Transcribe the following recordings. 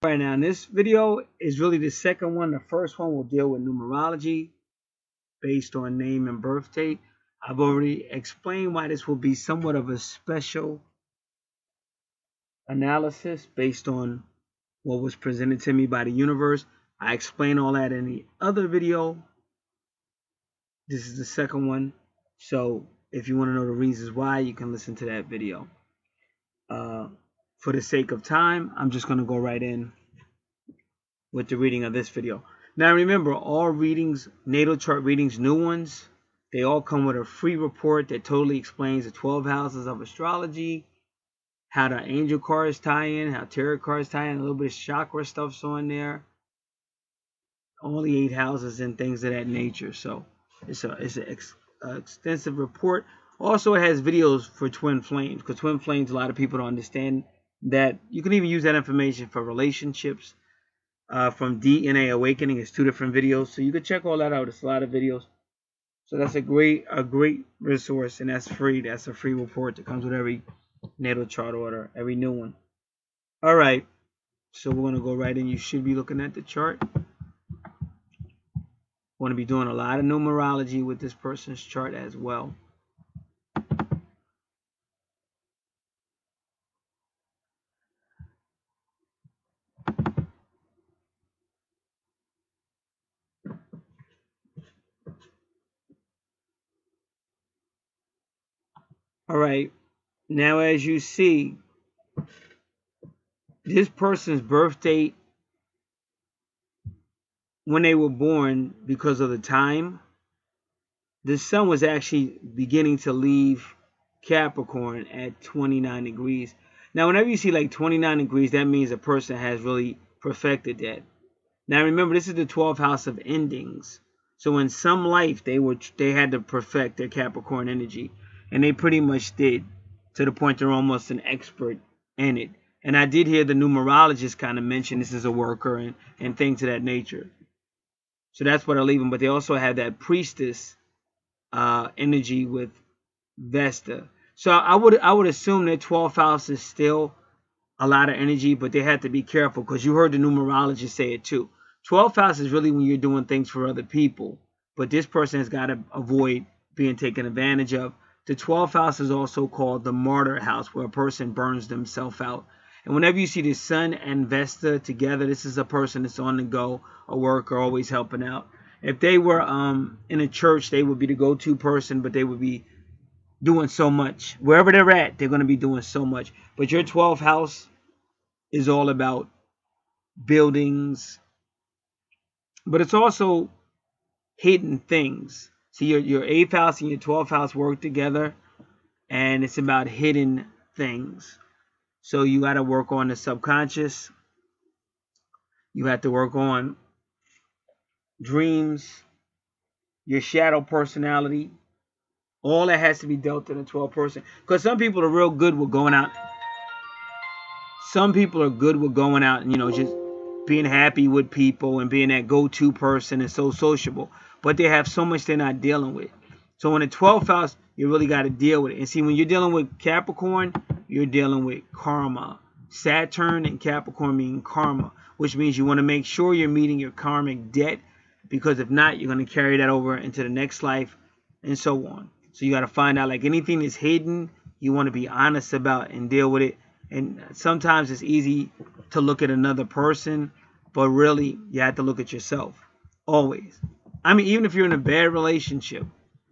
Right now, this video is really the second one. The first one will deal with numerology based on name and birth date. I've already explained why this will be somewhat of a special analysis based on what was presented to me by the universe. I explained all that in the other video. This is the second one. So if you want to know the reasons why, you can listen to that video. For the sake of time, I'm just going to go right in with the reading of this video. Now remember, all readings, natal chart readings, new ones, they all come with a free report that totally explains the 12 houses of astrology, how the angel cards tie in, how tarot cards tie in, a little bit of chakra stuff's on there, all the 8 houses and things of that nature. So it's an extensive report. Also, it has videos for twin flames, because twin flames, a lot of people don't understand that. You can even use that information for relationships. From DNA Awakening, it's 2 different videos, so you can check all that out. It's a lot of videos, so that's a great resource, and that's free. That's a free report that comes with every natal chart order, every new one. All right, so we're gonna go right in. You should be looking at the chart. Want to be doing a lot of numerology with this person's chart as well. All right, now as you see, this person's birth date, when they were born, because of the time, the sun was actually beginning to leave Capricorn at 29 degrees. Now, whenever you see like 29 degrees, that means a person has really perfected that. Now, remember, this is the 12th house of endings. So in some life, they had to perfect their Capricorn energy. And they pretty much did, to the point they're almost an expert in it. And I did hear the numerologist kind of mention this is a worker and things of that nature. So that's what I leave them. But they also have that priestess energy with Vesta. So I would assume that 12th house is still a lot of energy, but they have to be careful, because you heard the numerologist say it too. 12th house is really when you're doing things for other people, but this person has got to avoid being taken advantage of. The 12th house is also called the martyr house, where a person burns themselves out. And whenever you see the sun and Vesta together, this is a person that's on the go, a worker, always helping out. If they were in a church, they would be the go-to person, but they would be doing so much. Wherever they're at, they're going to be doing so much. But your 12th house is all about buildings, but it's also hidden things. See, your 8th house and your 12th house work together, and it's about hidden things. So you got to work on the subconscious. You have to work on dreams, your shadow personality. All that has to be dealt in a 12th person. Because some people are real good with going out. Some people are good with going out and, just being happy with people and being that go-to person and so sociable. But they have so much they're not dealing with. So in the 12th house, you really got to deal with it. And see, when you're dealing with Capricorn, you're dealing with karma. Saturn and Capricorn mean karma, which means you want to make sure you're meeting your karmic debt, because if not, you're going to carry that over into the next life and so on. So you got to find out, like anything that's hidden, you want to be honest about and deal with it. And sometimes it's easy to look at another person, but really you have to look at yourself always. I mean, even if you're in a bad relationship,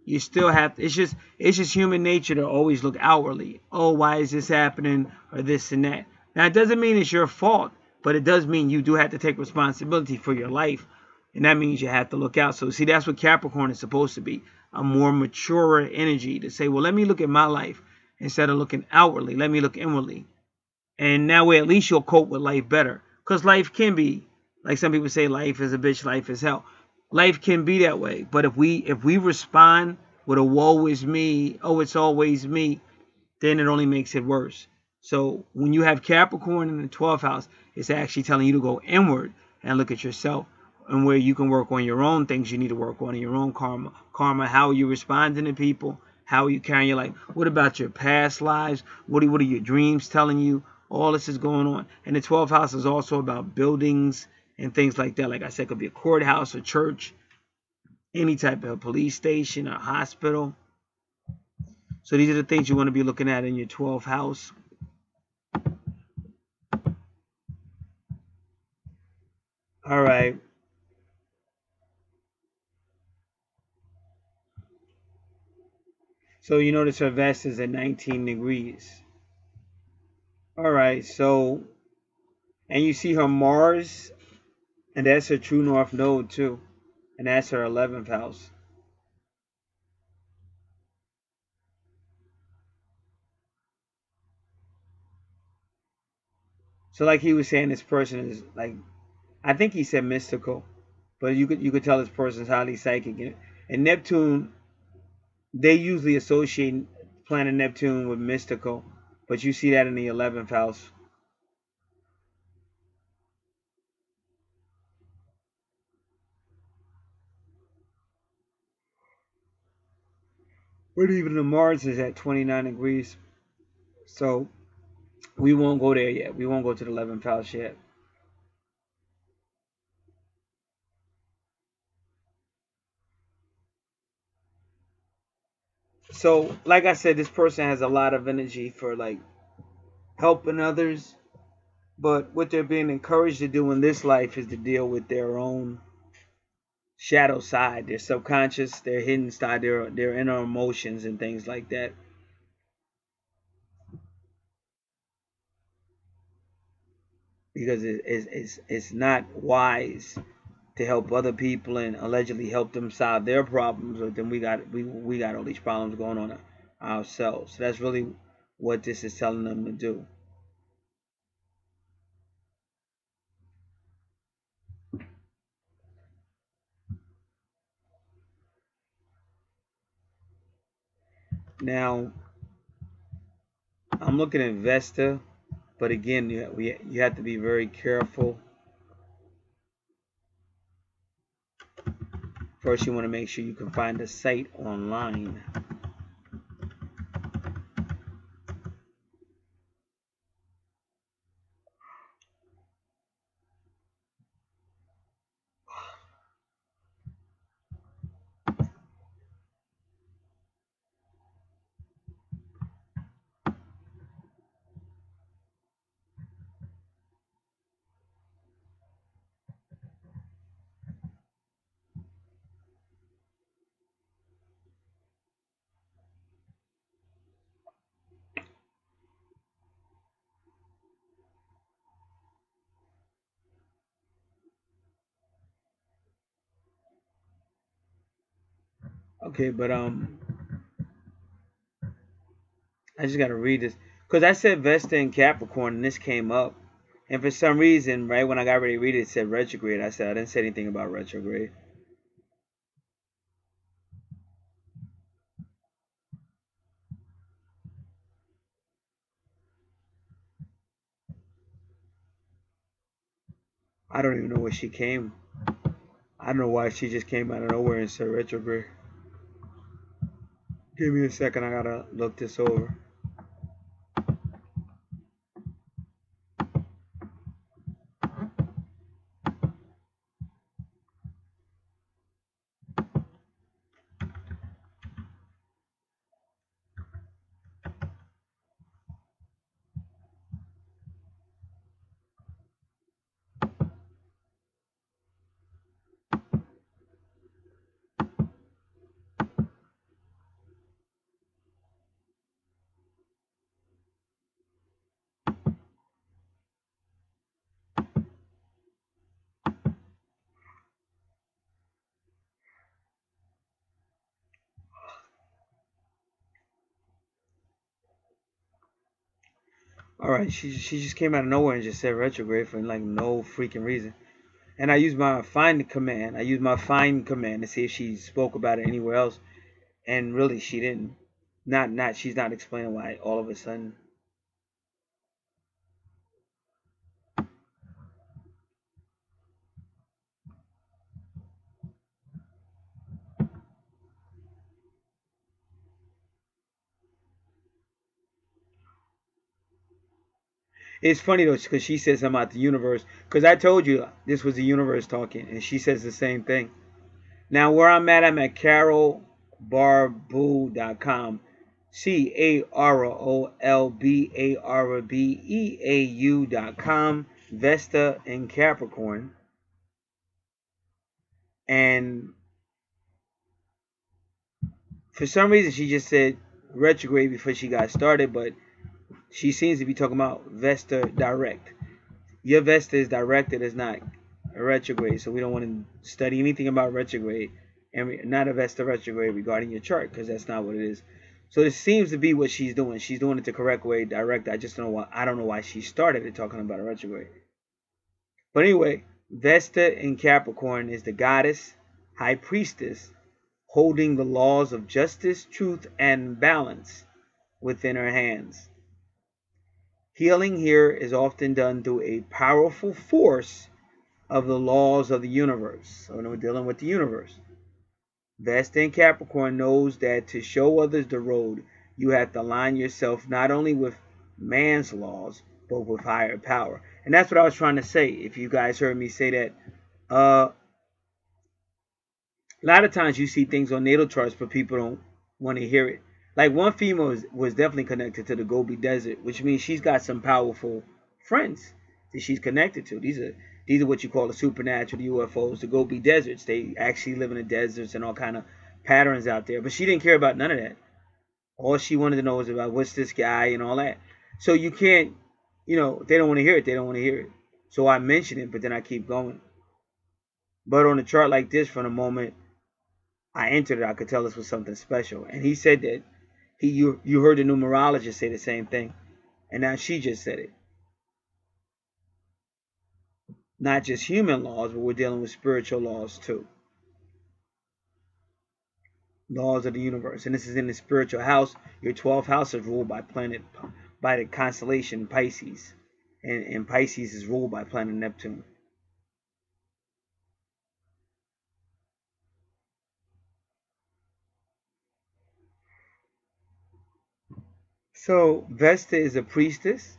you still have to, it's just human nature to always look outwardly. Oh, why is this happening, or this and that? Now, it doesn't mean it's your fault, but it does mean you do have to take responsibility for your life. And that means you have to look out. So see, that's what Capricorn is supposed to be, a more mature energy to say, well, let me look at my life instead of looking outwardly. Let me look inwardly. And that way, at least you'll cope with life better. Because life can be, like some people say, life is a bitch, life is hell. Life can be that way. But if we respond with a woe is me, oh, it's always me, then it only makes it worse. So when you have Capricorn in the 12th house, it's actually telling you to go inward and look at yourself, and where you can work on your own things you need to work on, in your own karma. Karma, how are you responding to people? How are you carrying your life? What about your past lives? What are your dreams telling you? All this is going on. And the 12th house is also about buildings and things like that. Like I said, it could be a courthouse, a church, any type of police station, a hospital. So these are the things you want to be looking at in your 12th house. All right. So you notice her Vesta is at 19 degrees. All right. So, and you see her Mars, and that's her true north node too. And that's her 11th house. So like he was saying, this person is like, I think he said mystical, but you could tell this person's highly psychic. And Neptune, they usually associate planet Neptune with mystical, but you see that in the 11th house. But even the Mars is at 29 degrees, so we won't go there yet. We won't go to the 11th house yet. So, like I said, this person has a lot of energy for like helping others, but what they're being encouraged to do in this life is to deal with their own shadow side, their subconscious, their hidden side, their inner emotions and things like that. Because it's not wise to help other people and allegedly help them solve their problems, but then we got all these problems going on ourselves. So that's really what this is telling them to do. Now, I'm looking at Vesta, but again, you have to be very careful. First, you want to make sure you can find a site online. Okay, but I just gotta read this because I said Vesta in Capricorn and this came up, and for some reason, right when I got ready to read it, it said retrograde. I said I didn't say anything about retrograde. I don't even know where she came. I don't know why she just came out of nowhere and said retrograde. Give me a second. I gotta look this over. All right, she just came out of nowhere and just said retrograde for like no freaking reason. And I used my find command. I used my find command to see if she spoke about it anywhere else, and really she didn't. Not she's not explaining why all of a sudden. It's funny though, because she says something about the universe. Because I told you this was the universe talking, and she says the same thing. Now, where I'm at carolbarbeau.com. CarolBarbeau.com. Vesta in Capricorn. And for some reason, she just said retrograde before she got started, but she seems to be talking about Vesta direct. Your Vesta is directed, it's not a retrograde, so we don't want to study anything about retrograde and not a Vesta retrograde regarding your chart, because that's not what it is. So this seems to be what she's doing. She's doing it the correct way, direct. I just don't know why. I don't know why she started it talking about a retrograde. But anyway, Vesta in Capricorn is the goddess, high priestess, holding the laws of justice, truth, and balance within her hands. Healing here is often done through a powerful force of the laws of the universe. So we're dealing with the universe. Vesta in Capricorn knows that to show others the road, you have to align yourself not only with man's laws, but with higher power. And that's what I was trying to say. If you guys heard me say that, a lot of times you see things on natal charts, but people don't want to hear it. Like one female was definitely connected to the Gobi Desert, which means she's got some powerful friends that she's connected to. These are what you call the supernatural, the UFOs, the Gobi Deserts. They actually live in the deserts and all kind of patterns out there. But she didn't care about none of that. All she wanted to know was about what's this guy and all that. So you can't, they don't want to hear it. They don't want to hear it. So I mention it, but then I keep going. But on a chart like this, from the moment I entered it, I could tell this was something special. And he said that you heard the numerologist say the same thing. And now she just said it. Not just human laws, but we're dealing with spiritual laws too. Laws of the universe. And this is in the spiritual house. Your 12th house is ruled by the constellation Pisces. And Pisces is ruled by planet Neptune. So Vesta is a priestess,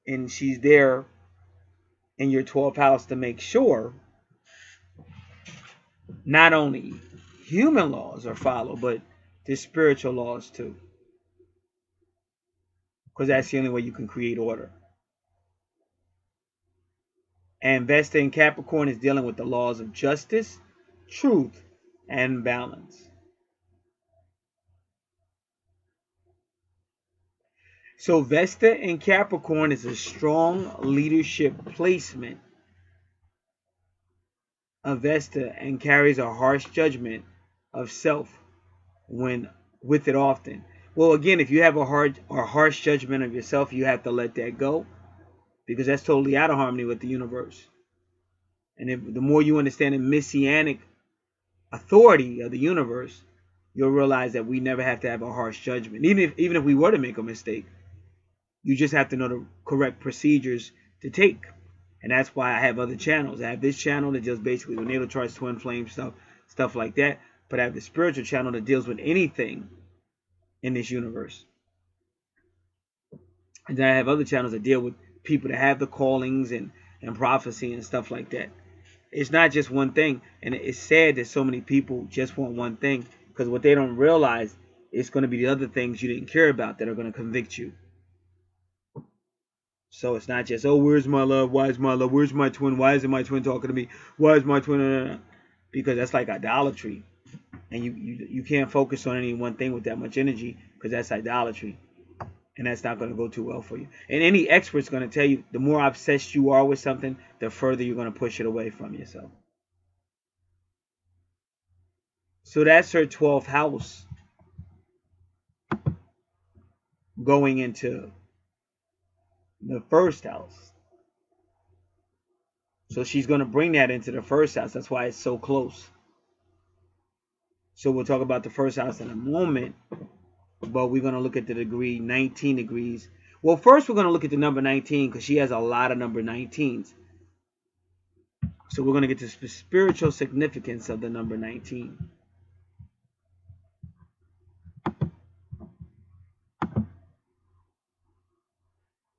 and she's there in your 12th house to make sure not only human laws are followed, but the spiritual laws too. Because that's the only way you can create order. And Vesta in Capricorn is dealing with the laws of justice, truth, and balance. So Vesta in Capricorn is a strong leadership placement of Vesta and carries a harsh judgment of self with it often. Well, again, if you have a harsh judgment of yourself, you have to let that go, because that's totally out of harmony with the universe. And the more you understand the messianic authority of the universe, you'll realize that we never have to have a harsh judgment. Even if we were to make a mistake, you just have to know the correct procedures to take. And that's why I have other channels. I have this channel that deals basically with natal charts, twin flame stuff like that. But I have the spiritual channel that deals with anything in this universe. And then I have other channels that deal with people that have the callings and prophecy and stuff like that. It's not just one thing. And it's sad that so many people just want one thing, because what they don't realize is going to be the other things you didn't care about that are going to convict you. So it's not just, oh, where's my love? Why is my love? Where's my twin? Why isn't my twin talking to me? Why is my twin? Because that's like idolatry. And you can't focus on any one thing with that much energy, because that's idolatry. And that's not going to go too well for you. And any expert's going to tell you, the more obsessed you are with something, the further you're going to push it away from yourself. So that's her 12th house going into the first house. So she's going to bring that into the first house. That's why it's so close. So we'll talk about the first house in a moment. But we're going to look at the degree 19 degrees. Well, first we're going to look at the number 19, because she has a lot of number 19s. So we're going to get to the spiritual significance of the number 19.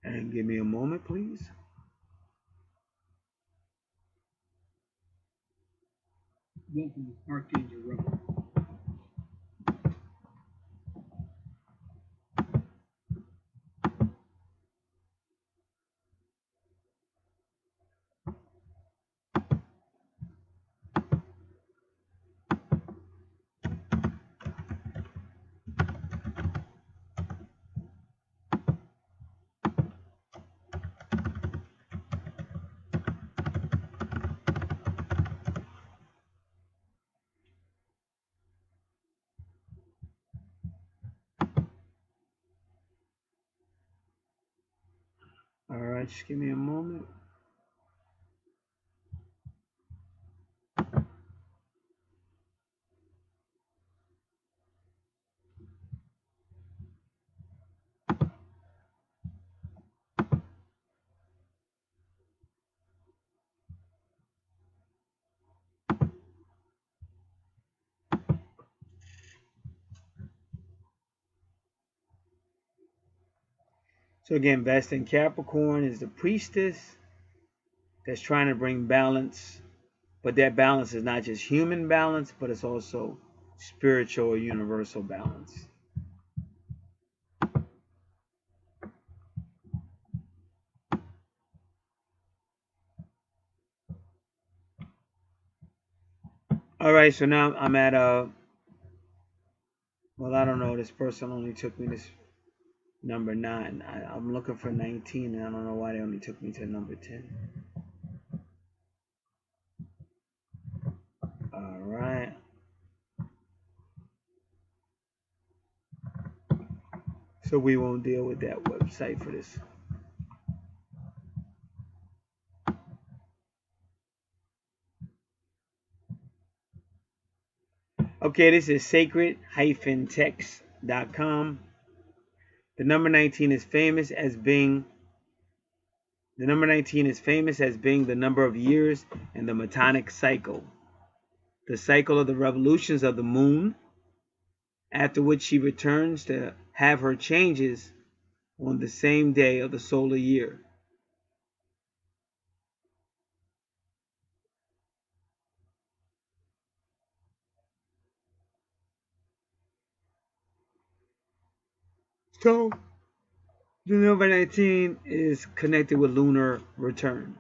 And give me a moment, please. Welcome, Archangel Rebel. All right, just give me a moment. So again, Vesta in Capricorn is the priestess that's trying to bring balance, but that balance is not just human balance, but it's also spiritual or universal balance. All right, so now I'm at well, I don't know. This person only took me this number 9. I'm looking for 19, and I don't know why they only took me to number 10. All right. So we won't deal with that website for this. Okay, this is sacred-text.com. The number 19 is famous as being the number 19 is famous as being the number of years in the Metonic cycle, the cycle of the revolutions of the moon, after which she returns to have her changes on the same day of the solar year. So the number 19 is connected with lunar return.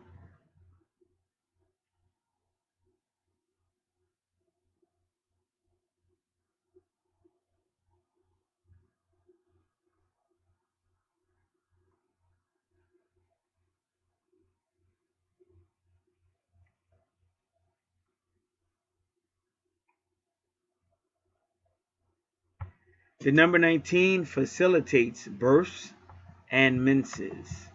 The number 19 facilitates births and menses.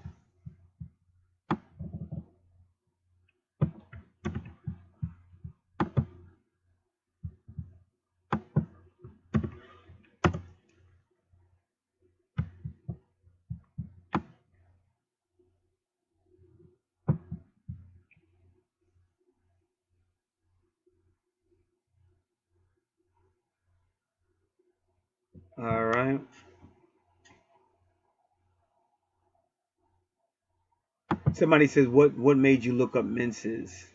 All right. Somebody says, what made you look up menses?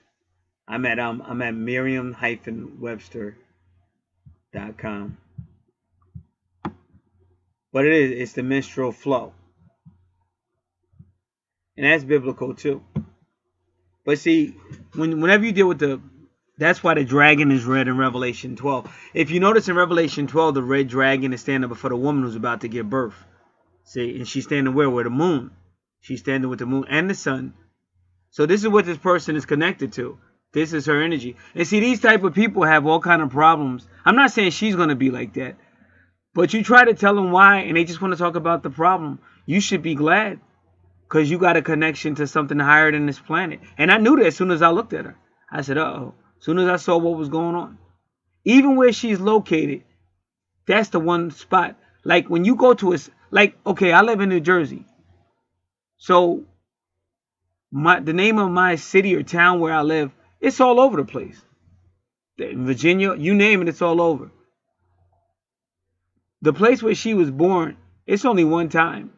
I'm at Merriam-Webster.com. But it's the menstrual flow. And that's biblical too. But see, whenever you deal with that's why the dragon is red in Revelation 12. If you notice in Revelation 12, the red dragon is standing before the woman who's about to give birth. See, and she's standing where? With the moon. She's standing with the moon and the sun. So this is what this person is connected to. This is her energy. And see, these type of people have all kind of problems. I'm not saying she's going to be like that. But you try to tell them why, and they just want to talk about the problem. You should be glad. Because you got a connection to something higher than this planet. And I knew that as soon as I looked at her. I said, uh-oh. As soon as I saw what was going on. Even where she's located, that's the one spot. Like when you go to a... Like, okay, I live in New Jersey. So, the name of my city or town where I live, it's all over the place. In Virginia, you name it, it's all over. The place where she was born, it's only one time.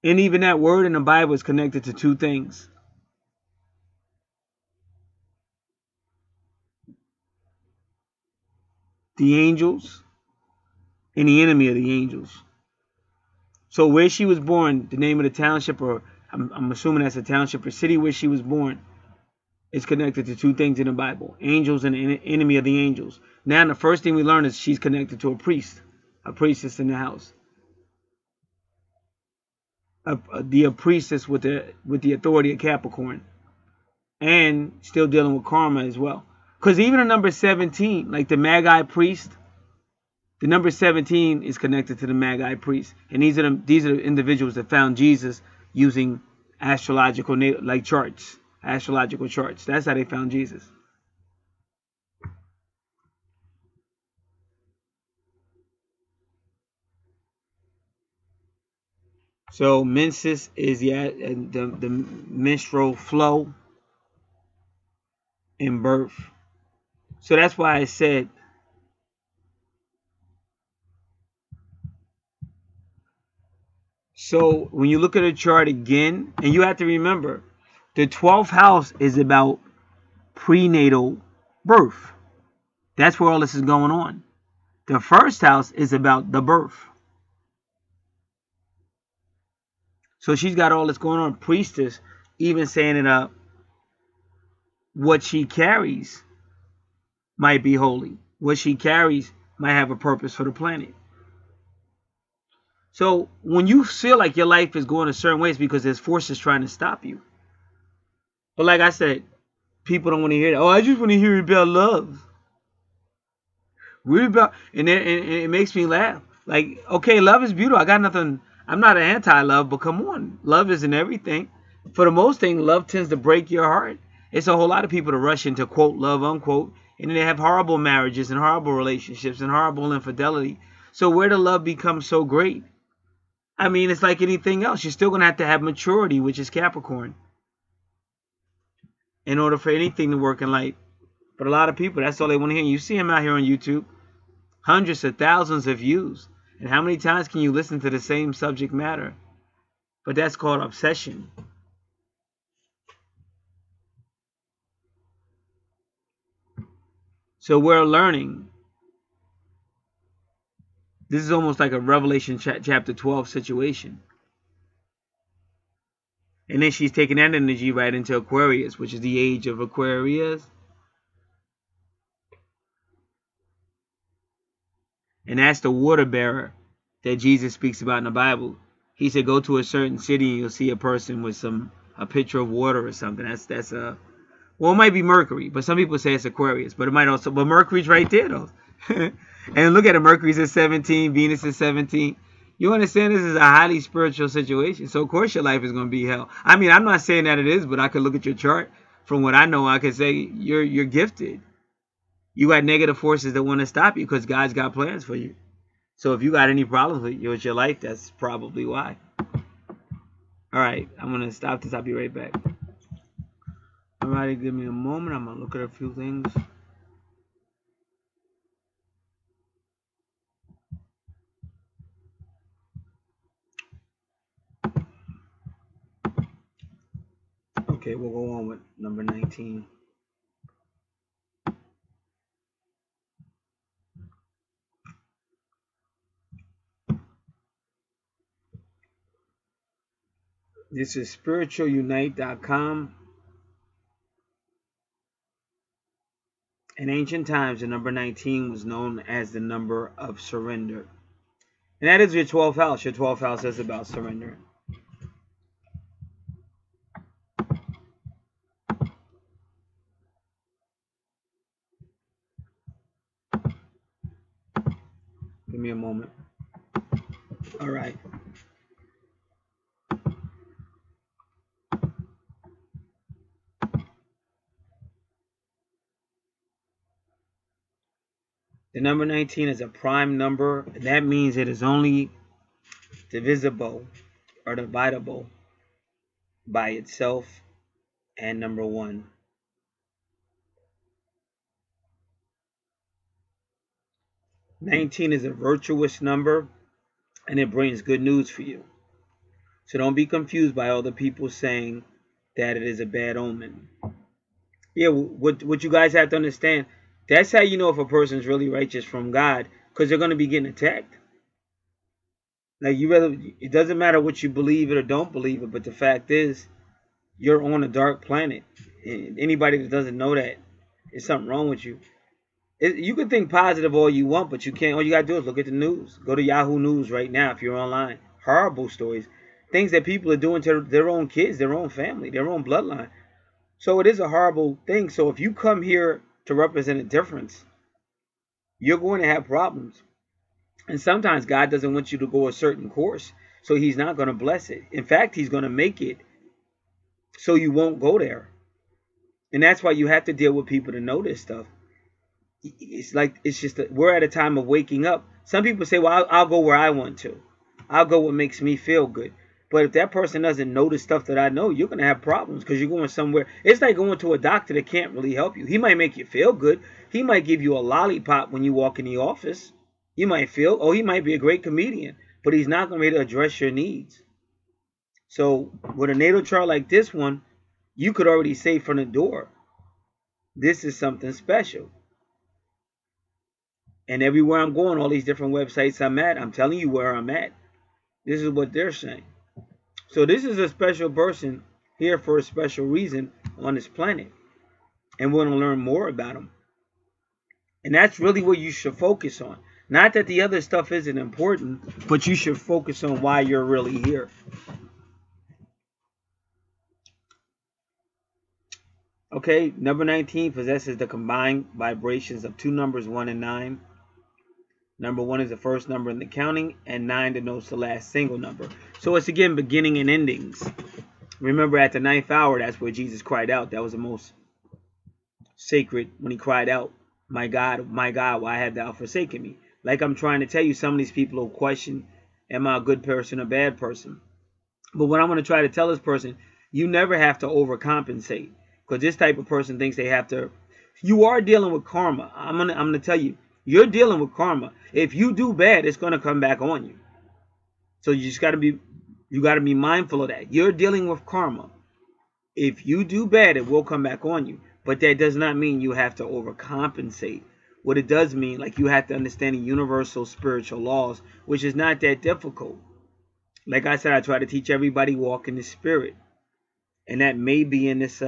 And even that word in the Bible is connected to two things. the angels, and the enemy of the angels. So where she was born, the name of the township, or I'm assuming that's a township or city where she was born, is connected to two things in the Bible: angels and the enemy of the angels. Now the first thing we learn is she's connected to a priest, a priestess in the house. A priestess with the authority of Capricorn, and still dealing with karma as well. Because even the number 17, like the Magi priest, the number 17 is connected to the Magi priest, and these are the individuals that found Jesus using astrological charts, astrological charts. That's how they found Jesus. So menses is the menstrual flow in birth. So that's why I said so when you look at a chart again, and you have to remember, the 12th house is about prenatal birth. That's where all this is going on. The first house is about the birth. So she's got all this going on. Priestess, even saying it up, what she carries might be holy. What she carries might have a purpose for the planet. So when you feel like your life is going a certain way, it's because there's forces trying to stop you. But like I said, people don't want to hear that. Oh, I just want to hear about love. And it makes me laugh. Like, okay, love is beautiful. I got nothing. I'm not anti-love, but come on. Love isn't everything. For the most thing, love tends to break your heart. It's a whole lot of people to rush into, quote, love, unquote. And then they have horrible marriages and horrible relationships and horrible infidelity. So where the love becomes so great? I mean, it's like anything else. You're still going to have maturity, which is Capricorn, in order for anything to work in life. But a lot of people, that's all they want to hear. You see him out here on YouTube, hundreds of thousands of views. And how many times can you listen to the same subject matter? But that's called obsession. So we're learning. This is almost like a Revelation chapter 12 situation. And then she's taking that energy right into Aquarius, which is the age of Aquarius. And that's the water bearer that Jesus speaks about in the Bible. He said, go to a certain city and you'll see a person with a pitcher of water or something. That's well, it might be Mercury, but some people say it's Aquarius. But it might also, but Mercury's right there though. And look at it, Mercury's at 17, Venus is 17. You understand this is a highly spiritual situation. So of course your life is going to be hell. I mean, I'm not saying that it is, but I could look at your chart. From what I know, I could say you're gifted. You got negative forces that want to stop you because God's got plans for you. So if you got any problems with your life, that's probably why. All right, I'm going to stop this. I'll be right back. All right, give me a moment. I'm going to look at a few things. Okay, we'll go on with number 19. This is spiritualunite.com. In ancient times, the number 19 was known as the number of surrender. And that is your 12th house. Your 12th house is about surrendering. Give me a moment. All right. The number 19 is a prime number. That means it is only divisible or dividable by itself and number 1. "19 is a virtuous number, and it brings good news for you. So don't be confused by all the people saying that it is a bad omen. Yeah, what you guys have to understand, That's how you know if a person's really righteous from God, because they're going to be getting attacked. Like, it doesn't matter what you believe it or don't believe it, but the fact is, you're on a dark planet. And anybody that doesn't know that, there's something wrong with you. You can think positive all you want, but you can't. All you got to do is look at the news. Go to Yahoo News right now if you're online. Horrible stories. Things that people are doing to their own kids, their own family, their own bloodline. So it is a horrible thing. So if you come here to represent a difference, you're going to have problems. And sometimes God doesn't want you to go a certain course, so he's not going to bless it. In fact, he's going to make it so you won't go there. And that's why you have to deal with people to know this stuff. It's just that we're at a time of waking up. Some people say, well, I'll go where I want to. I'll go what makes me feel good. But if that person doesn't know the stuff that I know, you're going to have problems because you're going somewhere. It's like going to a doctor that can't really help you. He might make you feel good. He might give you a lollipop when you walk in the office. You might feel, oh, he might be a great comedian, but he's not going to be able to address your needs. So with a natal chart like this one, you could already say from the door, this is something special. And everywhere I'm going, all these different websites I'm at, I'm telling you where I'm at. This is what they're saying. So this is a special person here for a special reason on this planet. And we're going to learn more about them. And that's really what you should focus on. Not that the other stuff isn't important, but you should focus on why you're really here. Okay, number 19 possesses the combined vibrations of two numbers, 1 and 9. Number 1 is the first number in the counting, and 9 denotes the last single number. So it's again beginning and endings. Remember, at the 9th hour, that's where Jesus cried out. That was the most sacred when he cried out, my God, why have thou forsaken me? Like I'm trying to tell you, some of these people will question, am I a good person or bad person? But what I'm going to try to tell this person, you never have to overcompensate. Because this type of person thinks they have to. You are dealing with karma. I'm gonna tell you, you're dealing with karma. If you do bad, it's gonna come back on you. So you just gotta be mindful of that. You're dealing with karma. If you do bad, it will come back on you. But that does not mean you have to overcompensate. What it does mean, like, you have to understand the universal spiritual laws, which is not that difficult. Like I said, I try to teach everybody walk in the spirit. And that may be in this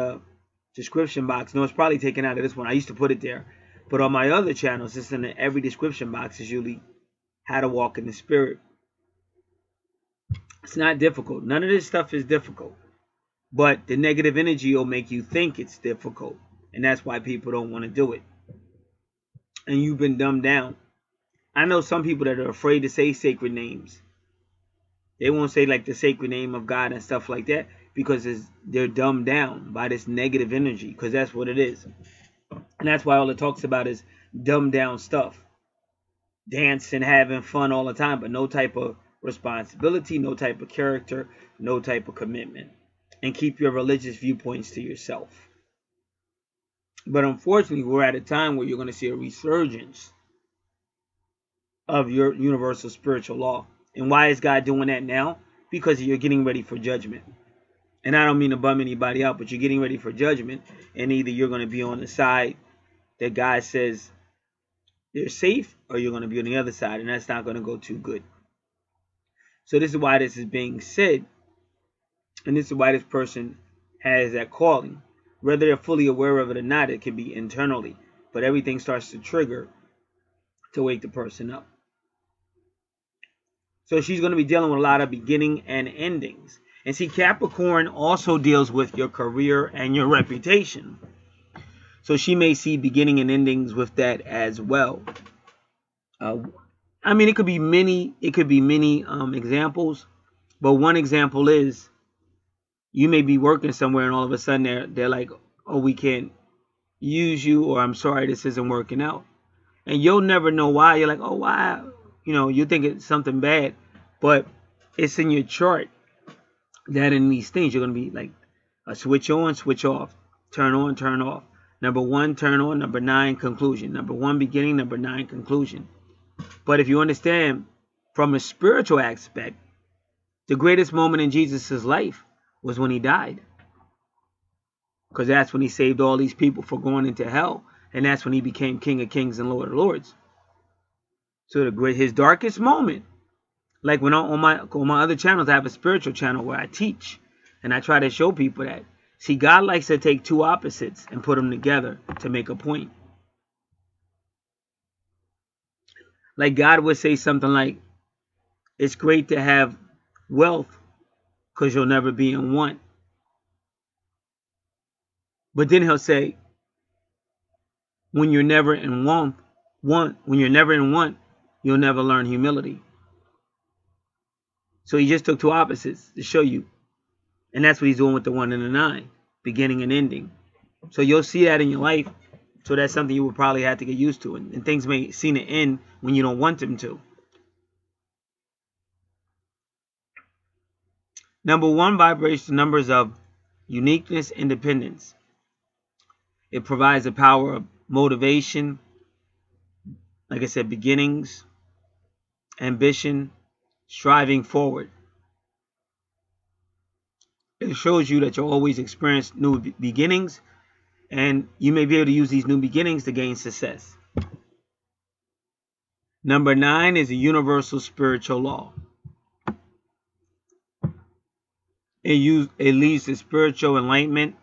description box. No, it's probably taken out of this one. I used to put it there. But on my other channels, it's in every description box is usually how to walk in the spirit. It's not difficult. None of this stuff is difficult. But the negative energy will make you think it's difficult. And that's why people don't want to do it. And you've been dumbed down. I know some people that are afraid to say sacred names. They won't say like the sacred name of God and stuff like that because they're dumbed down by this negative energy, because that's what it is. And that's why all it talks about is dumbed down stuff. Dancing, having fun all the time, but no type of responsibility, no type of character, no type of commitment. And keep your religious viewpoints to yourself. But unfortunately, we're at a time where you're going to see a resurgence of your universal spiritual law. And why is God doing that now? Because you're getting ready for judgment. And I don't mean to bum anybody out, but you're getting ready for judgment. And either you're going to be on the side that God says they're safe, or you're going to be on the other side. And that's not going to go too good. So this is why this is being said. And this is why this person has that calling. Whether they're fully aware of it or not, it can be internally. But everything starts to trigger to wake the person up. So she's going to be dealing with a lot of beginning and endings. And see, Capricorn also deals with your career and your reputation. So she may see beginning and endings with that as well. I mean, it could be many examples. But one example is, you may be working somewhere and all of a sudden they're like, oh, we can't use you, or I'm sorry, this isn't working out. And you'll never know why. You're like, oh, why? You know, you think it's something bad, but it's in your chart that in these things you're going to be like a switch on, switch off, turn on, turn off. Number 1, turn on. Number 9, conclusion. Number 1, beginning. Number 9, conclusion. But if you understand from a spiritual aspect, the greatest moment in Jesus' life was when he died. Because that's when he saved all these people from going into hell. And that's when he became King of Kings and Lord of Lords. So his darkest moment, like when on my other channels, I have a spiritual channel where I teach. And I try to show people that. See, God likes to take two opposites and put them together to make a point. Like God would say something like, it's great to have wealth because you'll never be in want. But then he'll say, when you're never in want, you'll never learn humility. So he just took two opposites to show you. And that's what he's doing with the 1 and the 9, beginning and ending. So you'll see that in your life. So that's something you will probably have to get used to. And things may seem to end when you don't want them to. Number 1 vibrates the numbers of uniqueness, independence. It provides the power of motivation, like I said, beginnings, ambition, striving forward. It shows you that you'll always experience new beginnings, and you may be able to use these new beginnings to gain success. Number 9 is a universal spiritual law. It leads to spiritual enlightenment,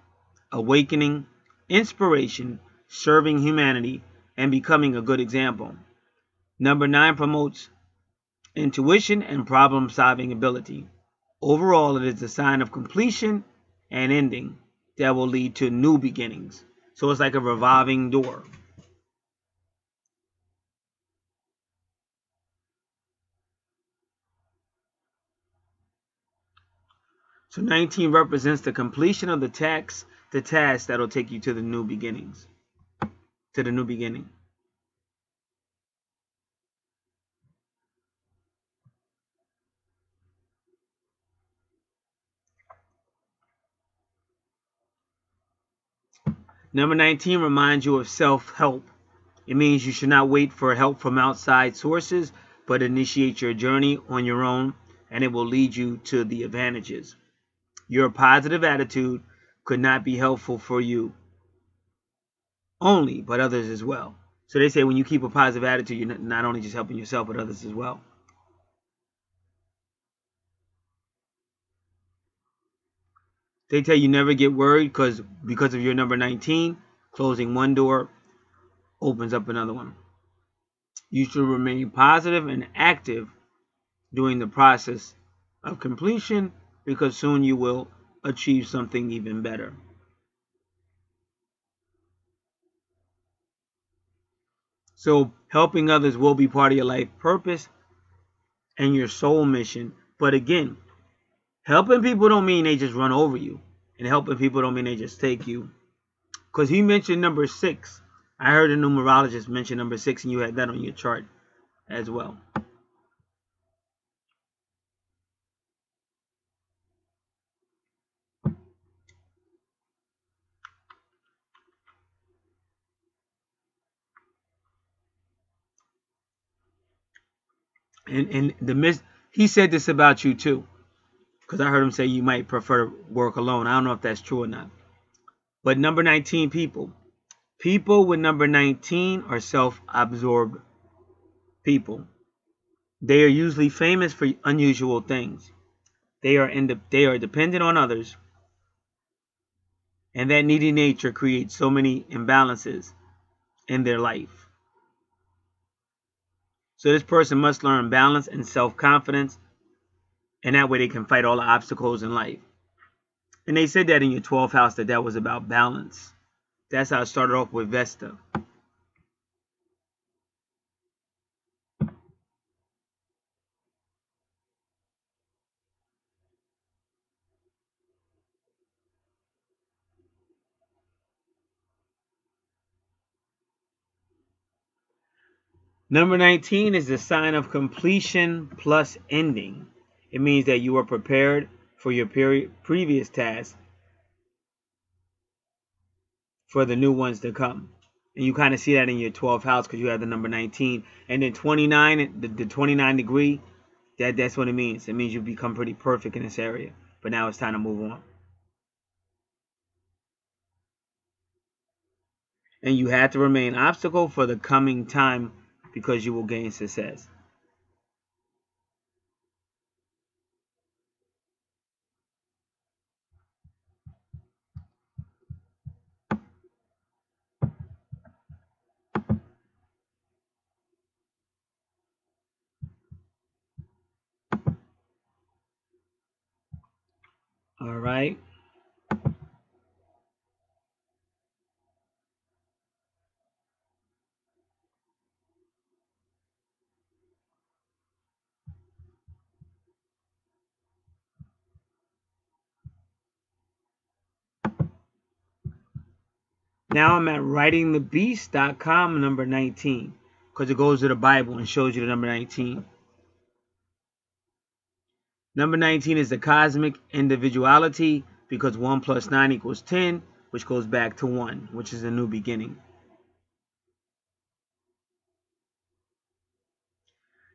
awakening, inspiration, serving humanity, and becoming a good example. Number 9 promotes intuition and problem-solving ability. Overall, it is a sign of completion and ending that will lead to new beginnings. So it's like a revolving door. So 19 represents the completion of the task that will take you to the new beginnings. To the new beginning. Number 19 reminds you of self-help. It means you should not wait for help from outside sources, but initiate your journey on your own, and it will lead you to the advantages. Your positive attitude could not be helpful for you only, but others as well. So they say when you keep a positive attitude, you're not only just helping yourself, but others as well. They tell you never get worried because of your number 19, closing one door opens up another one. You should remain positive and active during the process of completion, because soon you will achieve something even better. So helping others will be part of your life purpose and your soul mission. But again, helping people don't mean they just run over you. And helping people don't mean they just take you. Because he mentioned number 6. I heard a numerologist mention number 6, and you had that on your chart as well. And he said this about you too. Because I heard him say you might prefer to work alone. I don't know if that's true or not. But number 19 people with number 19 are self-absorbed people. They are usually famous for unusual things. They are dependent on others. And that needy nature creates so many imbalances in their life. So this person must learn balance and self-confidence. And that way they can fight all the obstacles in life. And they said that in your 12th house, that was about balance. That's how it started off with Vesta. Number 19 is the sign of completion plus ending. It means that you are prepared for your previous task for the new ones to come. And you kind of see that in your 12th house because you have the number 19. And then 29, the 29 degree, that's what it means. It means you become pretty perfect in this area. But now it's time to move on. And you have to remain obstacle for the coming time because you will gain success. All right. Now I'm at writingthebeast.com, number 19, because it goes to the Bible and shows you the number 19. Number 19 is the cosmic individuality, because 1 plus 9 equals 10, which goes back to 1, which is a new beginning.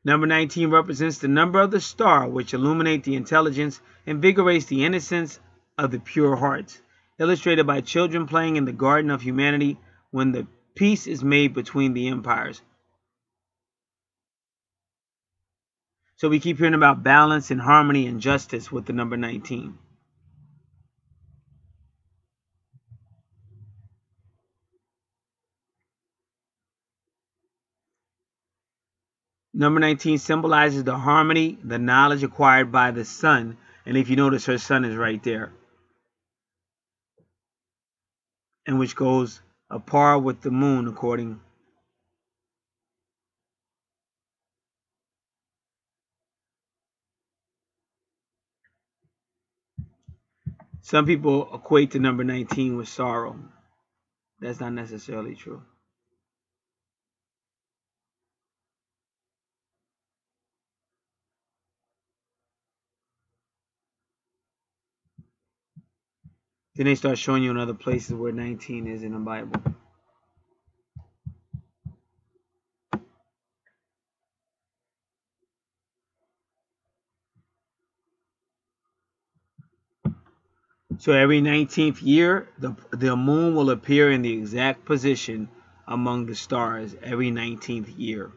Number 19 represents the number of the star, which illuminates the intelligence, invigorates the innocence of the pure hearts, illustrated by children playing in the garden of humanity when the peace is made between the empires. So we keep hearing about balance and harmony and justice with the number 19. Number 19 symbolizes the harmony, the knowledge acquired by the sun. And if you notice, her sun is right there. And which goes apart with the moon, according. Some people equate the number 19 with sorrow. That's not necessarily true. Then they start showing you in other places where 19 is in the Bible. So every 19th year, the moon will appear in the exact position among the stars every 19th year.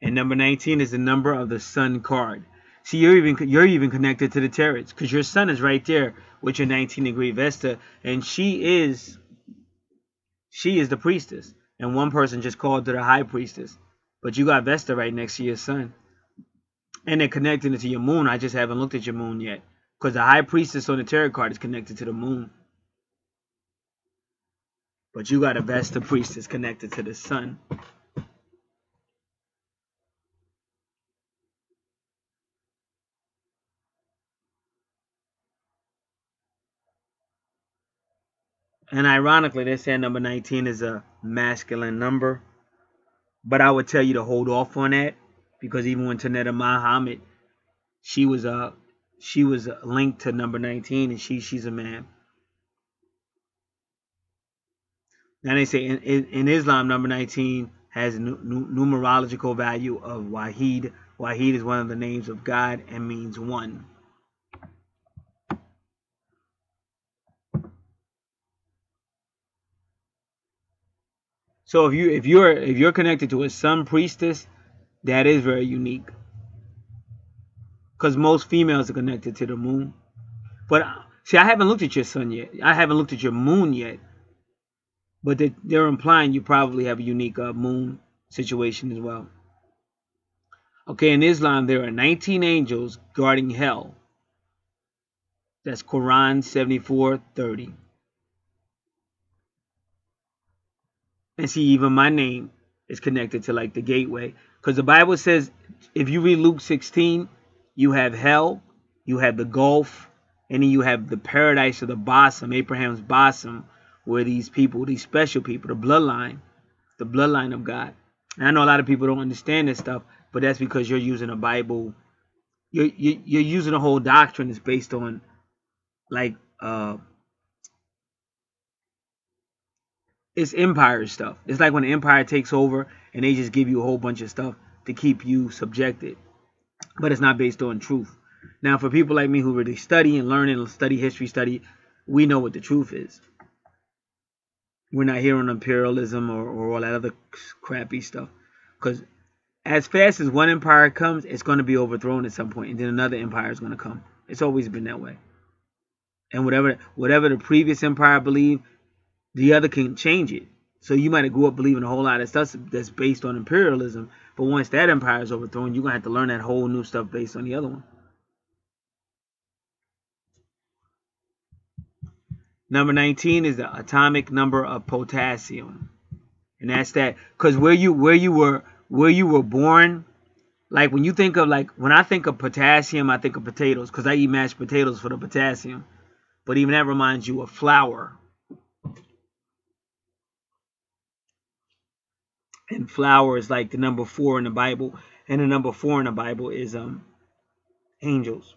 And number 19 is the number of the sun card. See, you're even connected to the tarot because your sun is right there with your 19-degree Vesta, and she is the priestess, and one person just called to the high priestess, but you got Vesta right next to your sun, and they're connecting it to your moon. I just haven't looked at your moon yet because the high priestess on the tarot card is connected to the moon, but you got a Vesta priestess connected to the sun. And ironically, they're saying number 19 is a masculine number. But I would tell you to hold off on that because even when Tanetta Muhammad, she was linked to number 19, and she's a man. Now they say in Islam, number 19 has numerological value of Wahid. Wahid is one of the names of God and means one. So if you're connected to a sun priestess, that is very unique. Because most females are connected to the moon. But see, I haven't looked at your sun yet. I haven't looked at your moon yet. But they're implying you probably have a unique moon situation as well. Okay, in Islam, there are 19 angels guarding hell. That's Quran 74:30. And see, even my name is connected to like the gateway. Because the Bible says, if you read Luke 16, you have hell, you have the Gulf, and then you have the paradise of the bosom, Abraham's bosom, where these people, these special people, the bloodline of God. And I know a lot of people don't understand this stuff, but that's because you're using a Bible. You're using a whole doctrine that's based on like it's empire stuff. It's like when the empire takes over and they just give you a whole bunch of stuff to keep you subjected, but it's not based on truth. Now, for people like me who really study and learn and study history, we know what the truth is. We're not here on imperialism or all that other crappy stuff. Because as fast as one empire comes, it's going to be overthrown at some point, and then another empire is going to come. It's always been that way. And whatever the previous empire believed, the other can change it. So you might have grew up believing a whole lot of stuff that's based on imperialism, but once that empire is overthrown, you're going to have to learn that whole new stuff based on the other one. Number 19 is the atomic number of potassium. And that's that, because where you were born, like when you think of, like when I think of potassium, I think of potatoes, because I eat mashed potatoes for the potassium. But even that reminds you of flour. And flour is like the number 4 in the Bible, and the number 4 in the Bible is angels.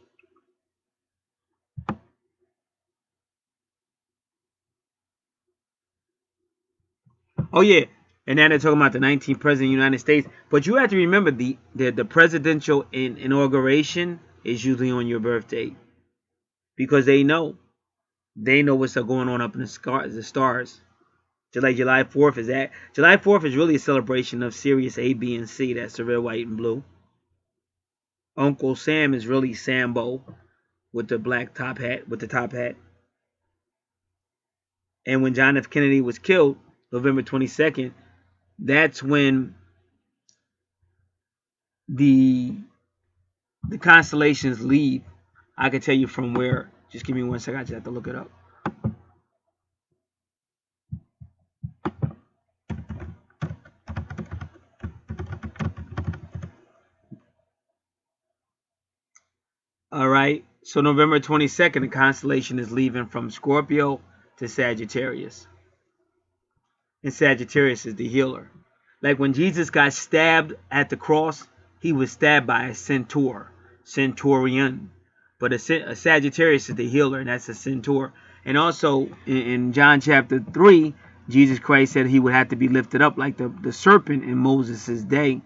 Oh yeah, and now they're talking about the 19th president of the United States. But you have to remember the presidential inauguration is usually on your birthday, because they know what's going on up in the stars. Just like July 4th is that. July 4th is really a celebration of Sirius A, B, and C. That's the red, white, and blue. Uncle Sam is really Sambo with the black top hat, And when John F. Kennedy was killed, November 22nd, that's when the constellations leave. I can tell you from where. Just give me 1 second. I just have to look it up. All right. So November 22nd, the constellation is leaving from Scorpio to Sagittarius. And Sagittarius is the healer. Like when Jesus got stabbed at the cross, he was stabbed by a centurion. But a Sagittarius is the healer, and that's a centaur. And also in John chapter 3, Jesus Christ said he would have to be lifted up like the serpent in Moses' day.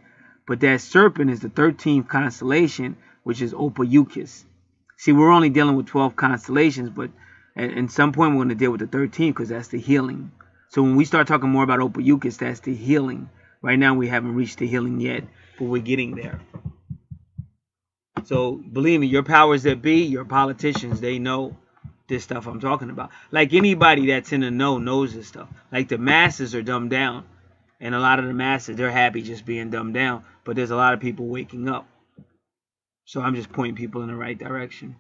But that serpent is the 13th constellation, which is Ophiuchus. See, we're only dealing with 12 constellations, but at some point we're going to deal with the 13th, because that's the healing. So when we start talking more about Ophiuchus, that's the healing. Right now we haven't reached the healing yet, but we're getting there. So believe me, your powers that be, your politicians, they know this stuff I'm talking about. Like anybody that's in the know knows this stuff. Like the masses are dumbed down, and a lot of the masses, they're happy just being dumbed down, but there's a lot of people waking up. So I'm just pointing people in the right direction.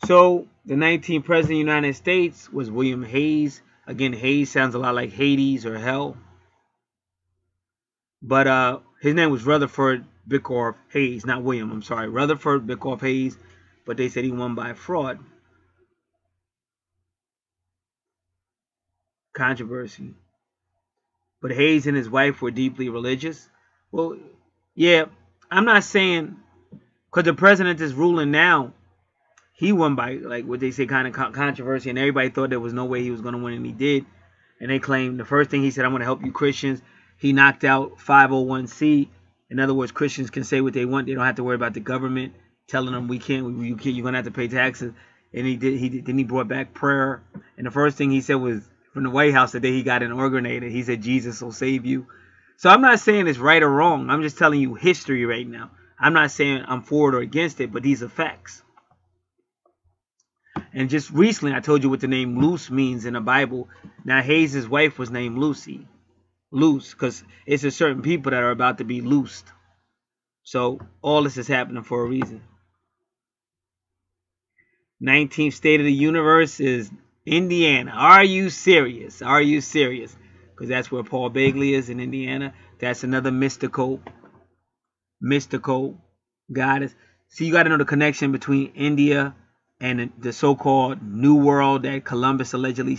So the 19th president of the United States was William Hayes. Again, Hayes sounds a lot like Hades or hell. But his name was Rutherford Bicorf Hayes, not William, I'm sorry. Rutherford Bicorf Hayes, but they said he won by fraud. Controversy. But Hayes and his wife were deeply religious. Well, yeah, I'm not saying, because the president is ruling now, he won by, like what they say, kind of controversy, and everybody thought there was no way he was going to win, and he did. And they claimed the first thing he said, I'm going to help you Christians. He knocked out 501c. In other words, Christians can say what they want. They don't have to worry about the government telling them we can't, you're going to have to pay taxes. And he did. Then he brought back prayer. And the first thing he said was, from the White House, the day he got inaugurated, he said, Jesus will save you. So I'm not saying it's right or wrong. I'm just telling you history right now. I'm not saying I'm for it or against it, but these are facts. And just recently, I told you what the name Luce means in the Bible. Now, Hayes' wife was named Lucy. Loose, because it's a certain people that are about to be loosed. So, all this is happening for a reason. 19th state of the universe is Indiana. Are you serious? Are you serious? Because that's where Paul Bagley is in Indiana. That's another mystical goddess. See, you got to know the connection between India and the so-called New World that Columbus allegedly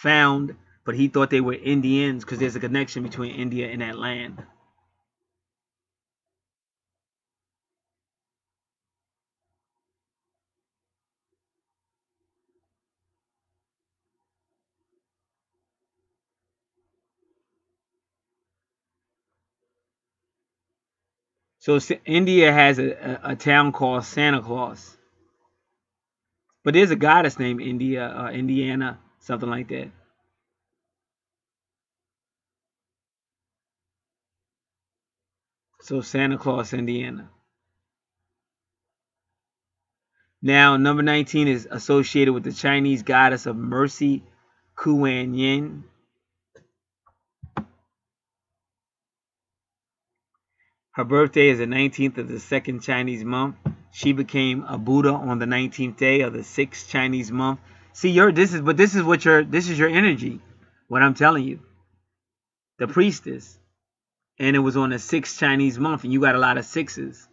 found, but he thought they were Indians because there's a connection between India and that land. So India has a town called Santa Claus, but there's a goddess named Indiana, something like that. So Santa Claus, Indiana. Now, number 19 is associated with the Chinese goddess of mercy, Kuan Yin. Her birthday is the 19th of the second Chinese month. She became a Buddha on the 19th day of the sixth Chinese month. See, this is your energy. What I'm telling you, the priestess, and it was on the sixth Chinese month, and you got a lot of sixes,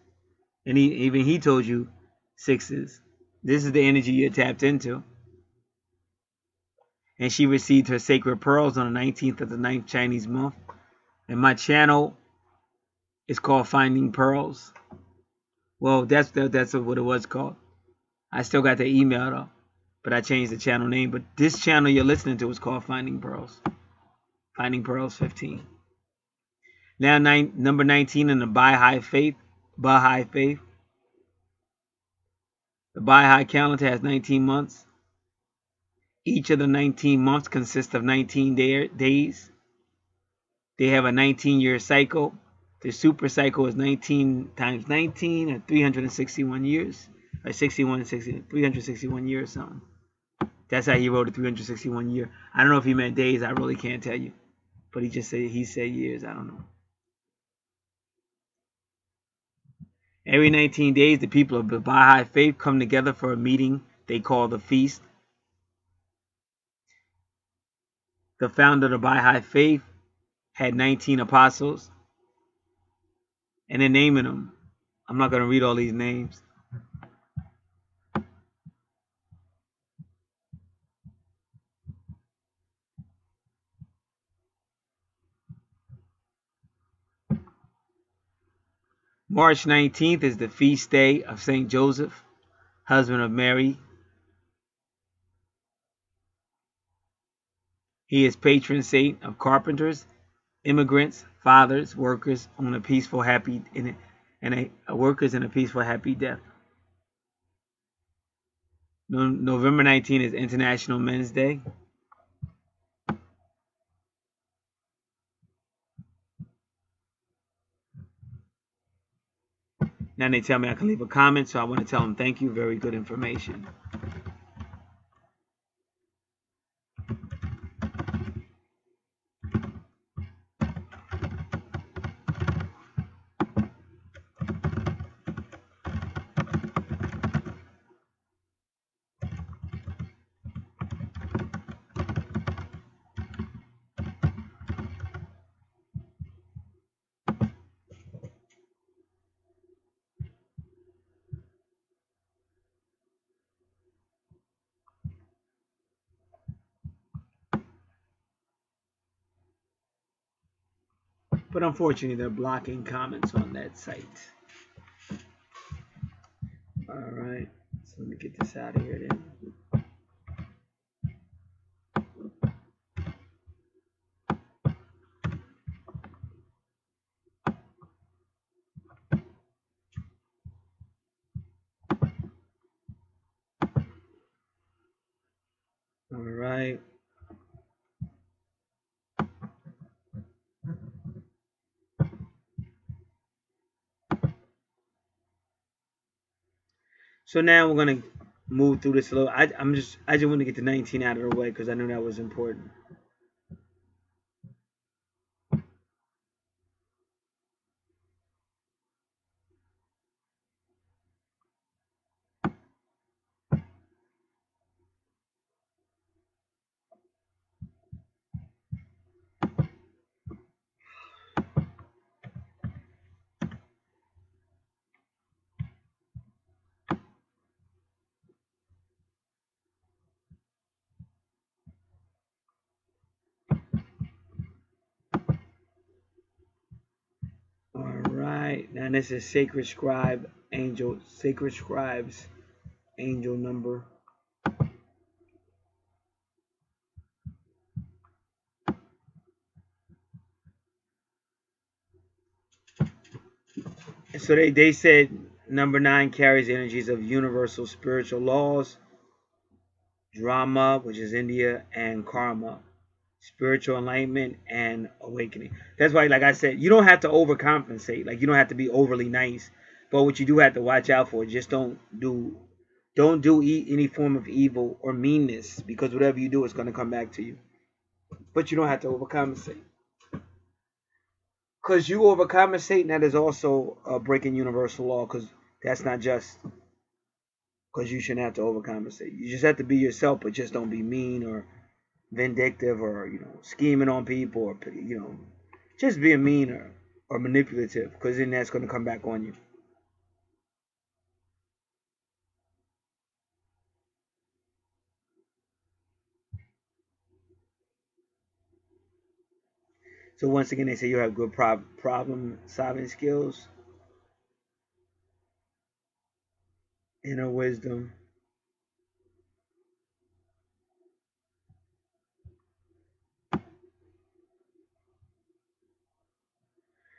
and even he told you sixes. This is the energy you're tapped into. And she received her sacred pearls on the 19th of the ninth Chinese month. And my channel is called Finding Pearls. Well, that's what it was called. I still got the email though, but I changed the channel name. But this channel you're listening to is called Finding Pearls. Finding Pearls 15. Now number 19 in the Baha'i Faith. The Baha'i calendar has 19 months. Each of the 19 months consists of 19 days. They have a 19-year cycle. The super cycle is 19 times 19, or 361 years. Or 361 years or something. That's how he wrote it, 361 year. I don't know if he meant days. I really can't tell you. But he said years. I don't know. Every 19 days, the people of the Baha'i Faith come together for a meeting they call the feast. The founder of the Baha'i Faith had 19 apostles, and they're naming them. I'm not going to read all these names. March 19th is the feast day of St. Joseph, husband of Mary. He is patron saint of carpenters, immigrants, fathers, workers on a peaceful, happy, workers in a peaceful, happy death. November 19th is International Men's Day. Now they tell me I can leave a comment, so I want to tell them thank you. Very good information. But unfortunately, they're blocking comments on that site. All right, so let me get this out of here then. All right. So now we're gonna move through this a little. I just want to get the 19 out of the way because I knew that was important. And this is Sacred Scribe Angel, Sacred Scribes Angel number. So they said number 9 carries energies of universal spiritual laws, drama, which is India, and karma, spiritual enlightenment and awakening. That's why, like I said, you don't have to overcompensate. Like, you don't have to be overly nice, but what you do have to watch out for, just don't do any form of evil or meanness, because whatever you do is going to come back to you. But you don't have to overcompensate, because you overcompensating, that is also breaking universal law, because that's not just. Because you shouldn't have to overcompensate. You just have to be yourself, but just don't be mean or vindictive or, you know, scheming on people, or, you know, just being mean or manipulative, because then that's going to come back on you. So once again, they say you have good problem solving skills, inner wisdom,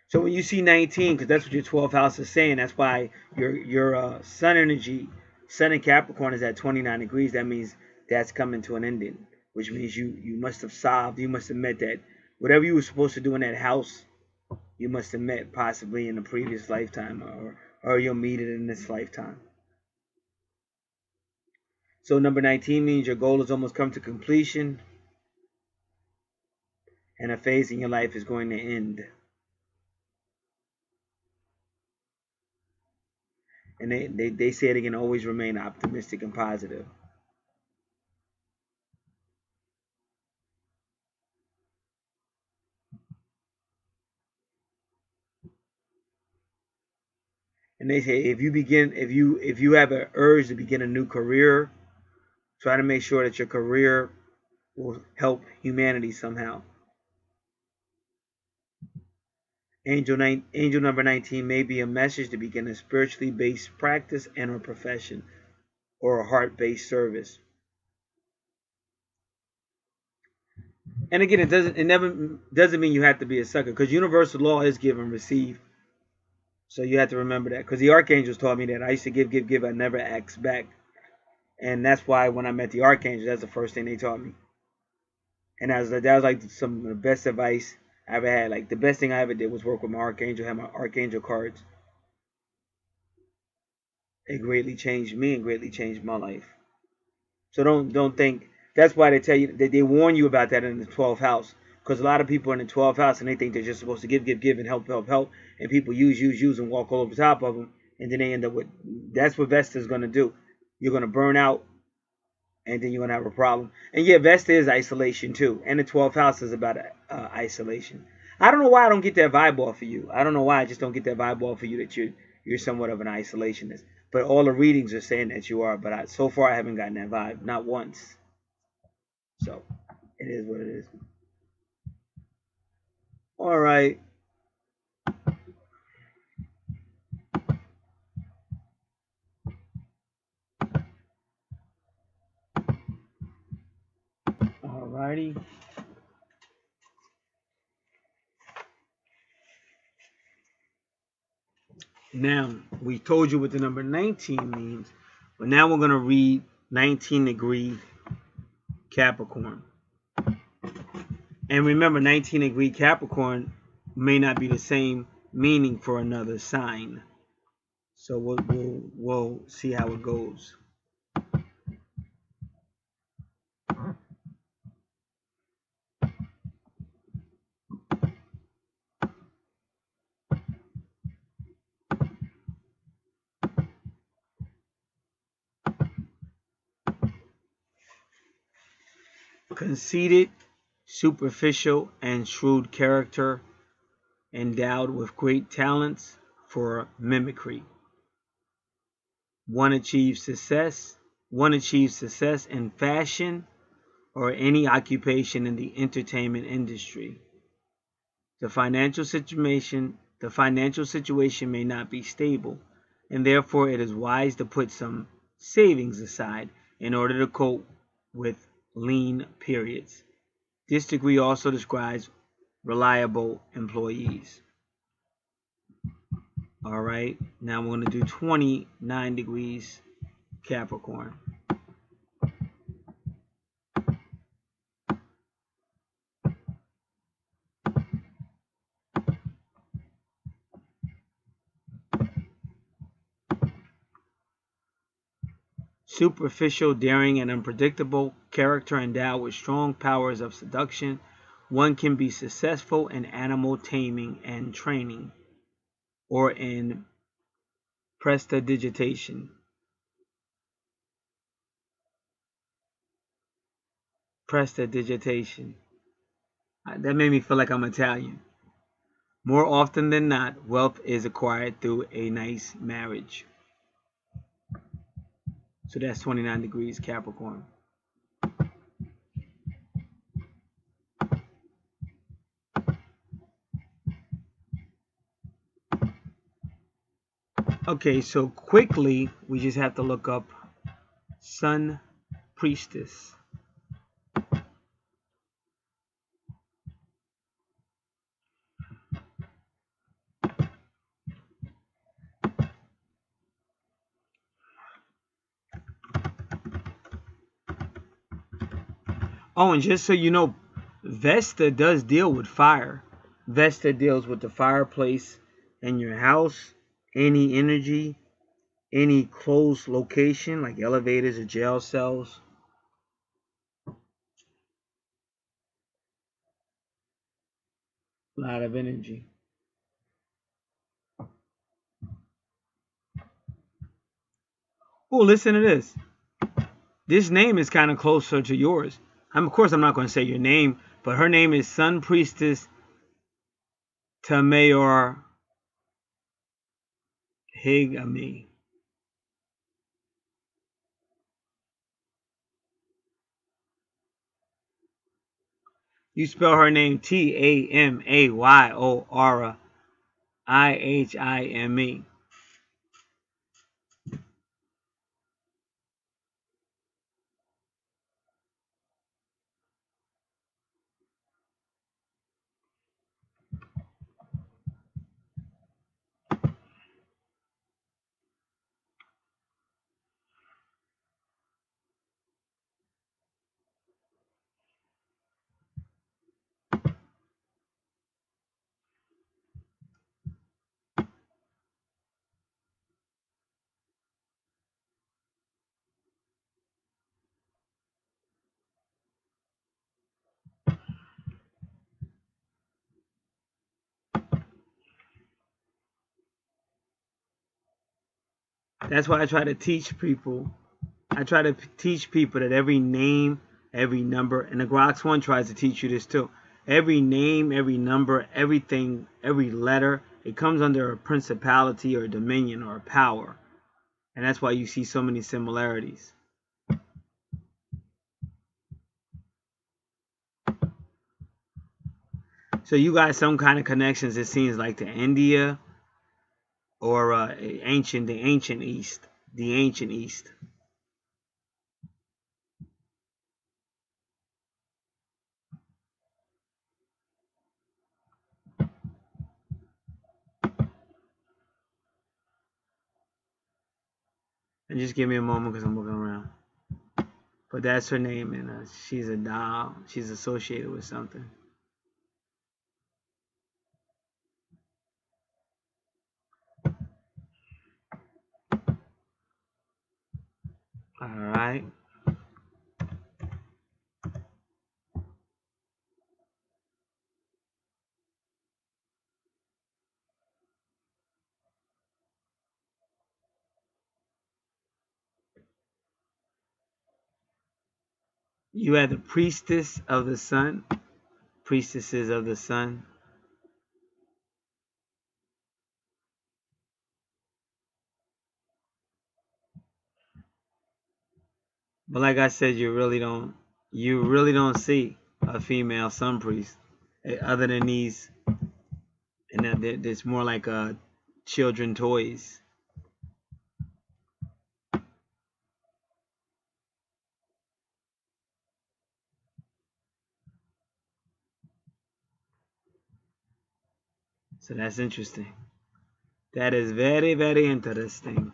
so when you see 19, because that's what your 12th house is saying, that's why your sun energy, sun in Capricorn is at 29 degrees. That means that's coming to an ending, which means you must have solved, you must have met that, whatever you were supposed to do in that house, you must have met possibly in a previous lifetime, or you'll meet it in this lifetime. So number 19 means your goal has almost come to completion, and a phase in your life is going to end. And they say it again, always remain optimistic and positive. And they say if you have an urge to begin a new career, try to make sure that your career will help humanity somehow. Angel number 19 may be a message to begin a spiritually based practice and or profession, or a heart-based service. And again, it never doesn't mean you have to be a sucker, because universal law is give and receive. So you have to remember that, because the archangels taught me that. I used to give, I never ask back. And that's why when I met the archangels, that's the first thing they taught me. And that was like some of the best advice I ever had. Like, the best thing I ever did was work with my archangel, have my archangel cards. It greatly changed me and greatly changed my life. So don't think. That's why they tell you, they warn you about that in the 12th house. Because a lot of people are in the 12th house and they think they're just supposed to give, and help. And people use and walk all over the top of them. And then they end up with, that's what Vesta is going to do. You're going to burn out, and then you're going to have a problem. And yeah, Vesta is isolation too. And the 12th house is about isolation. I don't know why I don't get that vibe off of you. I don't know why I just don't get that vibe off of you that you're somewhat of an isolationist. But all the readings are saying that you are. But so far I haven't gotten that vibe. Not once. So it is what it is. All right. All righty. Now, we told you what the number 19 means, but now we're going to read 19-degree Capricorn. And remember, 19-degree Capricorn may not be the same meaning for another sign. So we'll see how it goes. Conceited, superficial, and shrewd character, endowed with great talents for mimicry. One achieves success in fashion or any occupation in the entertainment industry. The financial situation The financial situation may not be stable, and therefore it is wise to put some savings aside in order to cope with lean periods. This degree also describes reliable employees. All right, now we're going to do 29 degrees Capricorn. Superficial, daring, and unpredictable character endowed with strong powers of seduction. One can be successful in animal taming and training, or in prestidigitation. Prestidigitation. That made me feel like I'm Italian. More often than not, wealth is acquired through a nice marriage. So that's 29 degrees Capricorn. Okay, so quickly, we just have to look up Sun Priestess. Oh, and just so you know, Vesta does deal with fire. Vesta deals with the fireplace in your house, any energy, any closed location like elevators or jail cells. A lot of energy. Oh, listen to this. This name is kind of closer to yours. Of course, I'm not going to say your name, but her name is Sun Priestess Tamayor Higami. You spell her name Tamayorihime. That's why I try to teach people. I try to teach people that every name, every number, and the Grox One tries to teach you this too. Every name, every number, everything, every letter, it comes under a principality or a dominion or a power. And that's why you see so many similarities. So you got some kind of connections, it seems like, to India or the ancient East. The ancient East. And just give me a moment because I'm looking around. But that's her name, and she's a doll. She's associated with something. All right. You have the priestess of the sun, priestesses of the sun. But like I said, you really don't see a female sun priest other than these And then there's more like children toys. So that's interesting. That is very, very interesting.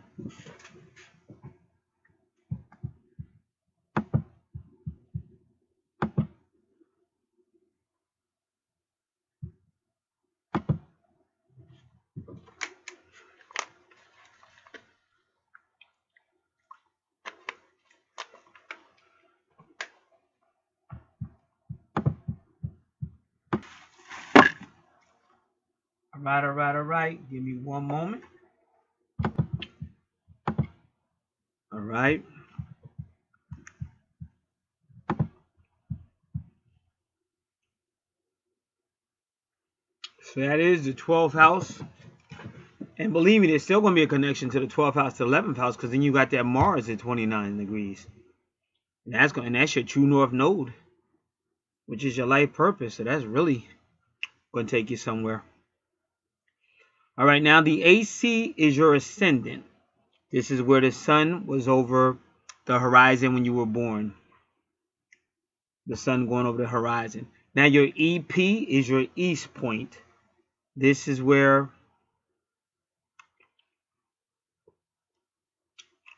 All right. Give me one moment. All right. So that is the 12th house. And believe me, there's still going to be a connection to the 12th house to the 11th house, because then you got that Mars at 29 degrees. And that's your true north node, which is your life purpose. So that's really going to take you somewhere. All right, now the AC is your ascendant. This is where the sun was over the horizon when you were born. The sun going over the horizon. Now your EP is your east point. This is where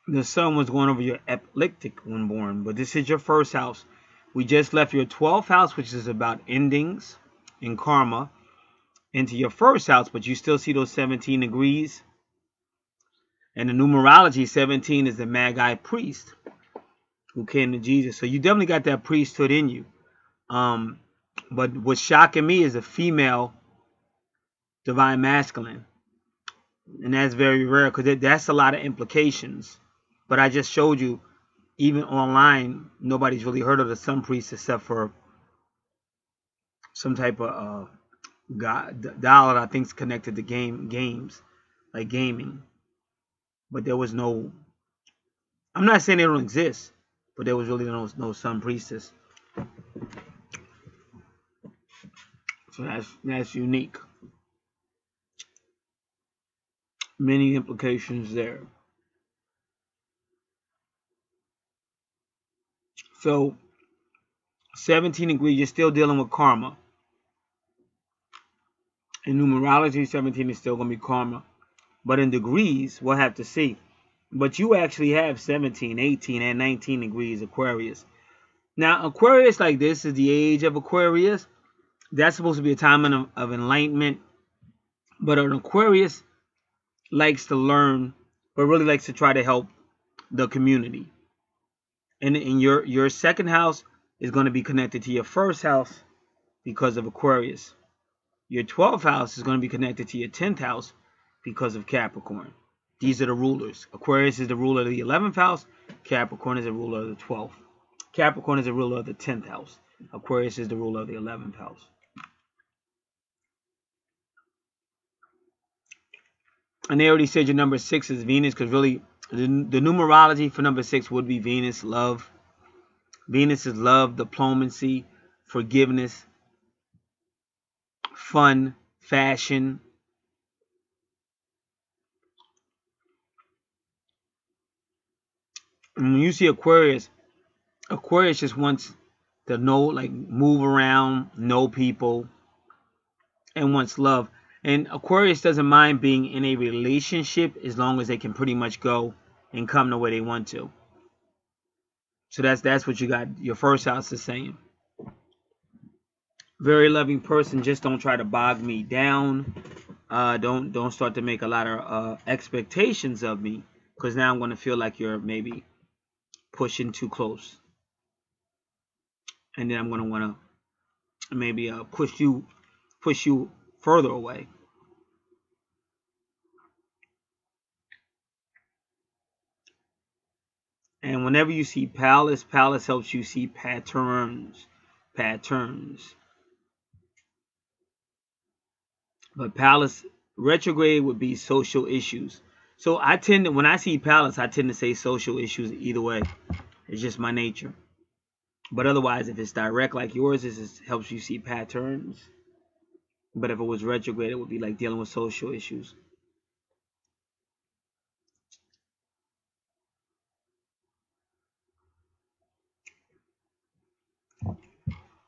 the sun was going over your ecliptic when born. But this is your first house. We just left your 12th house, which is about endings and karma, into your first house, but you still see those 17 degrees. And the numerology, 17 is the Magi priest who came to Jesus. So you definitely got that priesthood in you. But what's shocking me is a female divine masculine. And that's very rare, because that's a lot of implications. But I just showed you, even online, nobody's really heard of the sun priest except for some type of God, doll that I think is connected to games, like gaming. But there was no, I'm not saying they don't exist, but there was really no sun priestess. So that's unique. Many implications there. So 17 degrees, you're still dealing with karma. In numerology, 17 is still going to be karma. But in degrees, we'll have to see. But you actually have 17, 18, and 19 degrees Aquarius. Now, Aquarius like this is the age of Aquarius. That's supposed to be a time of enlightenment. But an Aquarius likes to learn, but really likes to try to help the community. And in your second house is going to be connected to your first house because of Aquarius. Your 12th house is going to be connected to your 10th house because of Capricorn. These are the rulers. Aquarius is the ruler of the 11th house. Capricorn is the ruler of the 12th. Capricorn is the ruler of the 10th house. Aquarius is the ruler of the 11th house. And they already said your number 6 is Venus, because really the numerology for number 6 would be Venus, love. Venus is love, diplomacy, forgiveness, fun, fashion. And when you see Aquarius, Aquarius just wants to know, like, move around, know people, and wants love. And Aquarius doesn't mind being in a relationship as long as they can pretty much go and come to where they want to. So that's what you got. Your first house is saying. Very loving person. Just don't try to bog me down. Don't start to make a lot of expectations of me, because now I'm going to feel like you're maybe pushing too close, and then I'm going to want to maybe push you further away. And whenever you see Palace, Palace helps you see patterns. But Palace retrograde would be social issues. So when I see Palace, I tend to say social issues either way. It's just my nature. But otherwise, if it's direct like yours, it helps you see patterns. But if it was retrograde, it would be like dealing with social issues.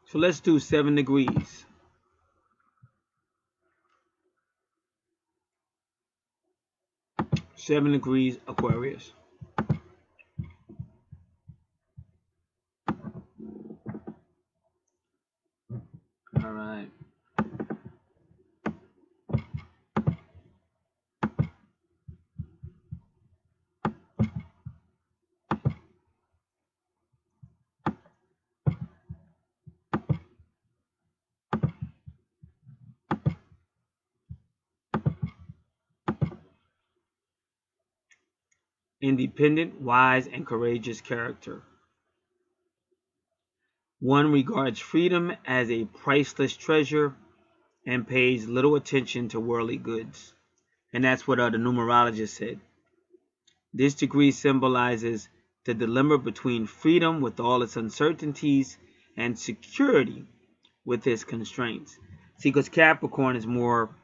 So let's do 7 degrees. 7 degrees Aquarius. All right. Independent, wise, and courageous character. One regards freedom as a priceless treasure and pays little attention to worldly goods. And that's what the numerologist said. This degree symbolizes the dilemma between freedom with all its uncertainties and security with its constraints. See, because Capricorn is more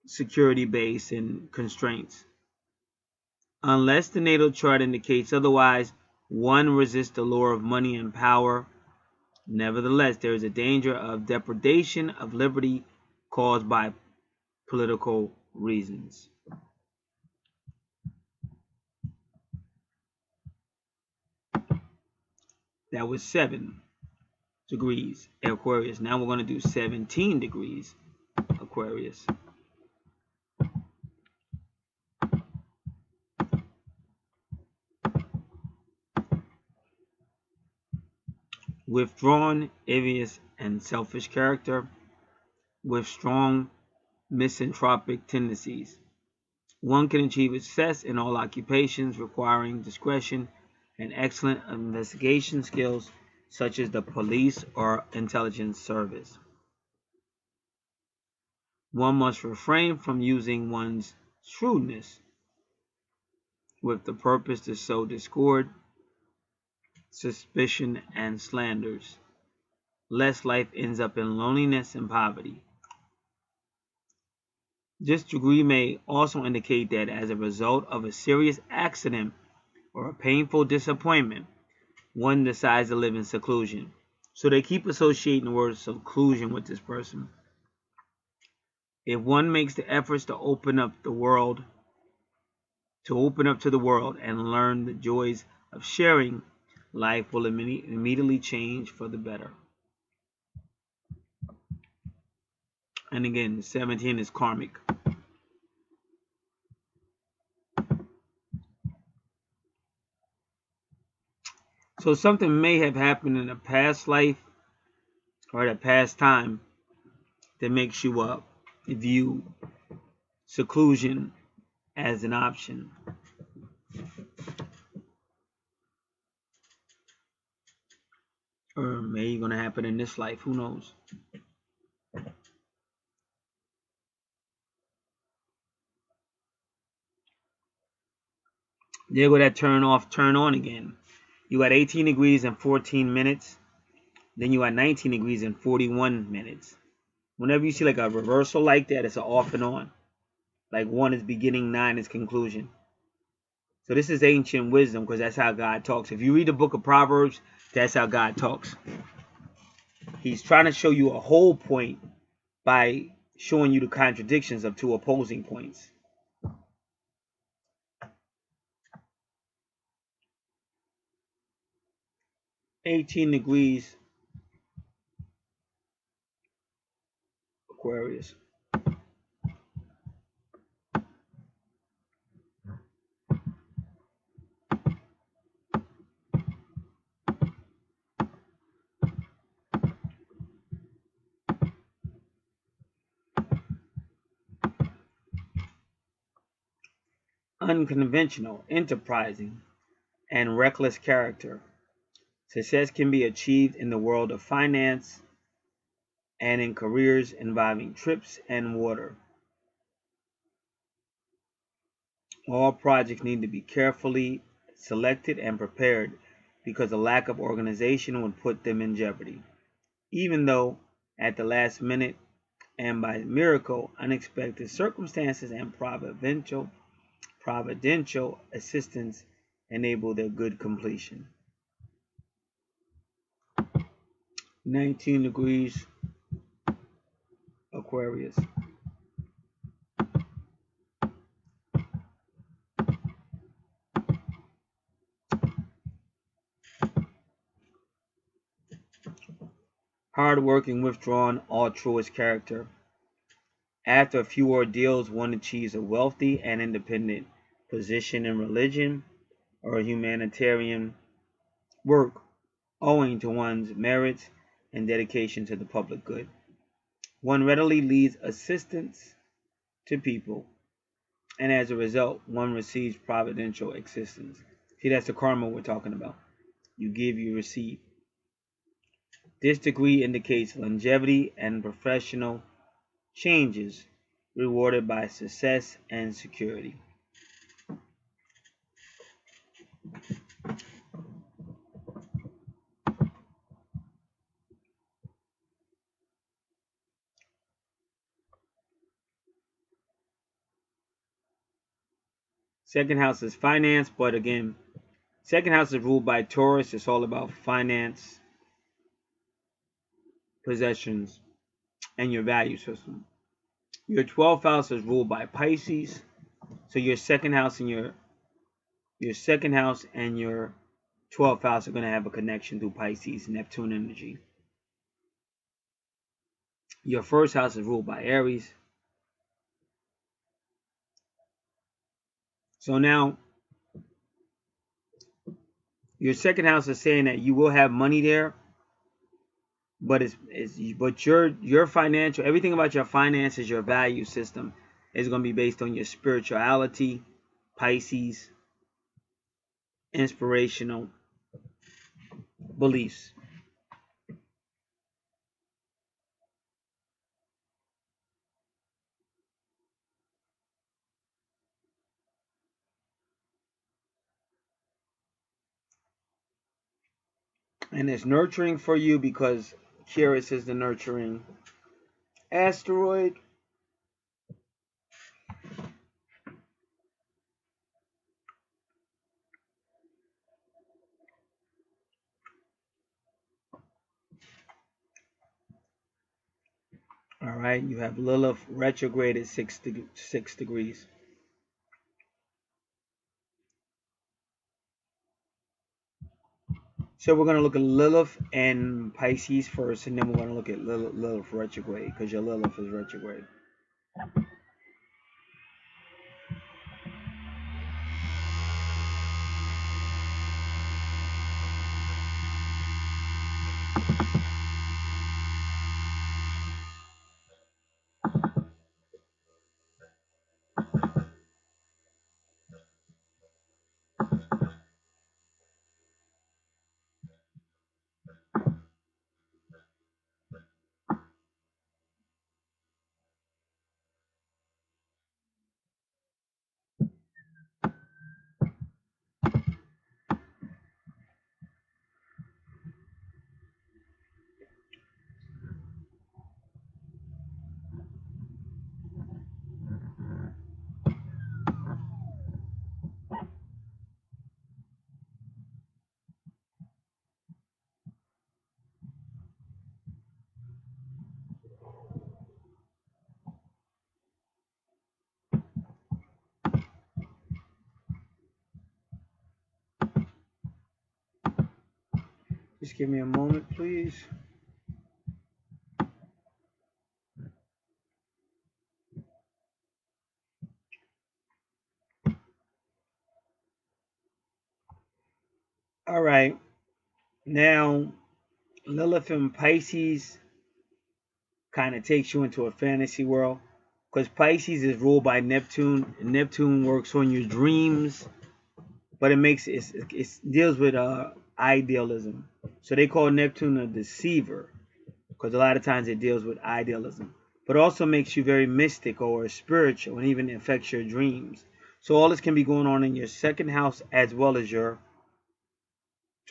security-based and constraints. Unless the natal chart indicates otherwise, one resists the lure of money and power. Nevertheless, there is a danger of depredation of liberty caused by political reasons. That was 7 degrees Aquarius. Now we're going to do 17 degrees Aquarius. Withdrawn, envious, and selfish character with strong misanthropic tendencies. One can achieve success in all occupations requiring discretion and excellent investigation skills, such as the police or intelligence service. One must refrain from using one's shrewdness with the purpose to sow discord, suspicion, and slanders, lest life ends up in loneliness and poverty. This degree may also indicate that as a result of a serious accident or a painful disappointment, one decides to live in seclusion. So they keep associating the word seclusion with this person. If one makes the efforts to open up to the world and learn the joys of sharing, life will immediately change for the better. And again, 17 is karmic. So something may have happened in a past life or at a past time that makes you view seclusion as an option. Or maybe going to happen in this life, who knows? There go that turn off, turn on again. You got 18 degrees and 14 minutes. Then you got 19 degrees and 41 minutes. Whenever you see like a reversal like that, it's an off and on. Like 1 is beginning, 9 is conclusion. So this is ancient wisdom because that's how God talks. If you read the book of Proverbs, that's how God talks. He's trying to show you a whole point by showing you the contradictions of 2 opposing points. "18 degrees Aquarius. Unconventional, enterprising, and reckless character. Success can be achieved in the world of finance and in careers involving trips and water. All projects need to be carefully selected and prepared because a lack of organization would put them in jeopardy. Even though at the last minute and by miracle, unexpected circumstances and providential assistance enable their good completion. 19 degrees Aquarius. Hard-working, withdrawn, altruist character. After a few ordeals, one achieves a wealthy and independent position in religion or humanitarian work owing to one's merits and dedication to the public good. One readily leads assistance to people, and as a result, one receives providential assistance. See, that's the karma we're talking about. You give, you receive. This degree indicates longevity and professional changes rewarded by success and security. Second house is finance, but again, second house is ruled by Taurus. It's all about finance, possessions, and your value system. Your 12th house is ruled by Pisces. So your second house and your 12th house are going to have a connection through Pisces, Neptune energy. Your first house is ruled by Aries. So now, your second house is saying that you will have money there, but your financial, everything about your finances, your value system is going to be based on your spirituality, Pisces, inspirational beliefs. And it's nurturing for you because Kyrus is the nurturing asteroid. All right, you have Lilith retrograde at 6 degrees. So we're going to look at Lilith and Pisces first, and then we're going to look at Lilith retrograde, because your Lilith is retrograde. Just give me a moment, please. All right. Now, Lilith and Pisces kind of takes you into a fantasy world, because Pisces is ruled by Neptune. Neptune works on your dreams, but it deals with idealism. So they call Neptune a deceiver, because a lot of times it deals with idealism, but also makes you very mystic or spiritual, and even affects your dreams. So all this can be going on in your second house as well as your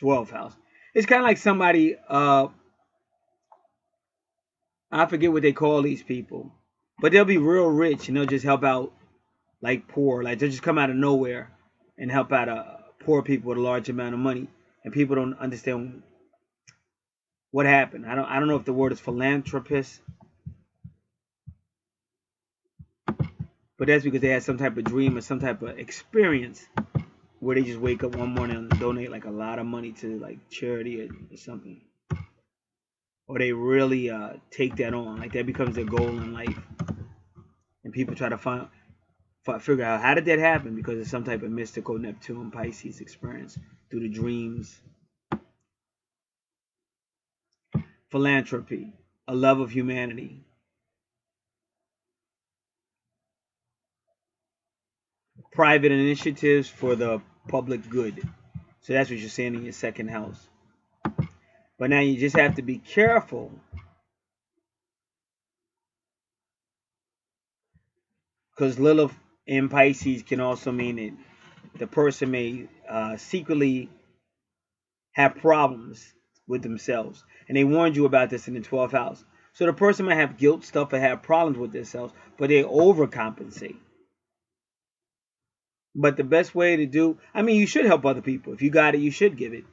12th house. It's kind of like somebody I forget what they call these people, but they'll be real rich and they'll just help out like poor. Like they'll just come out of nowhere and help out poor people with a large amount of money, and people don't understand what happened. I don't know if the word is philanthropist, but that's because they had some type of dream or some type of experience where they just wake up one morning and donate like a lot of money to like charity or something, or they really take that on, like that becomes their goal in life, and people try to figure out how did that happen, because it's some type of mystical Neptune Pisces experience through the dreams. Philanthropy, a love of humanity. Private initiatives for the public good. So that's what you're saying in your second house. But now you just have to be careful, because Lilith in Pisces can also mean that the person may secretly have problems with themselves. And they warned you about this in the 12th house. So the person might have guilt stuff or have problems with themselves, but they overcompensate. But the best way to do, I mean, you should help other people. If you got it, you should give it.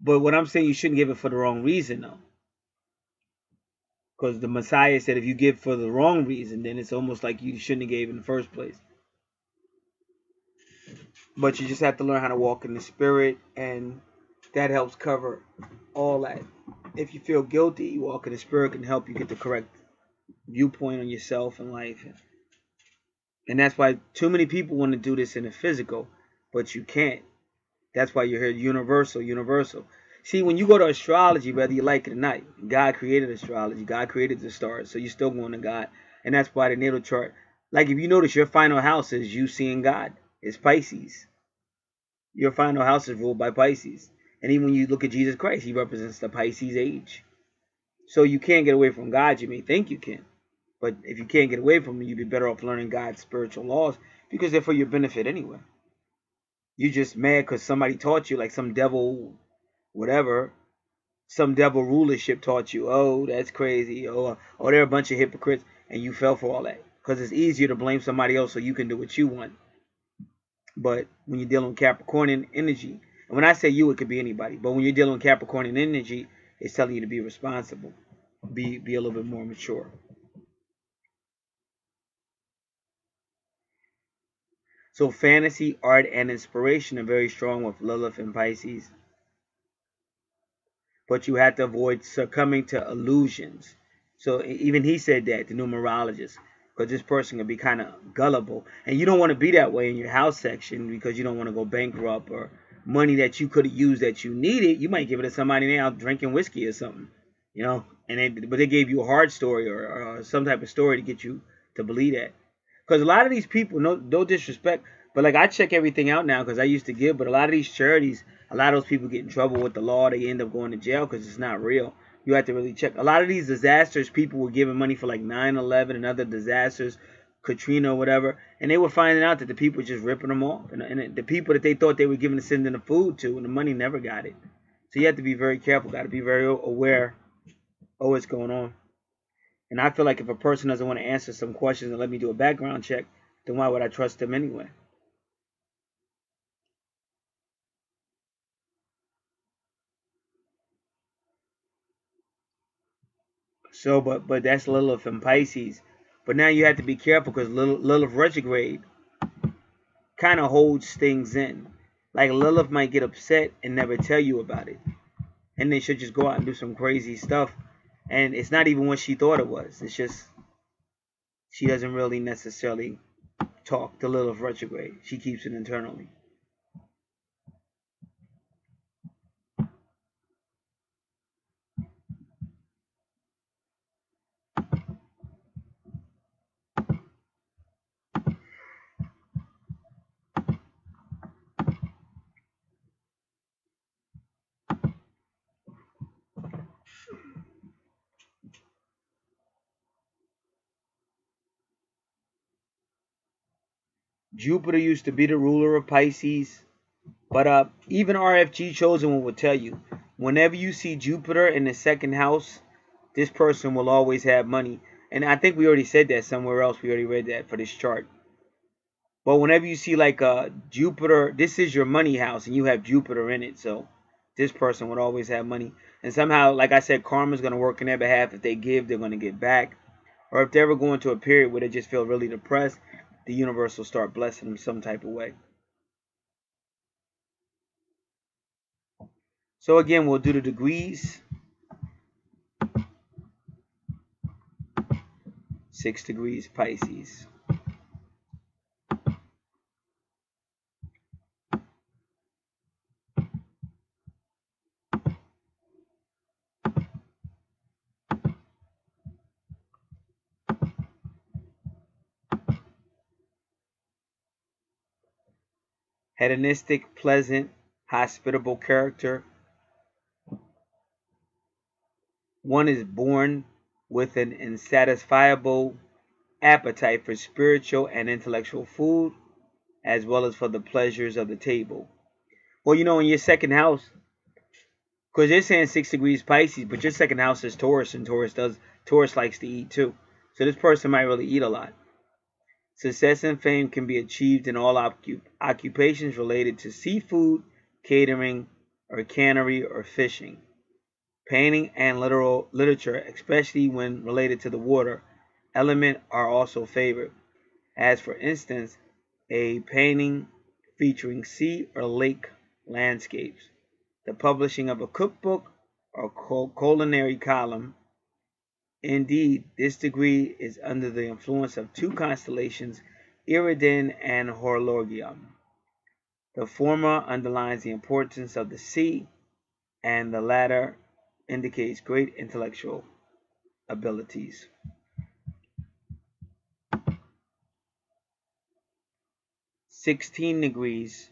But what I'm saying, you shouldn't give it for the wrong reason, though. Because the Messiah said if you give for the wrong reason, then it's almost like you shouldn't have gave in the first place. But you just have to learn how to walk in the spirit, and that helps cover all that. If you feel guilty, walk in the spirit can help you get the correct viewpoint on yourself and life. And that's why too many people want to do this in the physical, but you can't. That's why you're here universal, universal. See, when you go to astrology, whether you like it or not, God created astrology. God created the stars, so you're still going to God. And that's why the natal chart, like if you notice, your final house is you seeing God. It's Pisces. Your final house is ruled by Pisces. And even when you look at Jesus Christ, he represents the Pisces age. So you can't get away from God. You may think you can. But if you can't get away from him, you'd be better off learning God's spiritual laws, because they're for your benefit anyway. You're just mad because somebody taught you, like some devil, whatever, some devil rulership taught you, oh, that's crazy, oh, they're a bunch of hypocrites, and you fell for all that. Because it's easier to blame somebody else so you can do what you want. But when you're dealing with Capricornian energy, and when I say you, it could be anybody, but when you're dealing with Capricornian energy, it's telling you to be responsible, be a little bit more mature. So fantasy, art, and inspiration are very strong with Lilith and Pisces. But you have to avoid succumbing to illusions. So even he said that, the numerologist, because this person can be kind of gullible. And you don't want to be that way in your house section, because you don't want to go bankrupt, or money that you could have used that you needed, you might give it to somebody now drinking whiskey or something. You know, but they gave you a hard story or some type of story to get you to believe that. Because a lot of these people, no disrespect, but like I check everything out now because I used to give, but a lot of these charities, a lot of those people get in trouble with the law. They end up going to jail because it's not real. You have to really check. A lot of these disasters, people were giving money for like 9/11 and other disasters, Katrina or whatever, and they were finding out that the people were just ripping them off. And the people that they thought they were giving the sending the food to, and the money never got it. So you have to be very careful. Got to be very aware of what's going on. And I feel like if a person doesn't want to answer some questions and let me do a background check, then why would I trust them anyway? So, but that's Lilith and Pisces. But now you have to be careful because Lilith retrograde kind of holds things in. Like Lilith might get upset and never tell you about it. And then she'll just go out and do some crazy stuff. And it's not even what she thought it was. It's just she doesn't really necessarily talk to Lilith retrograde. She keeps it internally. Jupiter used to be the ruler of Pisces. But even RFG Chosen One will tell you, whenever you see Jupiter in the second house This person will always have money. And I think we already said that somewhere else. We already read that for this chart. But whenever you see like a Jupiter, this is your money house and you have Jupiter in it. So this person would always have money. And somehow, like I said, karma is going to work in their behalf. If they give, they're going to get back. Or if they ever go into a period where they just feel really depressed, the universe will start blessing them some type of way. So again, we'll do the degrees. 6 degrees Pisces. Hedonistic, pleasant, hospitable character. One is born with an insatiable appetite for spiritual and intellectual food, as well as for the pleasures of the table. Well, you know, in your second house, because they're saying 6 degrees Pisces, but your second house is Taurus, and Taurus likes to eat too. So this person might really eat a lot. Success and fame can be achieved in all occupations related to seafood, catering, or cannery, or fishing. Painting and literature, especially when related to the water element, are also favored. As for instance, a painting featuring sea or lake landscapes, the publishing of a cookbook or culinary column. Indeed, this degree is under the influence of 2 constellations, Iridian and Horologium. The former underlines the importance of the sea, and the latter indicates great intellectual abilities. 16 degrees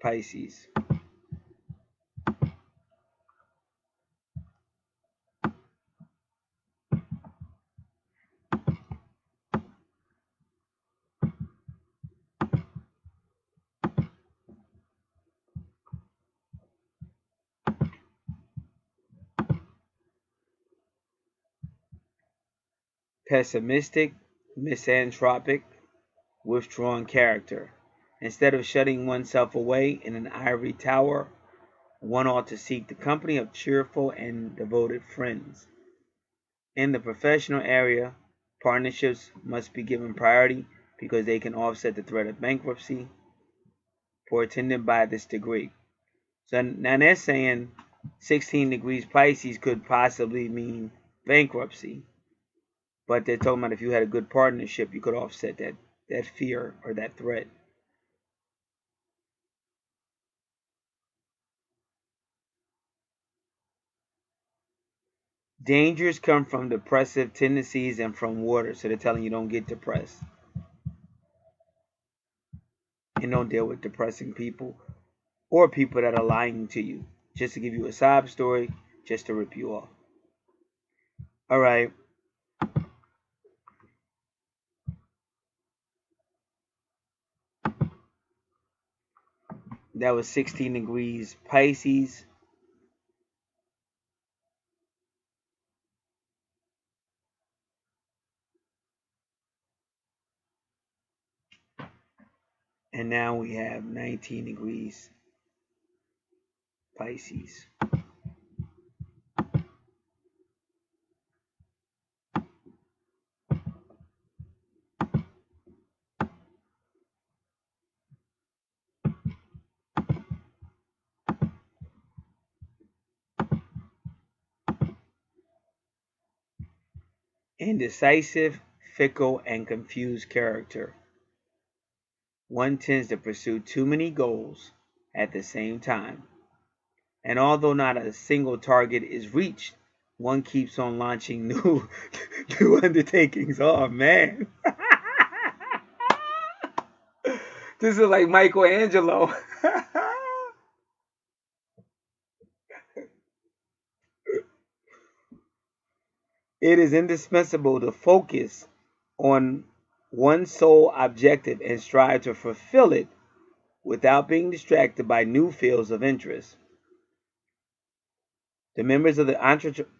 Pisces. Pessimistic, misanthropic, withdrawn character. Instead of shutting oneself away in an ivory tower, one ought to seek the company of cheerful and devoted friends. In the professional area, partnerships must be given priority because they can offset the threat of bankruptcy portended by this degree. So now they're saying 16 degrees Pisces could possibly mean bankruptcy. But they're talking about if you had a good partnership, you could offset that fear or that threat. Dangers come from depressive tendencies and from water. So they're telling you don't get depressed. And don't deal with depressing people or people that are lying to you. Just to give you a sob story, just to rip you off. All right. That was 16 degrees Pisces. And now we have 19 degrees Pisces. Indecisive, fickle, and confused character. One tends to pursue too many goals at the same time. And although not a single target is reached, one keeps on launching new undertakings. Oh man. This is like Michelangelo. It is indispensable to focus on one sole objective and strive to fulfill it without being distracted by new fields of interest. The members of the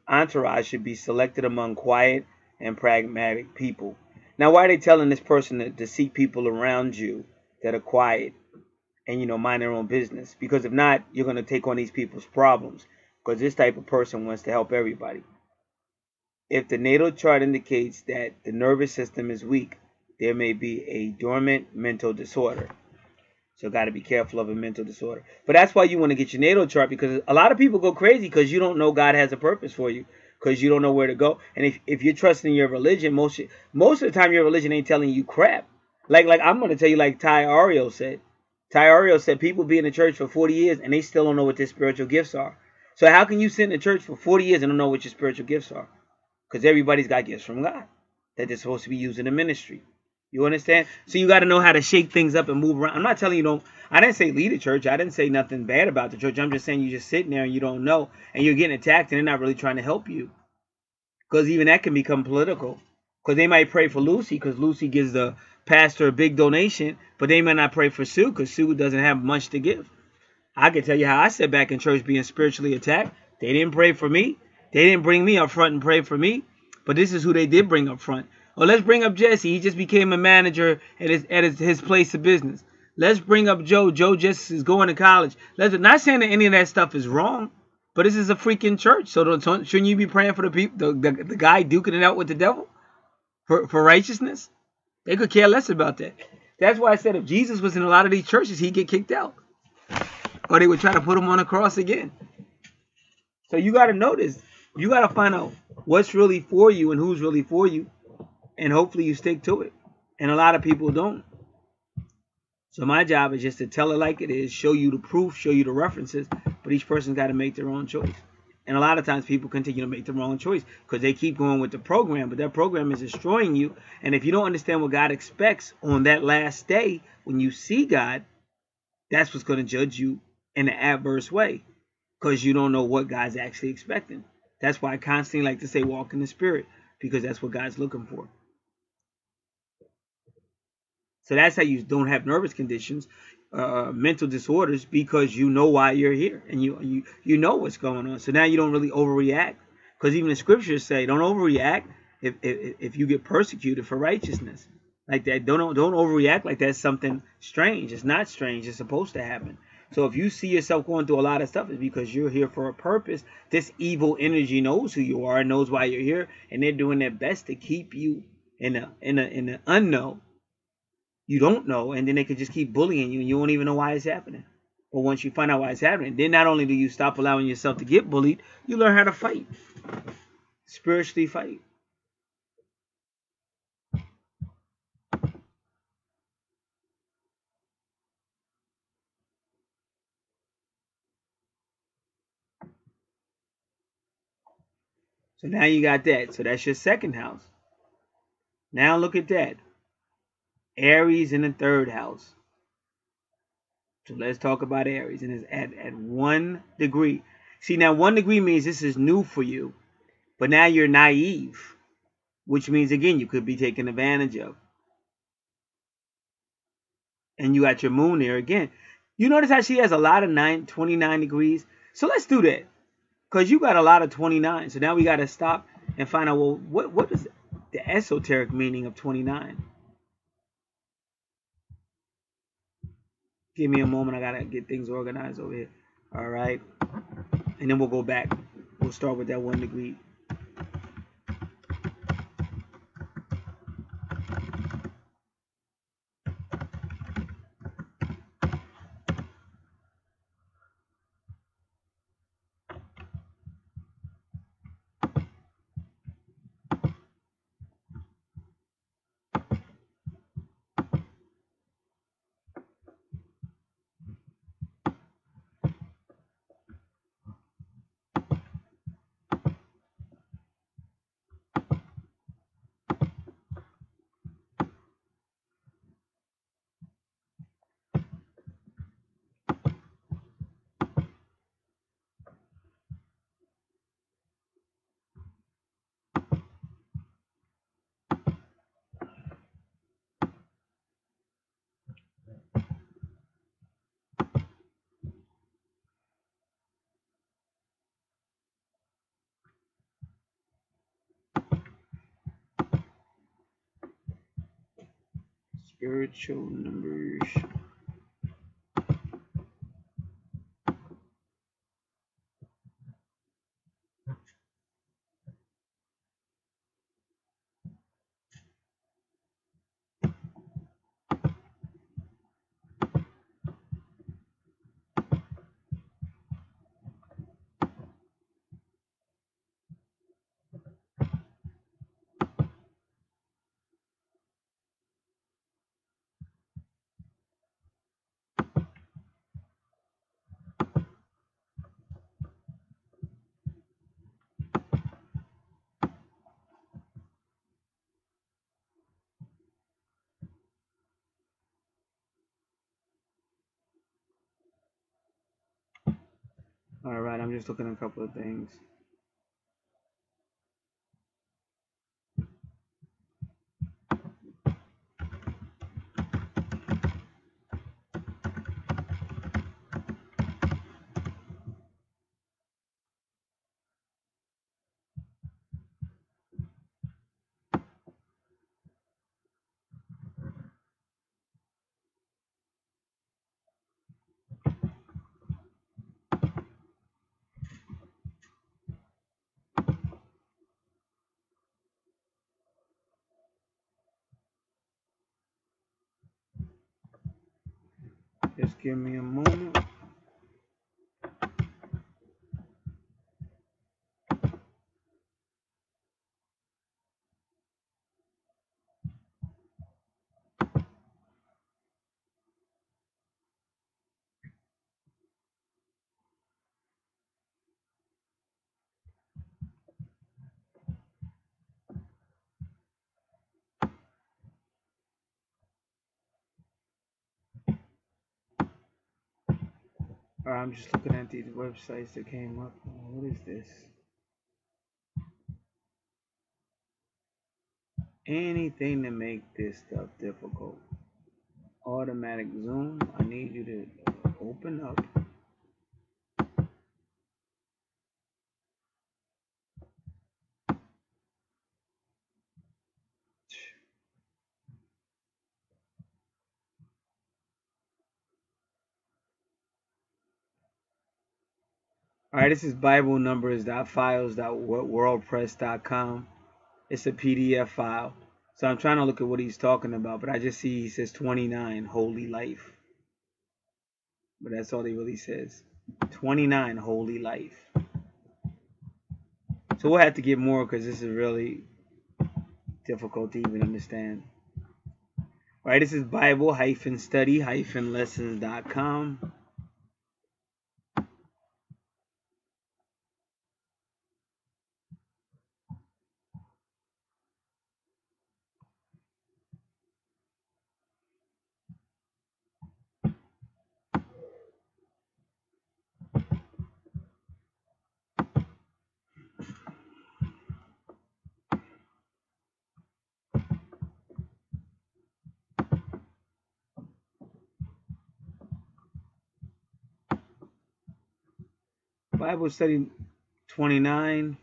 entourage should be selected among quiet and pragmatic people. Now, why are they telling this person to seek people around you that are quiet and, mind their own business? Because if not, you're going to take on these people's problems, because this type of person wants to help everybody. If the natal chart indicates that the nervous system is weak, there may be a dormant mental disorder. So got to be careful of a mental disorder. But that's why you want to get your natal chart, because a lot of people go crazy because you don't know God has a purpose for you, because you don't know where to go. And if you're trusting your religion, most of the time your religion ain't telling you crap. Like I'm going to tell you, like Ty Ariel said. Ty Ariel said people be in the church for 40 years and they still don't know what their spiritual gifts are. So how can you sit in the church for 40 years and don't know what your spiritual gifts are? Because everybody's got gifts from God that they're supposed to be using in ministry. You understand? So you got to know how to shake things up and move around. I'm not telling you I didn't say lead a church. I didn't say nothing bad about the church. I'm just saying you're just sitting there and you don't know. And you're getting attacked and they're not really trying to help you. Because even that can become political. Because they might pray for Lucy because Lucy gives the pastor a big donation. But they might not pray for Sue because Sue doesn't have much to give. I can tell you how I sat back in church being spiritually attacked. They didn't pray for me. They didn't bring me up front and pray for me. But this is who they did bring up front. Well, let's bring up Jesse. He just became a manager at his place of business. Let's bring up Joe. Joe just is going to college. Not saying that any of that stuff is wrong, but this is a freaking church. So shouldn't you be praying for the people, the guy duking it out with the devil for righteousness? They could care less about that. That's why I said if Jesus was in a lot of these churches, he'd get kicked out. Or they would try to put him on a cross again. So you got to know this. You got to find out what's really for you and who's really for you. And hopefully you stick to it. And a lot of people don't. So my job is just to tell it like it is, show you the proof, show you the references, but each person's got to make their own choice. And a lot of times people continue to make the wrong choice because they keep going with the program, but that program is destroying you. And if you don't understand what God expects on that last day, when you see God, that's what's going to judge you in an adverse way because you don't know what God's actually expecting. That's why I constantly like to say walk in the Spirit, because that's what God's looking for. So that's how you don't have nervous conditions, mental disorders, because you know why you're here and you know what's going on. So now you don't really overreact, because even the scriptures say don't overreact if you get persecuted for righteousness. Like that, don't overreact like that's something strange. It's not strange. It's supposed to happen. So if you see yourself going through a lot of stuff, it's because you're here for a purpose. This evil energy knows who you are and knows why you're here, and they're doing their best to keep you in the unknown. You don't know, and then they could just keep bullying you, and you won't even know why it's happening. But once you find out why it's happening, then not only do you stop allowing yourself to get bullied, you learn how to fight. Spiritually fight. So now you got that. So that's your second house. Now look at that. Aries in the third house. So let's talk about Aries. And it's at 1 degree. See, now 1 degree means this is new for you. But now you're naive. Which means, again, you could be taken advantage of. And you got your moon there again. You notice how she has a lot of 29 degrees? So let's do that. Because you got a lot of 29. So now we got to stop and find out, well, what is the esoteric meaning of 29? Give me a moment. I got to get things organized over here. All right. And then we'll go back. We'll start with that 1 degree. spiritual numbers. All right, I'm just looking at a couple of things. Just give me a moment. All right, I'm just looking at these websites that came up. What is this? Anything to make this stuff difficult. Automatic zoom. I need you to open up. All right, this is BibleNumbers.files.worldpress.com. It's a PDF file. So I'm trying to look at what he's talking about, but I just see he says 29, holy life. But that's all he really says. 29, holy life. So we'll have to get more because this is really difficult to even understand. All right, this is Bible-study-lessons.com. Bible study 29.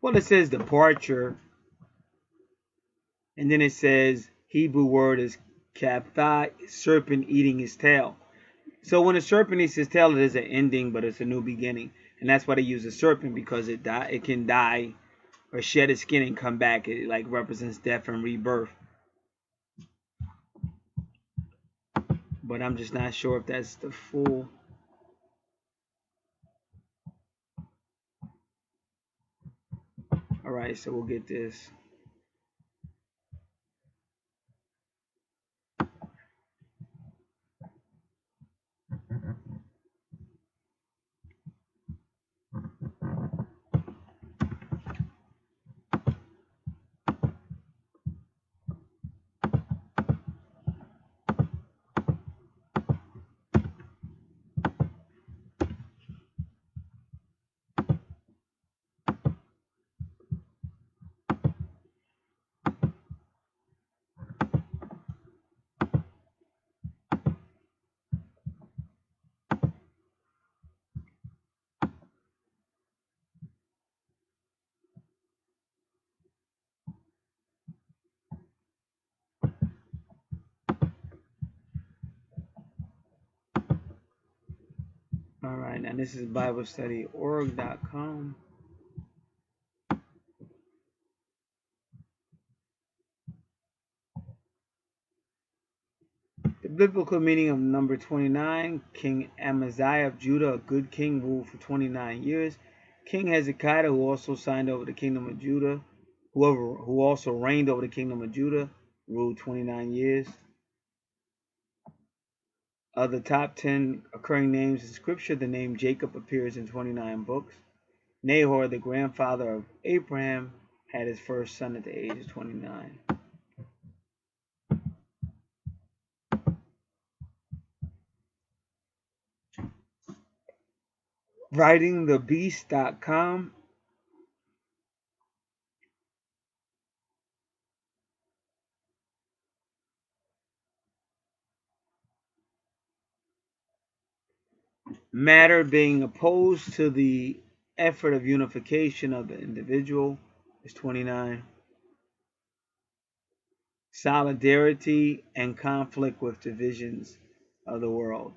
Well, it says departure, and then it says Hebrew word is kaptha, serpent eating his tail. So when a serpent eats his tail, it is an ending, but it's a new beginning, and that's why they use a serpent, because it can die or shed its skin and come back. It like represents death and rebirth. But I'm just not sure if that's the full. All right, so we'll get this. Alright, now this is BibleStudyOrg.com. The biblical meaning of number 29, King Amaziah of Judah, a good king, ruled for 29 years. King Hezekiah, who also signed over the kingdom of Judah, who also reigned over the kingdom of Judah, ruled 29 years. Of the top 10 occurring names in Scripture, the name Jacob appears in 29 books. Nahor, the grandfather of Abraham, had his first son at the age of 29. WritingTheBeast.com. Matter being opposed to the effort of unification of the individual is 29. Solidarity and conflict with divisions of the world.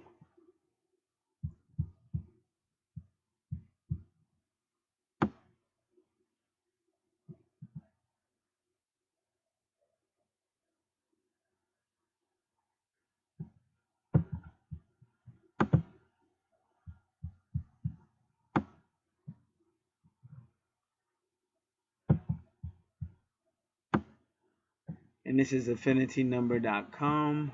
And this is AffinityNumber.com.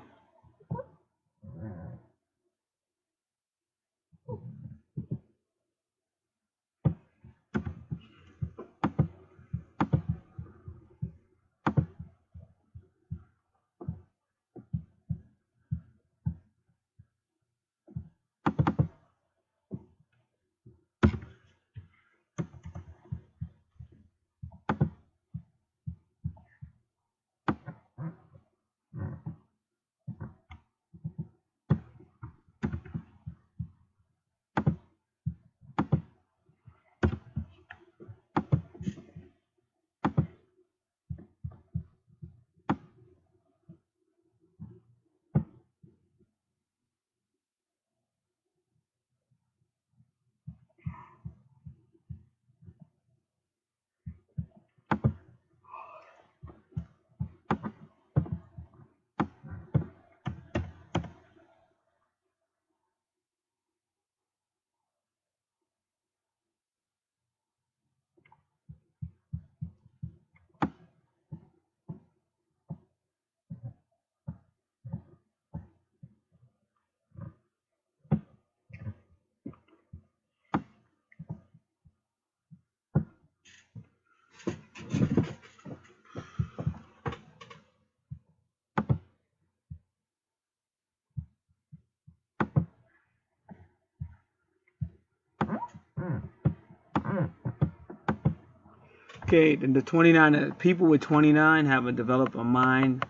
Okay, then the 29 people with 29 have a developed mind,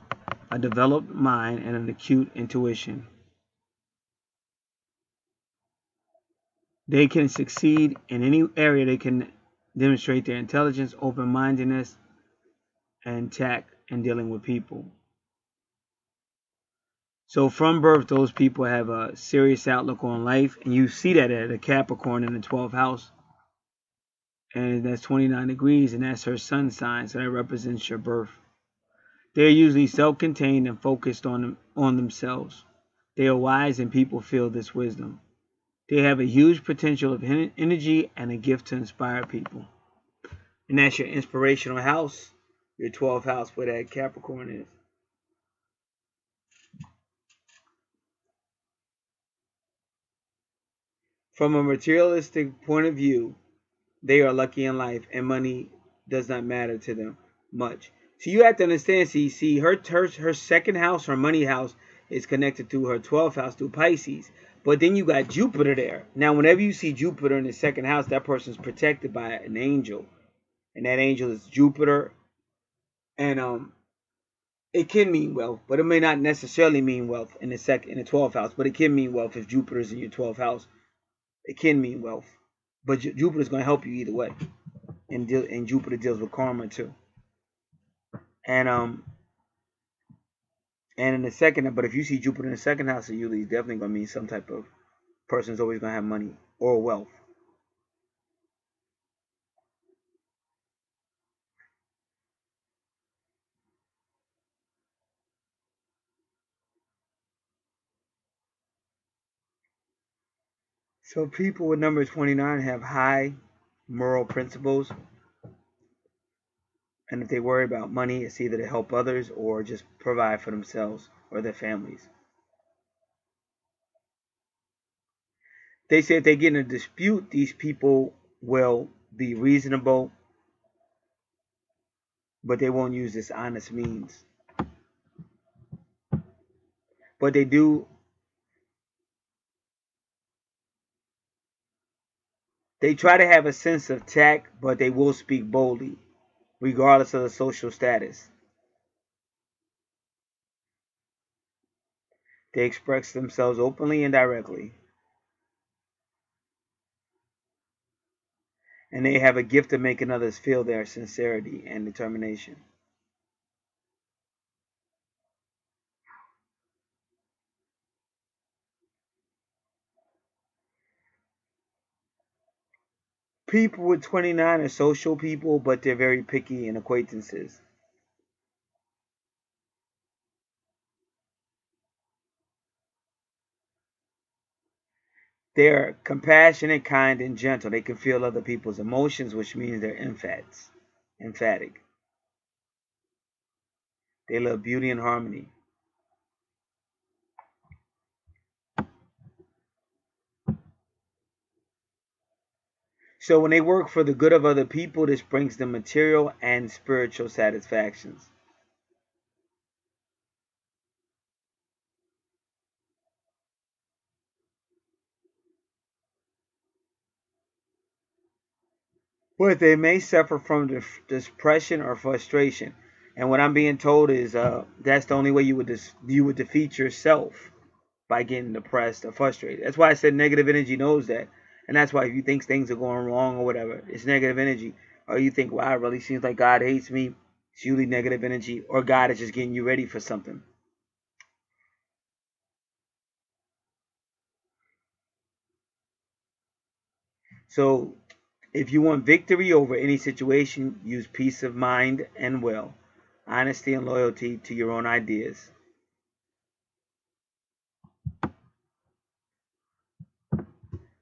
and an acute intuition. They can succeed in any area. They can demonstrate their intelligence, open-mindedness, and tact in dealing with people. So from birth, those people have a serious outlook on life, and you see that at a Capricorn in the 12th house. And that's 29 degrees, and that's her sun sign, so that represents your birth. They're usually self-contained and focused on themselves. They are wise, and people feel this wisdom. They have a huge potential of energy and a gift to inspire people. And that's your inspirational house, your 12th house, where that Capricorn is. From a materialistic point of view, they are lucky in life, and money does not matter to them much. So you have to understand, see, her second house, her money house, is connected to her 12th house through Pisces. But then you got Jupiter there. Now, whenever you see Jupiter in the second house, that person's protected by an angel. And that angel is Jupiter. And it can mean wealth, but it may not necessarily mean wealth in the 12th house. But it can mean wealth if Jupiter's in your 12th house. It can mean wealth. But Jupiter's going to help you either way. And Jupiter deals with karma too. And in the second, but if you see Jupiter in the second house, it's definitely going to mean some type of person's always going to have money or wealth. So people with number 29 have high moral principles, and if they worry about money, it's either to help others or just provide for themselves or their families. They say if they get in a dispute, these people will be reasonable, but they won't use dishonest means. But they try to have a sense of tact, but they will speak boldly, regardless of the social status. They express themselves openly and directly. And they have a gift of making others feel their sincerity and determination. People with 29 are social people, but they're very picky in acquaintances. They're compassionate, kind, and gentle. They can feel other people's emotions, which means they're emphatic. They love beauty and harmony. So when they work for the good of other people, this brings them material and spiritual satisfactions. But they may suffer from depression or frustration. And what I'm being told is that's the only way you would defeat yourself, by getting depressed or frustrated. That's why I said negative energy knows that. And that's why if you think things are going wrong or whatever, it's negative energy. Or you think, wow, it really seems like God hates me. It's usually negative energy. Or God is just getting you ready for something. So if you want victory over any situation, use peace of mind and will, honesty and loyalty to your own ideas.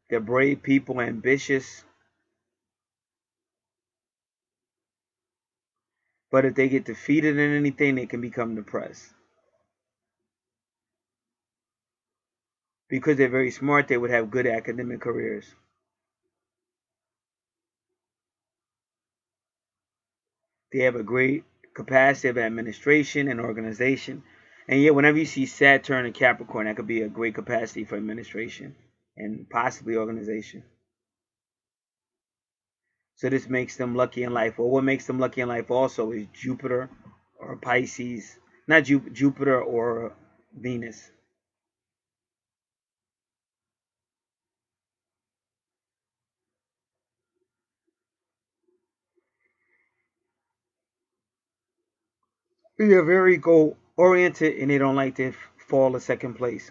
They're brave people, ambitious, but if they get defeated in anything, they can become depressed. Because they're very smart, they would have good academic careers. They have a great capacity of administration and organization. And yet, whenever you see Saturn and Capricorn, that could be a great capacity for administration and possibly organization. So this makes them lucky in life. Or what makes them lucky in life also is Jupiter or Pisces. Not Jupiter or Venus. They are very goal oriented and they don't like to fall to second place.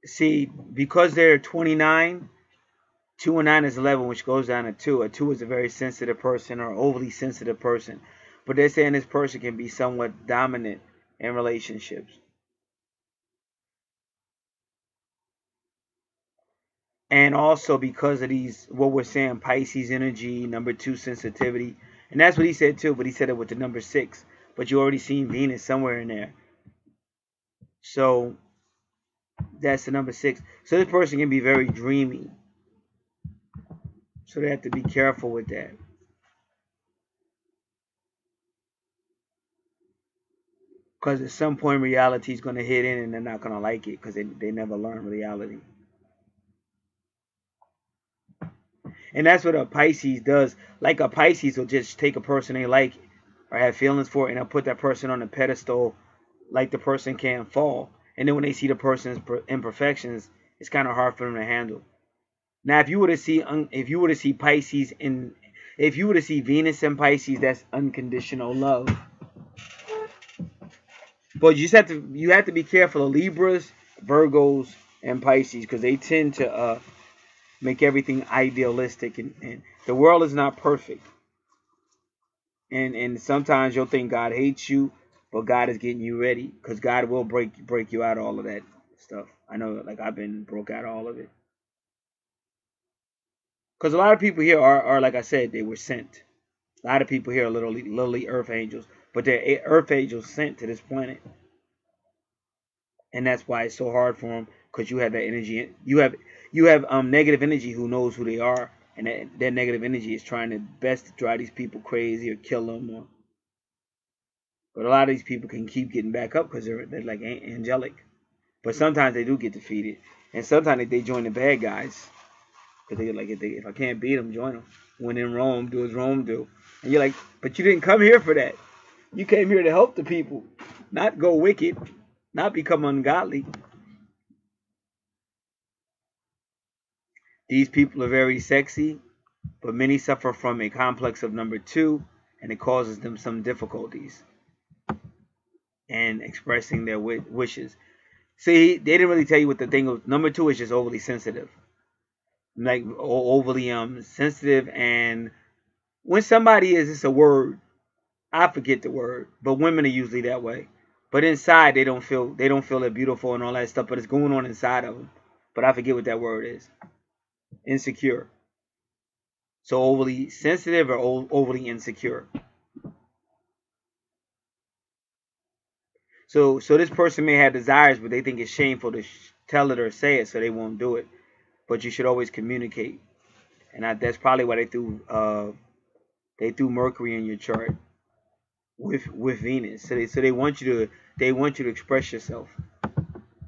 See, because they're 29, 2 and 9 is 11, which goes down to 2. A 2 is a very sensitive person or overly sensitive person. But they're saying this person can be somewhat dominant in relationships. And also because of these, what we're saying, Pisces energy, number 2 sensitivity. And that's what he said too, but he said it with the number 6. But you already seen Venus somewhere in there. So that's the number 6. So this person can be very dreamy. So they have to be careful with that. Because at some point reality is going to hit in and they're not going to like it because they never learn reality. And that's what a Pisces does. Like a Pisces will just take a person they like or have feelings for and they'll put that person on a pedestal like the person can't fall. And then when they see the person's imperfections, it's kind of hard for them to handle. Now, if you were to see Pisces in, If you were to see Venus in Pisces, that's unconditional love. But you have to be careful of Libras, Virgos, and Pisces, because they tend to make everything idealistic, and the world is not perfect. And sometimes you'll think God hates you, but God is getting you ready, because God will break you out of all of that stuff. I know, like, I've been broke out of all of it. Because a lot of people here are, like I said, they were sent. A lot of people here are literally earth angels, but they're earth angels sent to this planet. And that's why it's so hard for them, because you have that energy. You have negative energy who knows who they are, and that negative energy is trying to best to drive these people crazy or kill them. But a lot of these people can keep getting back up because they're like angelic. But sometimes they do get defeated, and sometimes they join the bad guys, because they're like, if I can't beat them, join them. When in Rome, do as Rome do. And you're like, but you didn't come here for that. You came here to help the people, not go wicked, not become ungodly. These people are very sexy, but many suffer from a complex of number 2, and it causes them some difficulties in expressing their wishes. See, they didn't really tell you what the thing was. Number 2 is just overly sensitive, like overly sensitive. And when somebody is, it's a word. I forget the word, but women are usually that way. But inside, they don't feel they're beautiful and all that stuff. But it's going on inside of them. But I forget what that word is. Insecure. So overly sensitive or overly insecure. So this person may have desires, but they think it's shameful to tell it or say it, so they won't do it. But you should always communicate, and that's probably why they threw Mercury in your chart with Venus. So they want you to express yourself.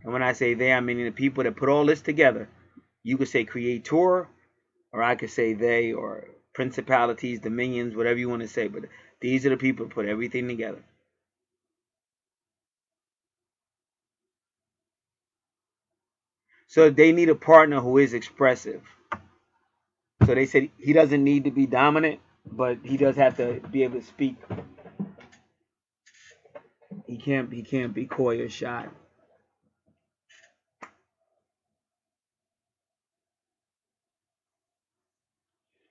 And when I say they, I mean the people that put all this together. You could say creator, or I could say they, or principalities, dominions, whatever you want to say. But these are the people that put everything together. So they need a partner who is expressive. So they said he doesn't need to be dominant, but he does have to be able to speak. He can't be coy or shy.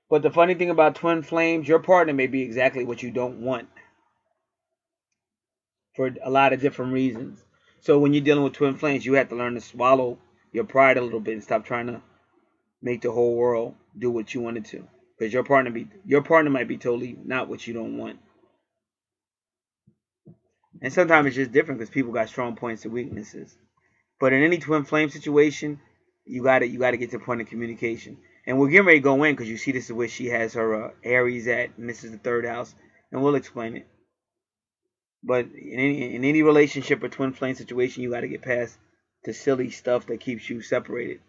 But the funny thing about twin flames, your partner may be exactly what you don't want for a lot of different reasons. So when you're dealing with twin flames, you have to learn to swallow your pride a little bit and stop trying to make the whole world do what you want it to. Because your partner might be totally not what you don't want. And sometimes it's just different because people got strong points and weaknesses. But in any twin flame situation, you gotta get to the point of communication. And we're getting ready to go in because you see this is where she has her Aries at, and this is the 3rd house, and we'll explain it. But in any relationship or twin flame situation, you got to get past the silly stuff that keeps you separated.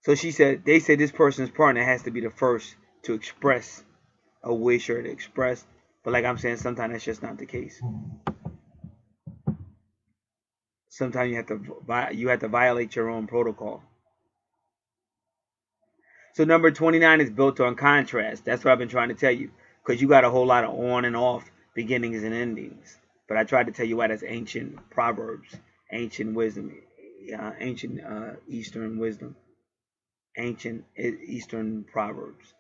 So they said this person's partner has to be the first to express a wish or to express. But like I'm saying, sometimes that's just not the case. Sometimes you have to violate your own protocol. So number 29 is built on contrast. That's what I've been trying to tell you, because you got a whole lot of on and off beginnings and endings. But I tried to tell you why that's ancient proverbs, ancient wisdom, ancient Eastern wisdom, ancient Eastern proverbs.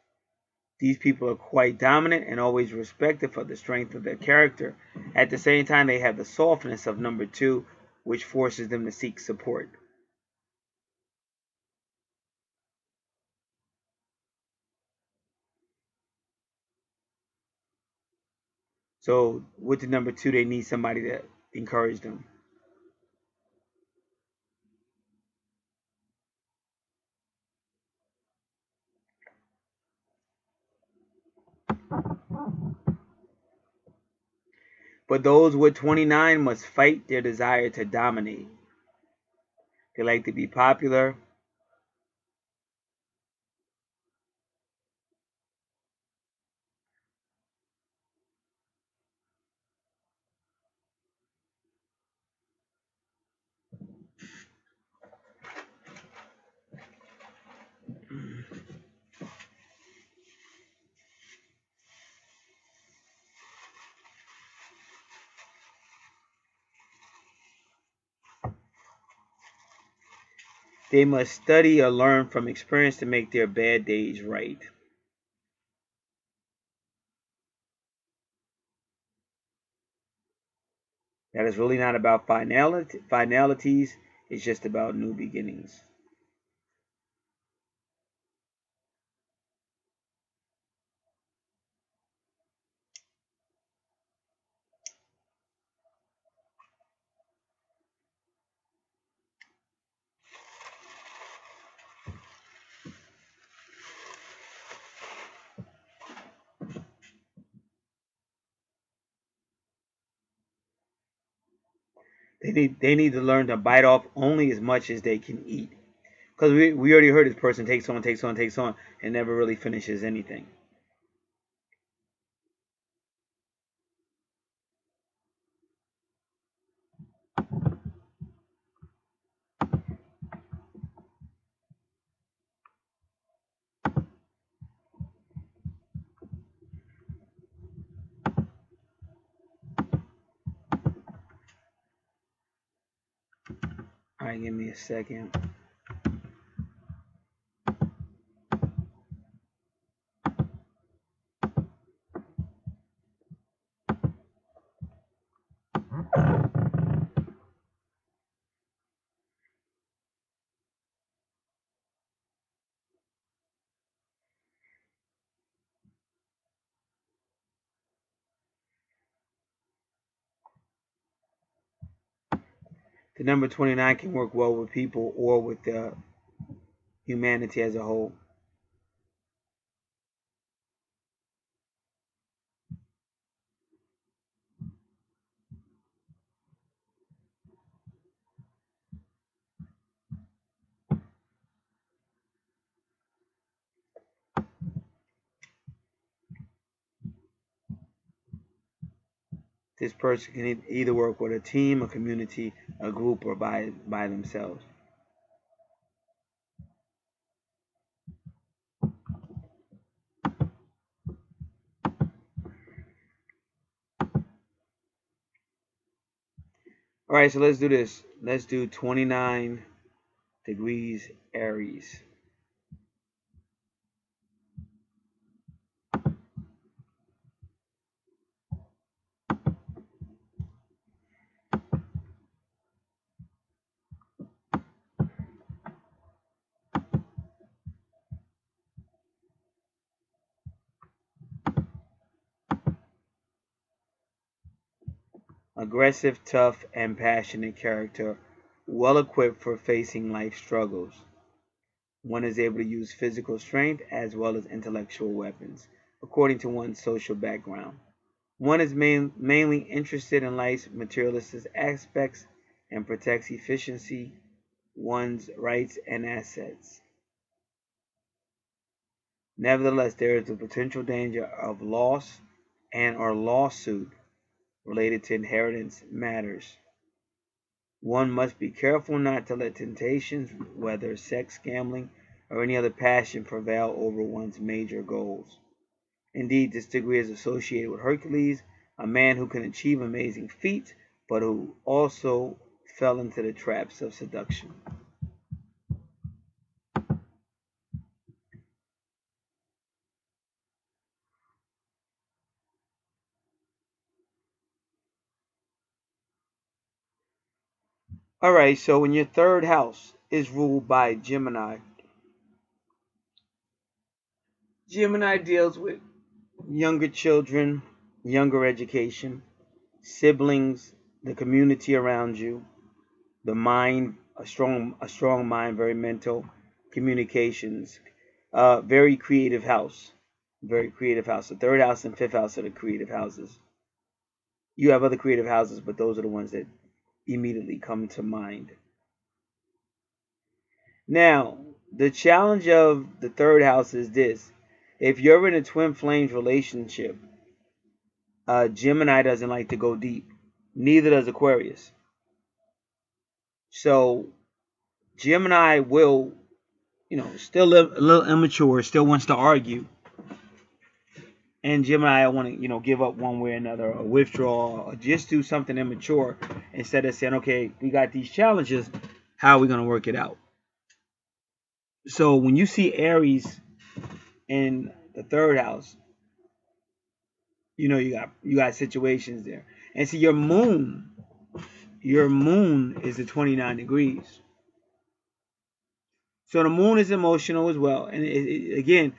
These people are quite dominant and always respected for the strength of their character. At the same time, they have the softness of number 2, which forces them to seek support. So with the number 2, they need somebody to encourage them. But those with 29 must fight their desire to dominate. They like to be popular. They must study or learn from experience to make their bad days right. That is really not about finalities. It's just about new beginnings. They need to learn to bite off only as much as they can eat. Because we already heard this person takes on, and never really finishes anything. All right, give me a second. The number 29 can work well with people or with humanity as a whole. This person can either work with a team, a community, a group, or by themselves. All right, so let's do this. Let's do 29 degrees Aries. Aggressive, tough, and passionate character, well equipped for facing life struggles. One is able to use physical strength as well as intellectual weapons, according to one's social background. One is mainly interested in life's materialistic aspects and protects efficiency, one's rights and assets. Nevertheless, there is the potential danger of loss and or lawsuit related to inheritance matters. One must be careful not to let temptations, whether sex, gambling, or any other passion, prevail over one's major goals. Indeed, this degree is associated with Hercules, a man who can achieve amazing feats, but who also fell into the traps of seduction. All right, so when your third house is ruled by Gemini, Gemini deals with younger children, younger education, siblings, the community around you, the mind, a strong mind, very mental, communications, very creative house, very creative house. The third house and fifth house are the creative houses. You have other creative houses, but those are the ones that immediately come to mind. Now, the challenge of the third house is this: if you're in a twin flames relationship, Gemini doesn't like to go deep. Neither does Aquarius. So Gemini will, still a little immature, still wants to argue. And Gemini want to, give up one way or another, or withdraw, or just do something immature instead of saying, okay, we got these challenges. How are we going to work it out? So when you see Aries in the third house, you know you got situations there. And see your moon is at 29 degrees. So the moon is emotional as well. And again,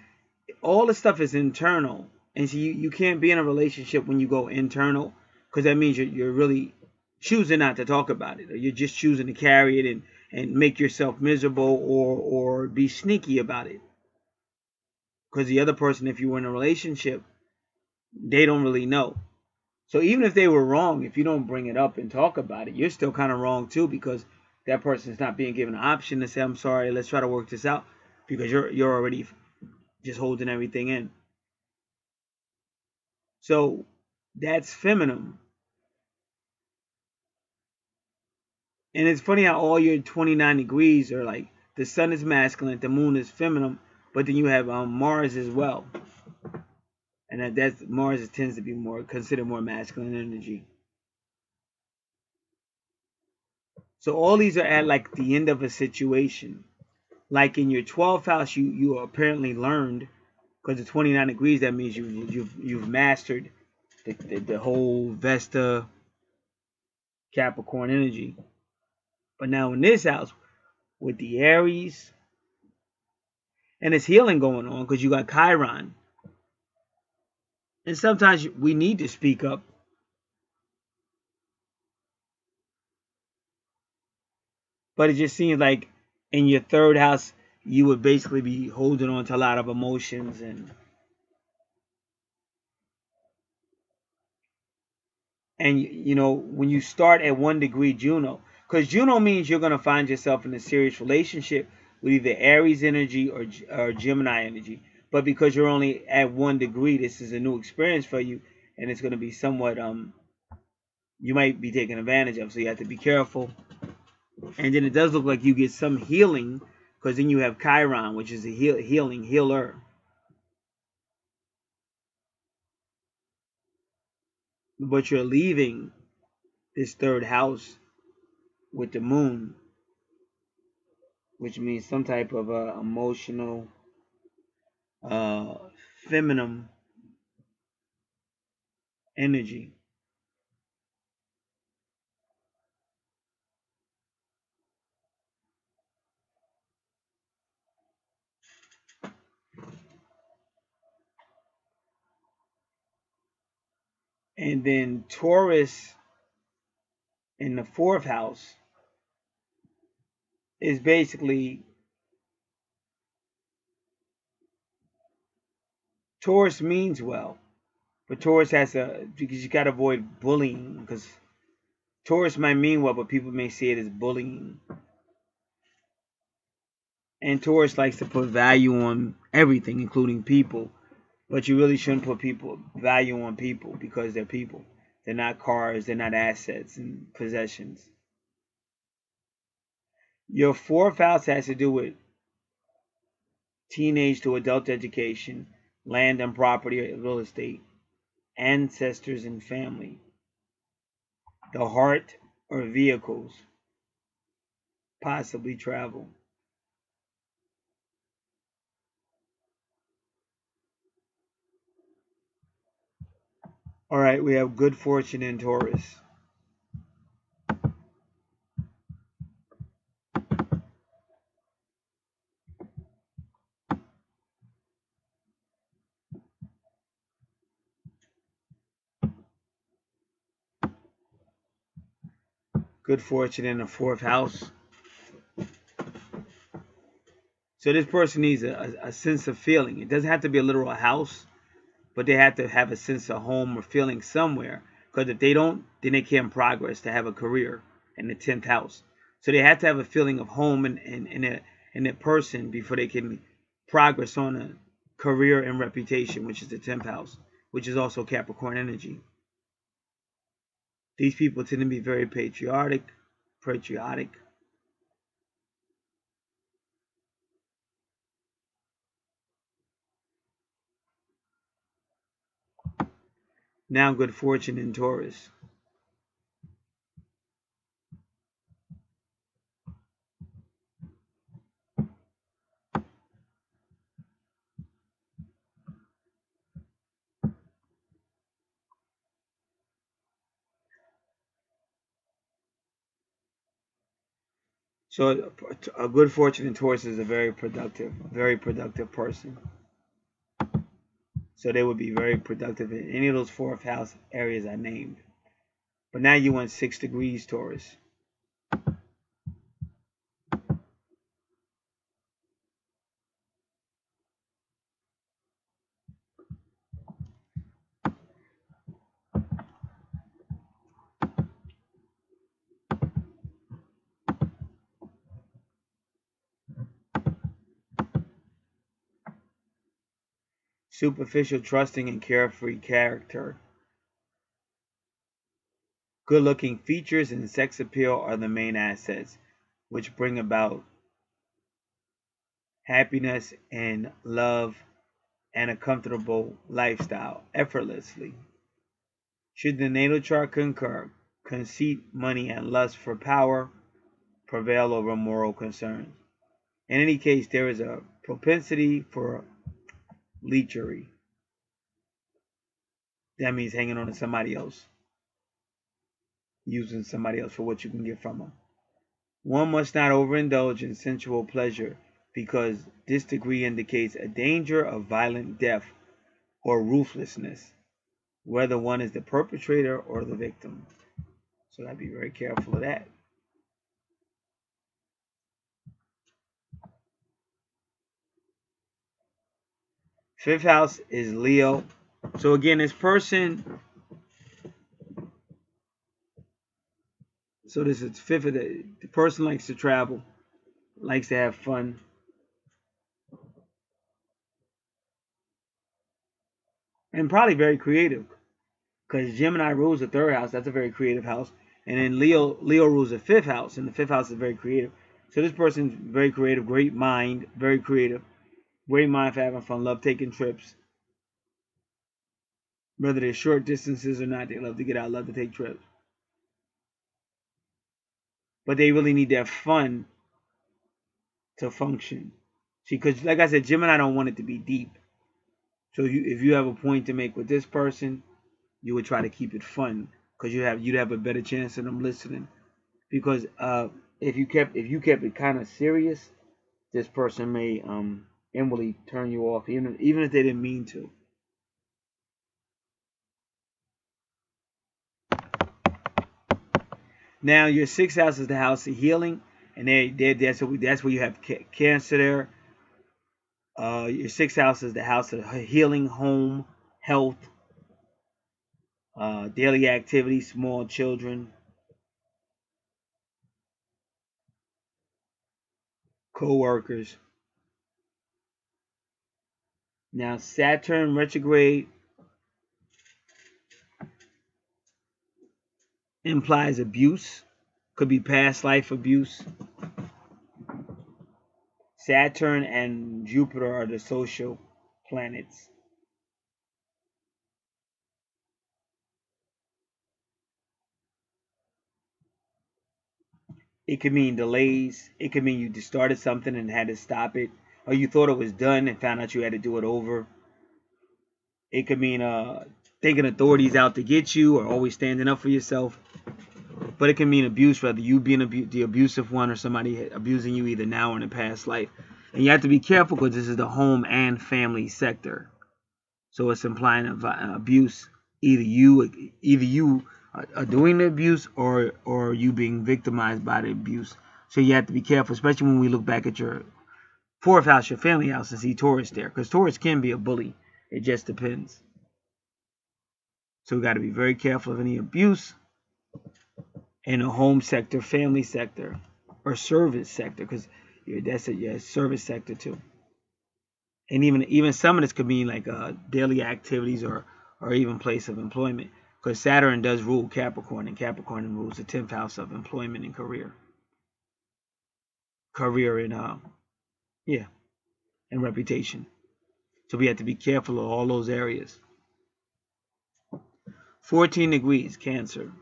all the stuff is internal. And so you can't be in a relationship when you go internal, because that means you're really choosing not to talk about it, or you're just choosing to carry it and make yourself miserable, or be sneaky about it. Because the other person, if you were in a relationship, they don't really know. So even if they were wrong, if you don't bring it up and talk about it, you're still kind of wrong too, because that person's not being given an option to say, I'm sorry, let's try to work this out, because you're already just holding everything in. So that's feminine. And it's funny how all your 29 degrees are like, the sun is masculine, the moon is feminine, but then you have Mars as well. And that's Mars tends to be more considered more masculine energy. So all these are at like the end of a situation. Like in your 12th house, you apparently learned, because the 29 degrees, that means you've mastered the whole Vesta Capricorn energy. But now in this house, with the Aries, and it's healing going on because you got Chiron. And sometimes we need to speak up. But it just seems like in your third house, you would basically be holding on to a lot of emotions. And you know, when you start at 1 degree Juno, because Juno means you're going to find yourself in a serious relationship with either Aries energy or Gemini energy. But because you're only at 1 degree, this is a new experience for you, and it's going to be somewhat you might be taken advantage of. So you have to be careful. And then it does look like you get some healing, because then you have Chiron, which is a healer. But you're leaving this third house with the moon, which means some type of emotional, uh, feminine energy. And then Taurus in the fourth house is basically, Taurus means well, but Taurus has because you got to avoid bullying, because Taurus might mean well, but people may see it as bullying. And Taurus likes to put value on everything, including people. But you really shouldn't put value on people, because they're people. They're not cars, they're not assets and possessions. Your fourth house has to do with teenage to adult education, land and property, real estate, ancestors and family, the heart or vehicles, possibly travel. All right, we have good fortune in Taurus. Good fortune in the fourth house. So this person needs a sense of feeling. It doesn't have to be a literal house, but they have to have a sense of home or feeling somewhere. Because if they don't, then they can't progress to have a career in the 10th house. So they have to have a feeling of home in a person before they can progress on a career and reputation, which is the 10th house, which is also Capricorn energy. These people tend to be very patriotic. Now good fortune in Taurus. So a good fortune in Taurus is a very productive person. So they would be very productive in any of those fourth house areas I named. But now you want 6 degrees Taurus. Superficial, trusting, and carefree character. Good-looking features and sex appeal are the main assets, which bring about happiness and love and a comfortable lifestyle effortlessly. Should the natal chart concur, conceit, money, and lust for power prevail over moral concerns. In any case, there is a propensity for leechery. That means hanging on to somebody else, using somebody else for what you can get from them. One must not overindulge in sensual pleasure, because this degree indicates a danger of violent death or ruthlessness, whether one is the perpetrator or the victim. So I'd be very careful of that. Fifth house is Leo. So again, this person, so this is fifth of the person likes to travel, likes to have fun. And probably very creative, because Gemini rules the third house. That's a very creative house. And then Leo rules the fifth house, and the fifth house is very creative. So this person's very creative, great mind, very creative, great mind for having fun, love taking trips. Whether they're short distances or not, they love to get out, love to take trips. But they really need that fun to function. See, because like I said, Gemini don't want it to be deep. So if you have a point to make with this person, you would try to keep it fun, because you'd have a better chance of them listening. Because if you kept it kind of serious, this person may inwardly turn you off, even if they didn't mean to. Now your sixth house is the house of healing, and that's where you have Cancer there. Your sixth house is the house of healing, home, health, daily activities, small children, co-workers. Now Saturn retrograde implies abuse, could be past life abuse. Saturn and Jupiter are the social planets. It could mean delays. It could mean you just started something and had to stop it, or you thought it was done and found out you had to do it over. It could mean thinking authorities out to get you, or always standing up for yourself. But it can mean abuse, whether you being the abusive one or somebody abusing you either now or in a past life. And you have to be careful, because this is the home and family sector. So it's implying abuse. Either you are doing the abuse, or you being victimized by the abuse. So you have to be careful, especially when we look back at your fourth house, your family house, and see Taurus there, because Taurus can be a bully. It just depends. So we got to be very careful of any abuse in a home sector, family sector, or service sector, because that's a service sector too. And even some of this could mean like daily activities, or even place of employment, because Saturn does rule Capricorn, and Capricorn rules the 10th house of employment and career and reputation. So we have to be careful of all those areas. 14 degrees Cancer.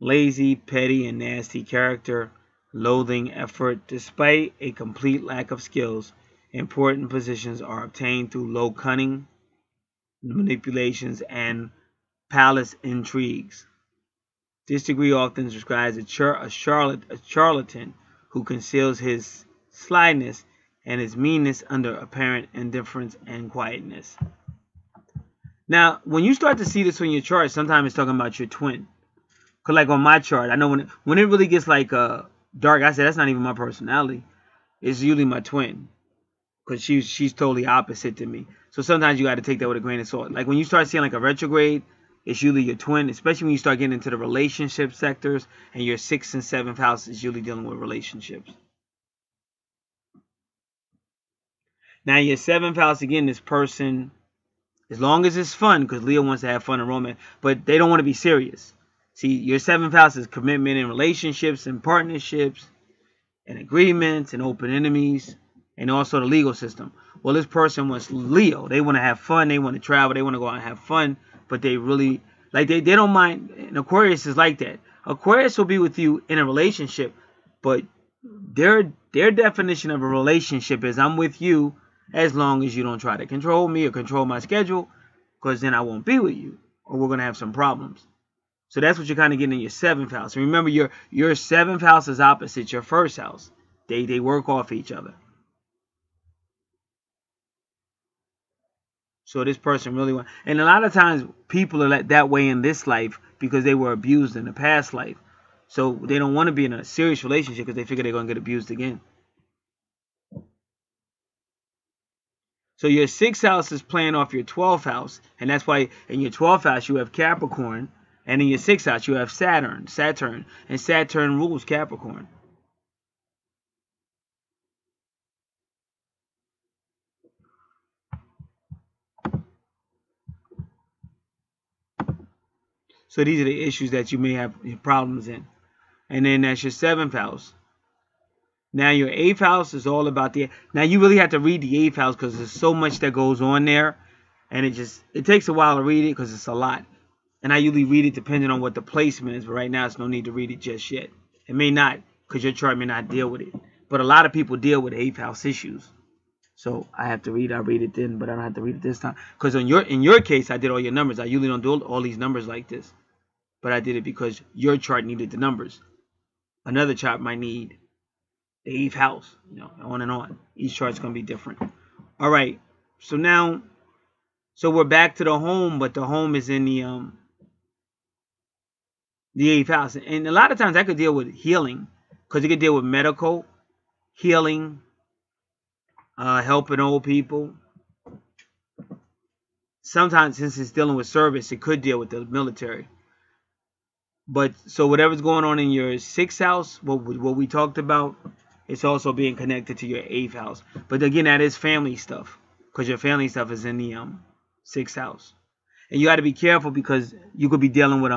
lazy, petty, and nasty character, loathing effort. Despite a complete lack of skills, important positions are obtained through low cunning, manipulations, and palace intrigues. This degree often describes a charlatan who conceals his slyness and his meanness under apparent indifference and quietness. Now, when you start to see this on your chart, sometimes it's talking about your twin. Because like on my chart, I know when it really gets like dark, I said that's not even my personality. It's usually my twin. Because she's totally opposite to me. So sometimes you got to take that with a grain of salt. Like when you start seeing like a retrograde, it's usually your twin, especially when you start getting into the relationship sectors, and your 6th and 7th house is usually dealing with relationships. Now your 7th house, again, this person, as long as it's fun, because Leo wants to have fun and romance, but they don't want to be serious. See, your 7th house is commitment in relationships and partnerships and agreements and open enemies and also the legal system. Well, this person wants Leo. They want to have fun. They want to travel. They want to go out and have fun. But they really, like, they don't mind. And Aquarius is like that. Aquarius will be with you in a relationship, but their definition of a relationship is I'm with you as long as you don't try to control me or control my schedule, because then I won't be with you or we're going to have some problems. So that's what you're kind of getting in your 7th house. And remember, your 7th house is opposite your 1st house. They work off each other. So this person really wants, and a lot of times people are that way in this life because they were abused in the past life. So they don't want to be in a serious relationship because they figure they're going to get abused again. So your 6th house is playing off your 12th house. And that's why in your 12th house you have Capricorn. And in your 6th house you have Saturn. And Saturn rules Capricorn. So these are the issues that you may have problems in. And then that's your 7th house. Now your 8th house is all about the... Now you really have to read the 8th house because there's so much that goes on there. And it takes a while to read it because it's a lot. And I usually read it depending on what the placement is. But right now it's no need to read it just yet. It may not, because your chart may not deal with it. But a lot of people deal with 8th house issues. So I have to read. I read it then, but I don't have to read it this time. Because in your case, I did all your numbers. I usually don't do all these numbers like this. But I did it because your chart needed the numbers. Another chart might need the 8th house, on and on. Each chart's going to be different. All right. So now, we're back to the home, but the home is in the 8th house. And a lot of times I could deal with healing, because it could deal with medical, healing, helping old people. Sometimes, since it's dealing with service, it could deal with the military. But so whatever's going on in your 6th house, what we talked about, it's also being connected to your 8th house. But again, that is family stuff, because your family stuff is in the 6th house. And you got to be careful, because you could be dealing with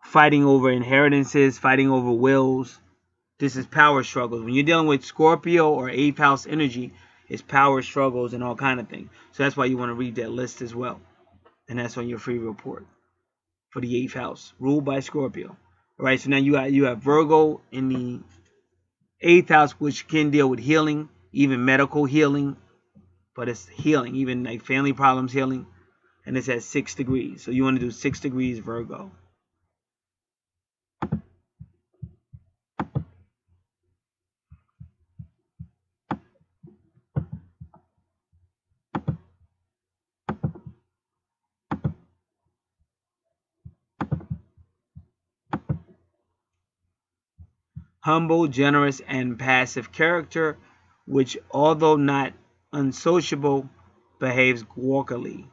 fighting over inheritances, fighting over wills. This is power struggles. When you're dealing with Scorpio or 8th house energy, it's power struggles and all kind of things. So that's why you want to read that list as well. And that's on your free report for the 8th house, ruled by Scorpio. All right, so now you have Virgo in the 8th house, which can deal with healing, even medical healing, but it's healing, even like family problems healing, and it's at 6 degrees. So you want to do 6 degrees Virgo. Humble, generous, and passive character, which, although not unsociable, behaves walkily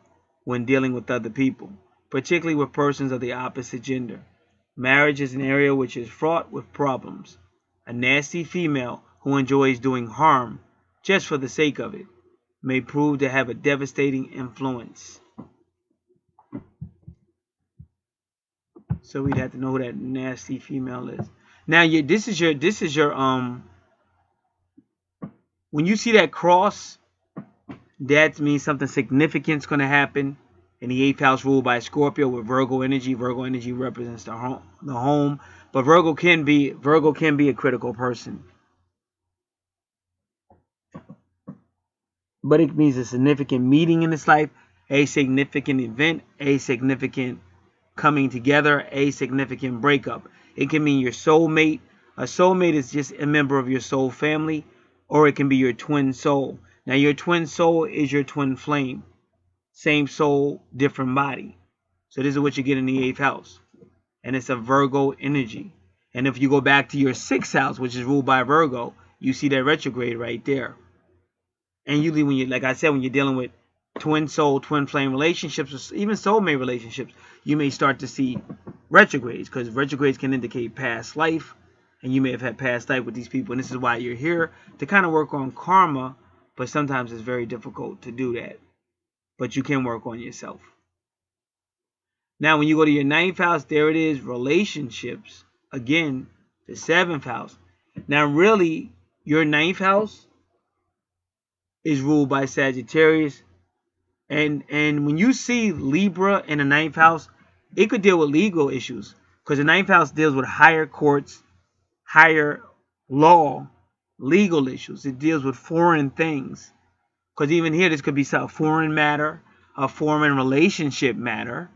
when dealing with other people, particularly with persons of the opposite gender. Marriage is an area which is fraught with problems. A nasty female who enjoys doing harm just for the sake of it may prove to have a devastating influence. So we'd have to know who that nasty female is. Now, this is your when you see that cross, that means something significant is going to happen. In the 8th house ruled by Scorpio with Virgo energy. Virgo energy represents the home. But Virgo can be a critical person. But it means a significant meeting in this life, a significant event, a significant coming together, a significant breakup. It can mean your soulmate. A soulmate is just a member of your soul family, or it can be your twin soul. Now, your twin soul is your twin flame. Same soul, different body. So this is what you get in the 8th house. And it's a Virgo energy. And if you go back to your 6th house, which is ruled by Virgo, you see that retrograde right there. And usually when you, like I said, when you're dealing with twin soul, twin flame relationships, or even soulmate relationships, you may start to see retrogrades, because retrogrades can indicate past life, and you may have had past life with these people, and this is why you're here, to kind of work on karma, but sometimes it's very difficult to do that. But you can work on yourself. Now, when you go to your 9th house, there it is, relationships. Again, the 7th house. Now, really, your 9th house is ruled by Sagittarius. And when you see Libra in the 9th house, it could deal with legal issues. Because the 9th house deals with higher courts, higher law, legal issues. It deals with foreign things. Because even here, this could be a foreign matter, a foreign relationship matter,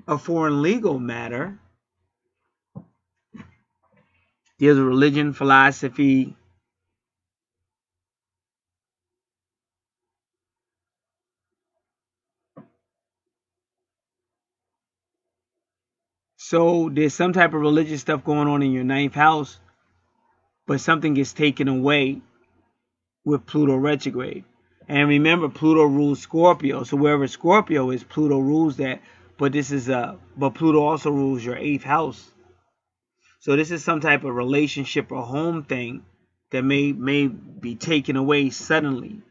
a foreign legal matter. Deals with religion, philosophy. So there's some type of religious stuff going on in your 9th house, but something gets taken away with Pluto retrograde. And remember, Pluto rules Scorpio. So wherever Scorpio is, Pluto rules that. But Pluto also rules your 8th house. So this is some type of relationship or home thing that may be taken away suddenly,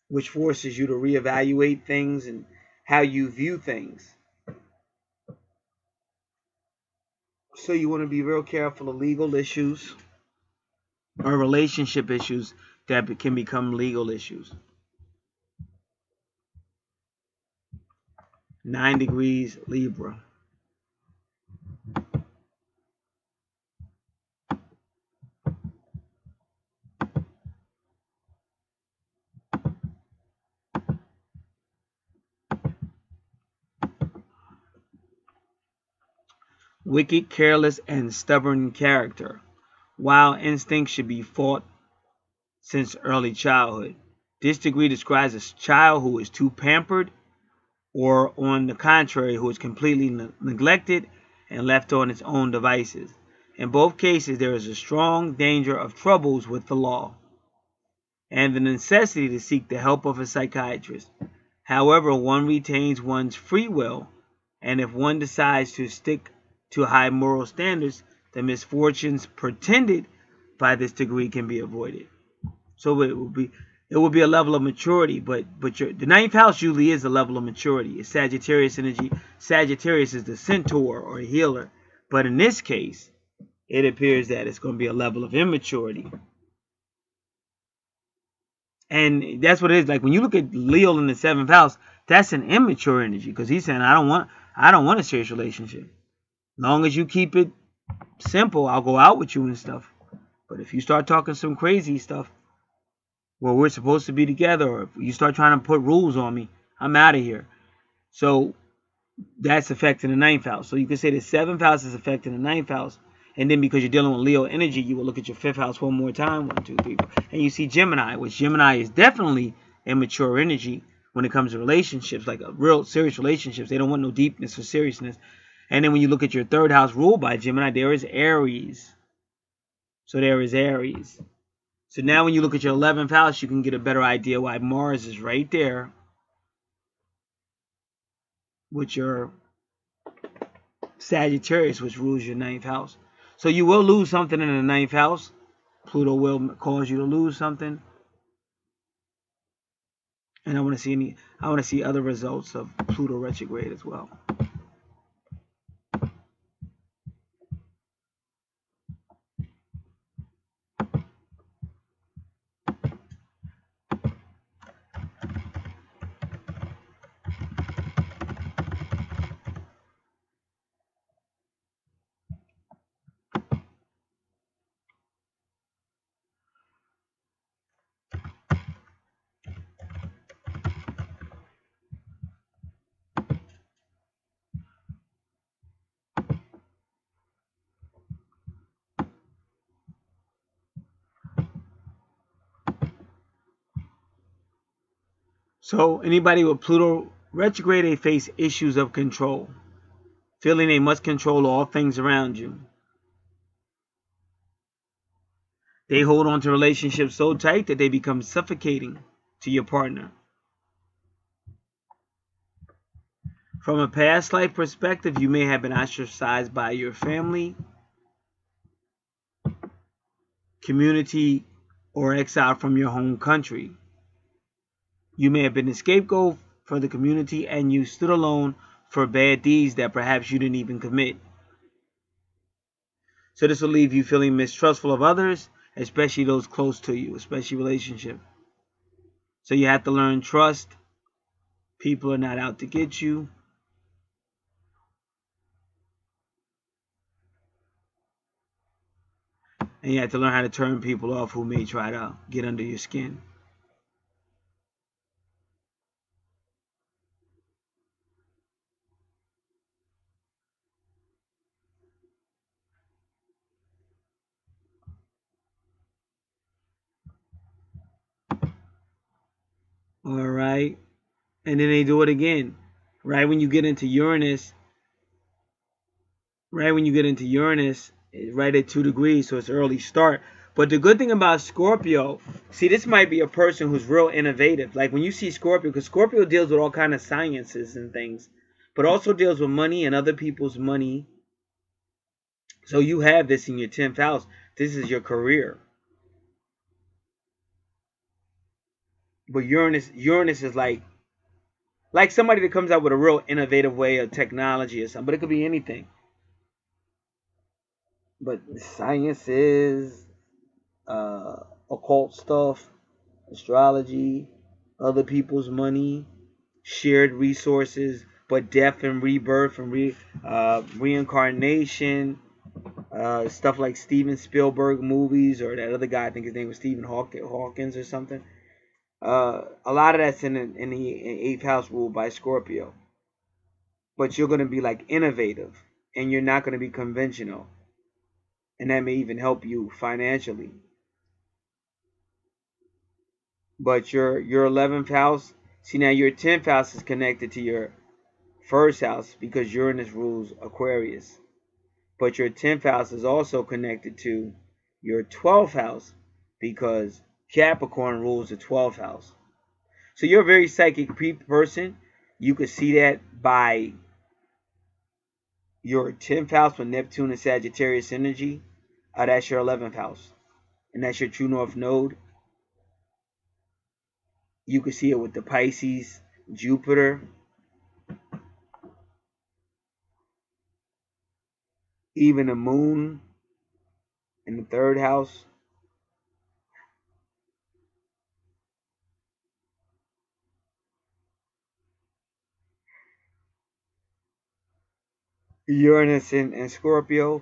which forces you to reevaluate things and how you view things. So you want to be real careful of legal issues or relationship issues that can become legal issues. 9 degrees Libra. Wicked, careless, and stubborn character. Wild instincts should be fought since early childhood. This degree describes a child who is too pampered, or on the contrary, who is completely neglected and left on its own devices. In both cases, there is a strong danger of troubles with the law and the necessity to seek the help of a psychiatrist. However, one retains one's free will, and if one decides to stick to high moral standards, the misfortunes pretended by this degree can be avoided. So it will be a level of maturity, but the 9th house usually is a level of maturity. It's Sagittarius energy. Sagittarius is the centaur or healer, but in this case, it appears that it's going to be a level of immaturity. And that's what it is. Like when you look at Leo in the 7th house, that's an immature energy, because he's saying, I don't want a serious relationship. Long as you keep it simple, I'll go out with you and stuff. But if you start talking some crazy stuff, well, we're supposed to be together, or if you start trying to put rules on me, I'm out of here. So that's affecting the 9th house. So you can say the 7th house is affecting the 9th house. And then because you're dealing with Leo energy, you will look at your 5th house one more time. 1, 2, 3, 4. And you see Gemini, which Gemini is definitely immature energy when it comes to relationships, like a real serious relationships. They don't want no deepness or seriousness. And then when you look at your 3rd house ruled by Gemini, there is Aries. So there is Aries. So now when you look at your 11th house, you can get a better idea why Mars is right there with your Sagittarius, which rules your 9th house. So you will lose something in the 9th house. Pluto will cause you to lose something. And I want to see other results of Pluto retrograde as well. So anybody with Pluto retrograde, they face issues of control, feeling they must control all things around you. They hold on to relationships so tight that they become suffocating to your partner. From a past life perspective, you may have been ostracized by your family, community, or exiled from your home country. You may have been a scapegoat for the community and you stood alone for bad deeds that perhaps you didn't even commit. So this will leave you feeling mistrustful of others, especially those close to you, especially relationship. So you have to learn trust. People are not out to get you. And you have to learn how to turn people off who may try to get under your skin. All right. And then they do it again. Right when you get into Uranus, it's right at 2 degrees, so it's early start. But the good thing about Scorpio, see, this might be a person who's real innovative. Like when you see Scorpio, because Scorpio deals with all kind of sciences and things, but also deals with money and other people's money. So you have this in your 10th house. This is your career. But Uranus is like somebody that comes out with a real innovative way of technology or something. But it could be anything. But sciences, occult stuff, astrology, other people's money, shared resources, but death and rebirth and reincarnation, stuff like Steven Spielberg movies, or that other guy, I think his name was Stephen Hawkins or something. A lot of that's in the 8th house ruled by Scorpio. But you're going to be like innovative, and you're not going to be conventional. And that may even help you financially. But your 11th house, see now your 10th house is connected to your 1st house because Uranus rules Aquarius. But your 10th house is also connected to your 12th house because Capricorn rules the 12th house. So you're a very psychic person. You could see that by your 10th house with Neptune and Sagittarius energy. That's your 11th house. And that's your true north node. You can see it with the Pisces, Jupiter. Even the moon in the 3rd house. Uranus in Scorpio,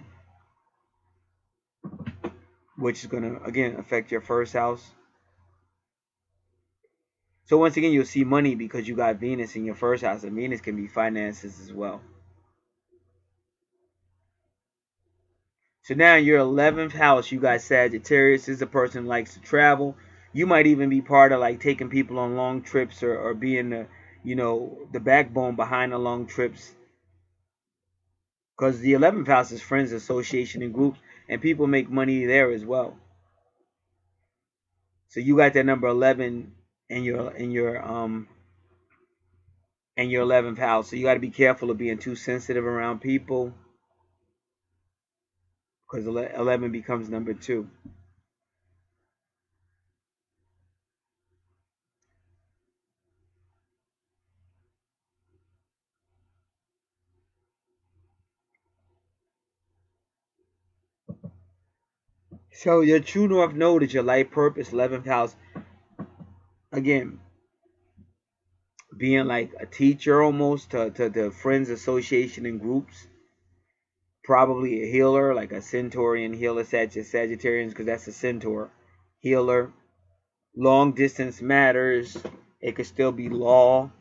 which is going to, again, affect your 1st house. So once again, you'll see money because you got Venus in your 1st house. And Venus can be finances as well. So now your 11th house, you got Sagittarius. This is a person who likes to travel. You might even be part of like taking people on long trips or being the, the backbone behind the long trips. Because the 11th house is friends, association, and groups. And people make money there as well. So you got that number 11 in your 11th house. So you got to be careful of being too sensitive around people, because 11 becomes number 2. So your true north node is your life purpose, 11th house. Again, being like a teacher almost to the friends, association, and groups. Probably a healer, like a Centaurian healer, Sagittarians, because that's a Centaur. Healer. Long distance matters. It could still be law.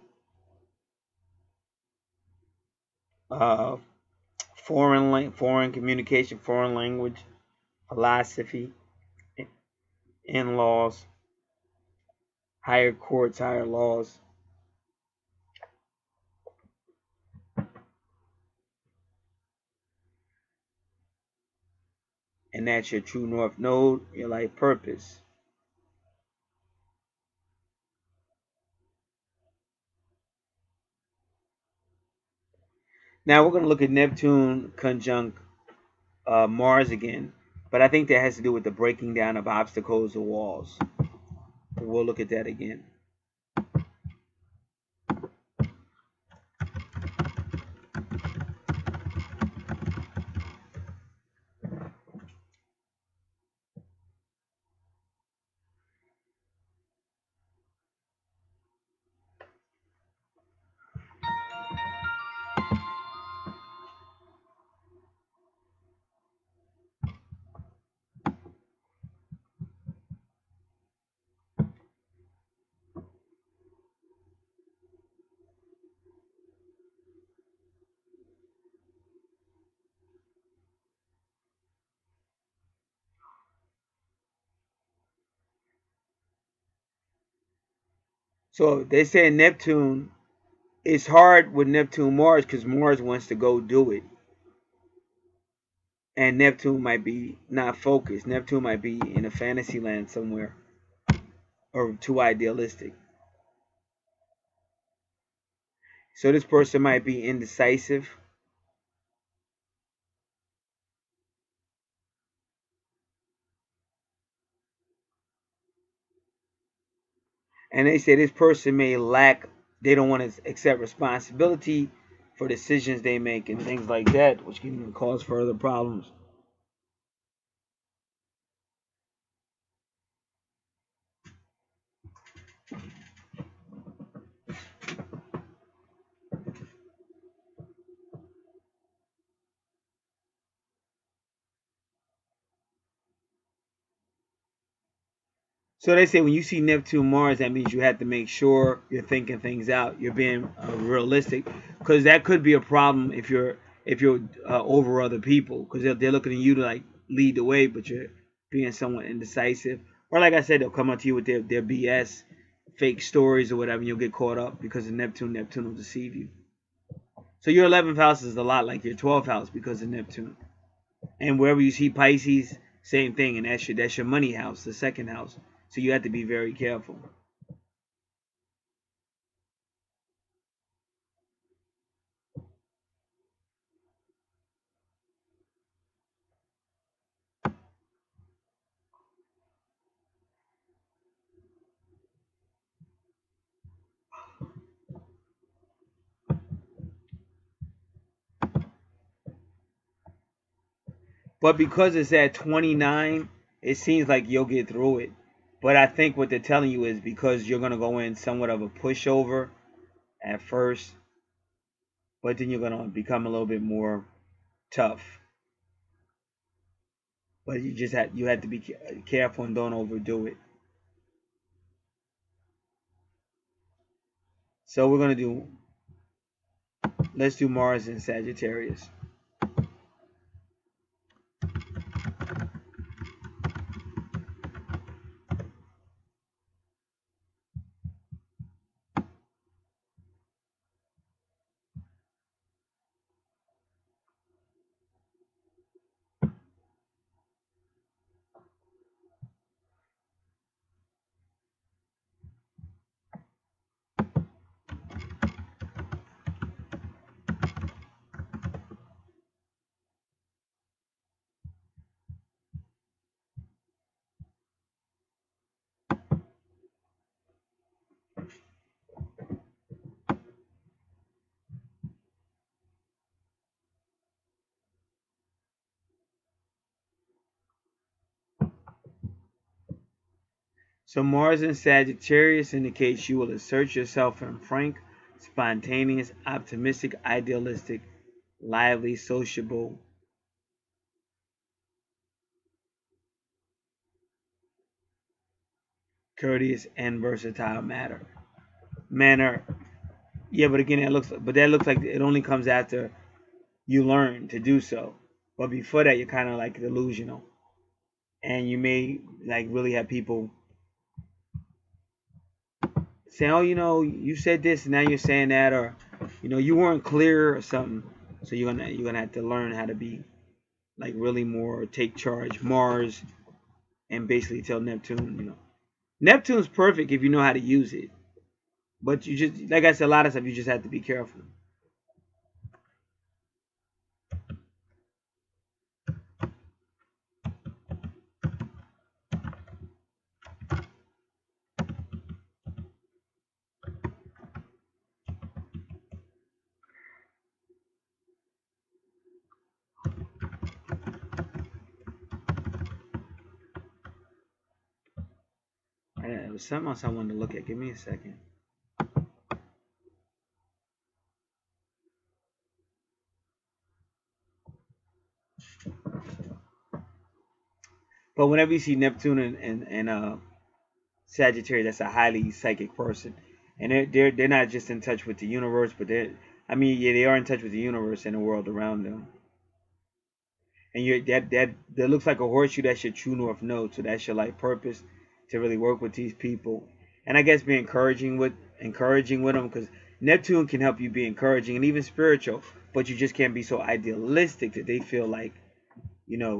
Foreign communication, foreign language, philosophy, in-laws, higher courts, higher laws. and that's your true north node, your life purpose. Now we're going to look at Neptune conjunct Mars again, but I think that has to do with the breaking down of obstacles or walls. We'll look at that again. So they say Neptune, it's hard with Neptune Mars because Mars wants to go do it. And Neptune might be not focused. Neptune might be in a fantasy land somewhere or too idealistic. So this person might be indecisive. And they say this person may lack, they don't want to accept responsibility for decisions they make and things like that, which can cause further problems. So they say when you see Neptune Mars, that means you have to make sure you're thinking things out. You're being realistic, because that could be a problem if you're over other people, because they're looking at you to like lead the way, but you're being somewhat indecisive. Or like I said, they'll come up to you with their BS, fake stories or whatever, and you'll get caught up because of Neptune. Neptune will deceive you. So your 11th house is a lot like your 12th house because of Neptune. And wherever you see Pisces, same thing, and that's your money house, the second house. So you have to be very careful. But because it's at 29, it seems like you'll get through it. But I think what they're telling you is because you're going to go in somewhat of a pushover at first, but then you're going to become a little bit more tough. But you have to be careful and don't overdo it. So we're going to let's do Mars in Sagittarius. So Mars in Sagittarius indicates you will assert yourself in frank, spontaneous, optimistic, idealistic, lively, sociable, courteous, and versatile manner. Yeah, but again, that looks like it only comes after you learn to do so. But before that, you're kind of like delusional, and you may like really have people saying, "Oh, you said this, and now you're saying that," or you weren't clear or something. So you're gonna have to learn how to be like really more take charge. Mars, and basically tell Neptune, Neptune's perfect if you know how to use it. But you just, like I said, a lot of stuff you just have to be careful. There was something else I wanted to look at. Give me a second. But whenever you see Neptune and Sagittarius, that's a highly psychic person, and they're not just in touch with the universe, but yeah, they are in touch with the universe and the world around them. And that looks like a horseshoe. That's your true north node. So that's your life purpose, to really work with these people, and I guess be encouraging with them, because Neptune can help you be encouraging and even spiritual, but you just can't be so idealistic that they feel like you're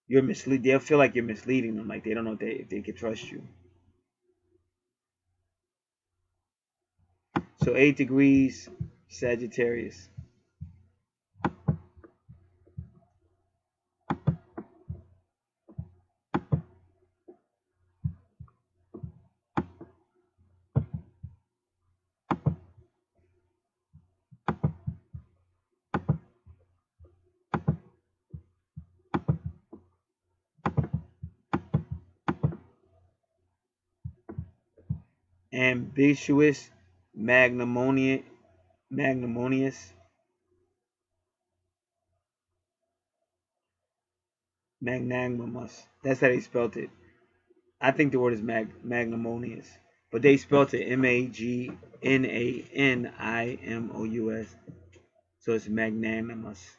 mislead. They'll feel like you're misleading them, like they don't know if they can trust you. So 8 degrees Sagittarius. Ambitious, magnanimous, magnanimous, magnanimous. That's how they spelled it. I think the word is magnanimous, but they spelled it Magnanimous. So it's magnanimous.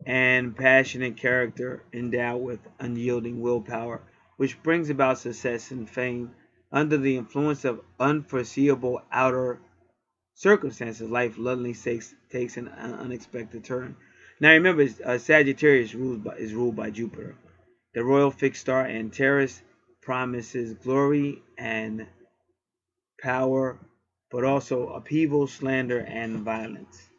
And passionate character endowed with unyielding willpower, which brings about success and fame. Under the influence of unforeseeable outer circumstances, life suddenly takes an unexpected turn. Now remember, Sagittarius is ruled by Jupiter. The royal fixed star Antares promises glory and power, but also upheaval, slander, and violence.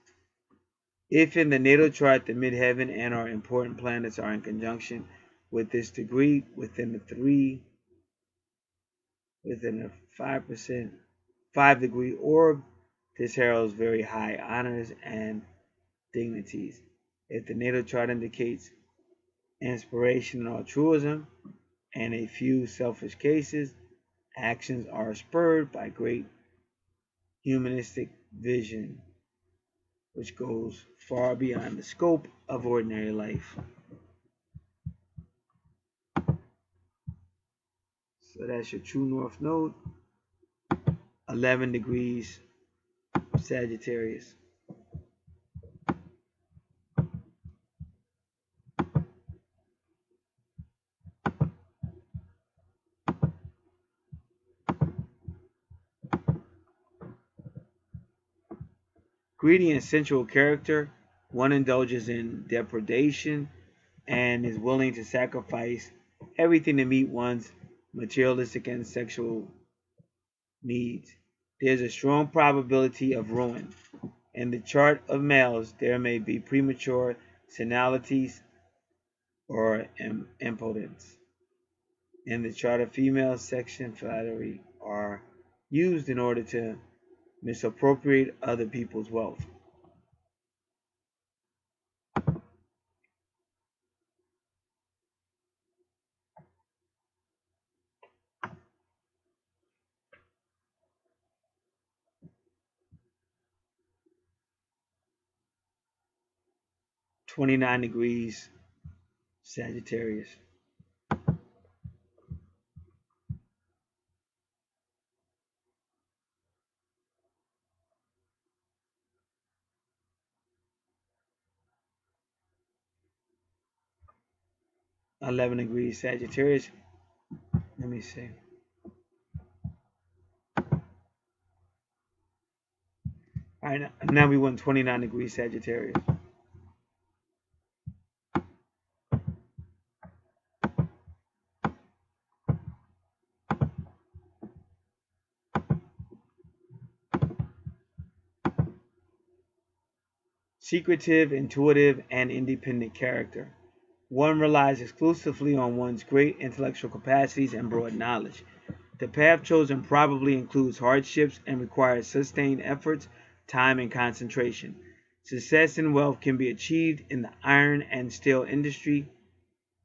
If in the natal chart the midheaven and our important planets are in conjunction with this degree within a 5-degree orb, this heralds very high honors and dignities. If the natal chart indicates inspiration and altruism, and a few selfish cases, actions are spurred by great humanistic vision, which goes far beyond the scope of ordinary life. So that's your true north node, 11 degrees Sagittarius. Greedy and sensual character, one indulges in depredation and is willing to sacrifice everything to meet one's materialistic and sexual needs. There's a strong probability of ruin. In the chart of males, there may be premature senilities or impotence. In the chart of females, sex and flattery are used in order to misappropriate other people's wealth. (29 degrees Sagittarius). 11 degrees Sagittarius. Let me see. All right, now we went 29 degrees Sagittarius. secretive, intuitive, and independent character. One relies exclusively on one's great intellectual capacities and broad knowledge. The path chosen probably includes hardships and requires sustained efforts, time, and concentration. Success and wealth can be achieved in the iron and steel industry,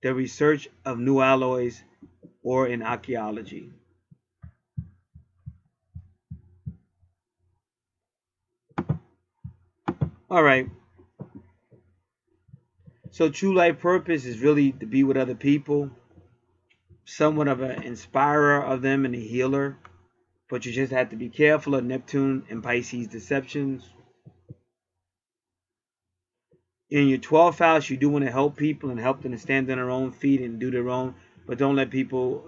the research of new alloys, or in archaeology. All right. So true life purpose is really to be with other people, somewhat of an inspirer of them and a healer. But you just have to be careful of Neptune and Pisces deceptions. In your 12th house, you do want to help people and help them to stand on their own feet and do their own. But don't let people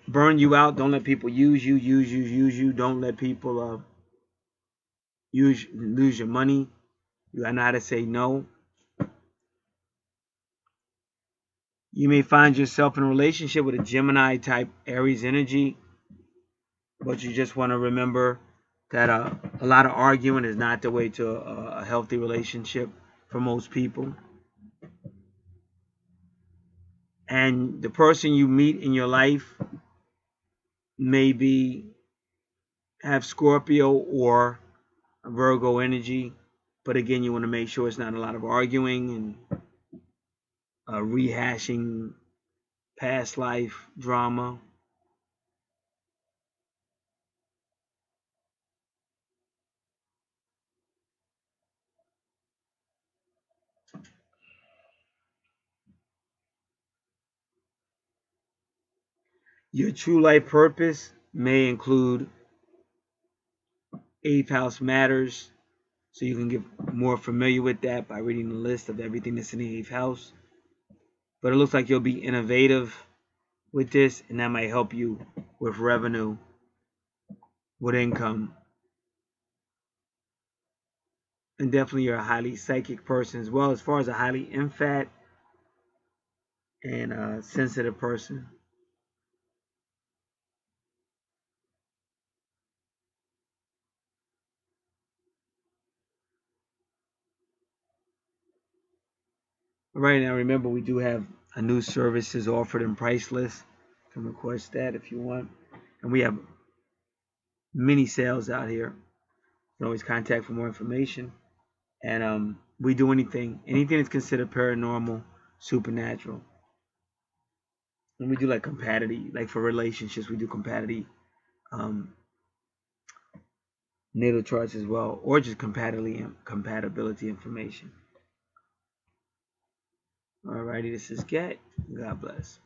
burn you out. Don't let people use you. Don't let people lose your money. You gotta know how to say no. You may find yourself in a relationship with a Gemini type Aries energy, but you just want to remember that a lot of arguing is not the way to a healthy relationship for most people. And the person you meet in your life maybe have Scorpio or Virgo energy, but again, you want to make sure it's not a lot of arguing and rehashing past life drama. Your true life purpose may include 8th house matters, so you can get more familiar with that by reading the list of everything that's in the 8th house. But it looks like you'll be innovative with this, and that might help you with revenue, with income. And definitely you're a highly psychic person as well, as far as a highly emphatic and sensitive person. Right now, remember, we do have a new services offered and priceless. You can request that if you want. And we have many sales out here. You can always contact for more information. And we do anything that's considered paranormal, supernatural. And we do like compatibility, like for relationships, we do compatibility natal charts as well, or just compatibility information. Alrighty, this is Gat. God bless.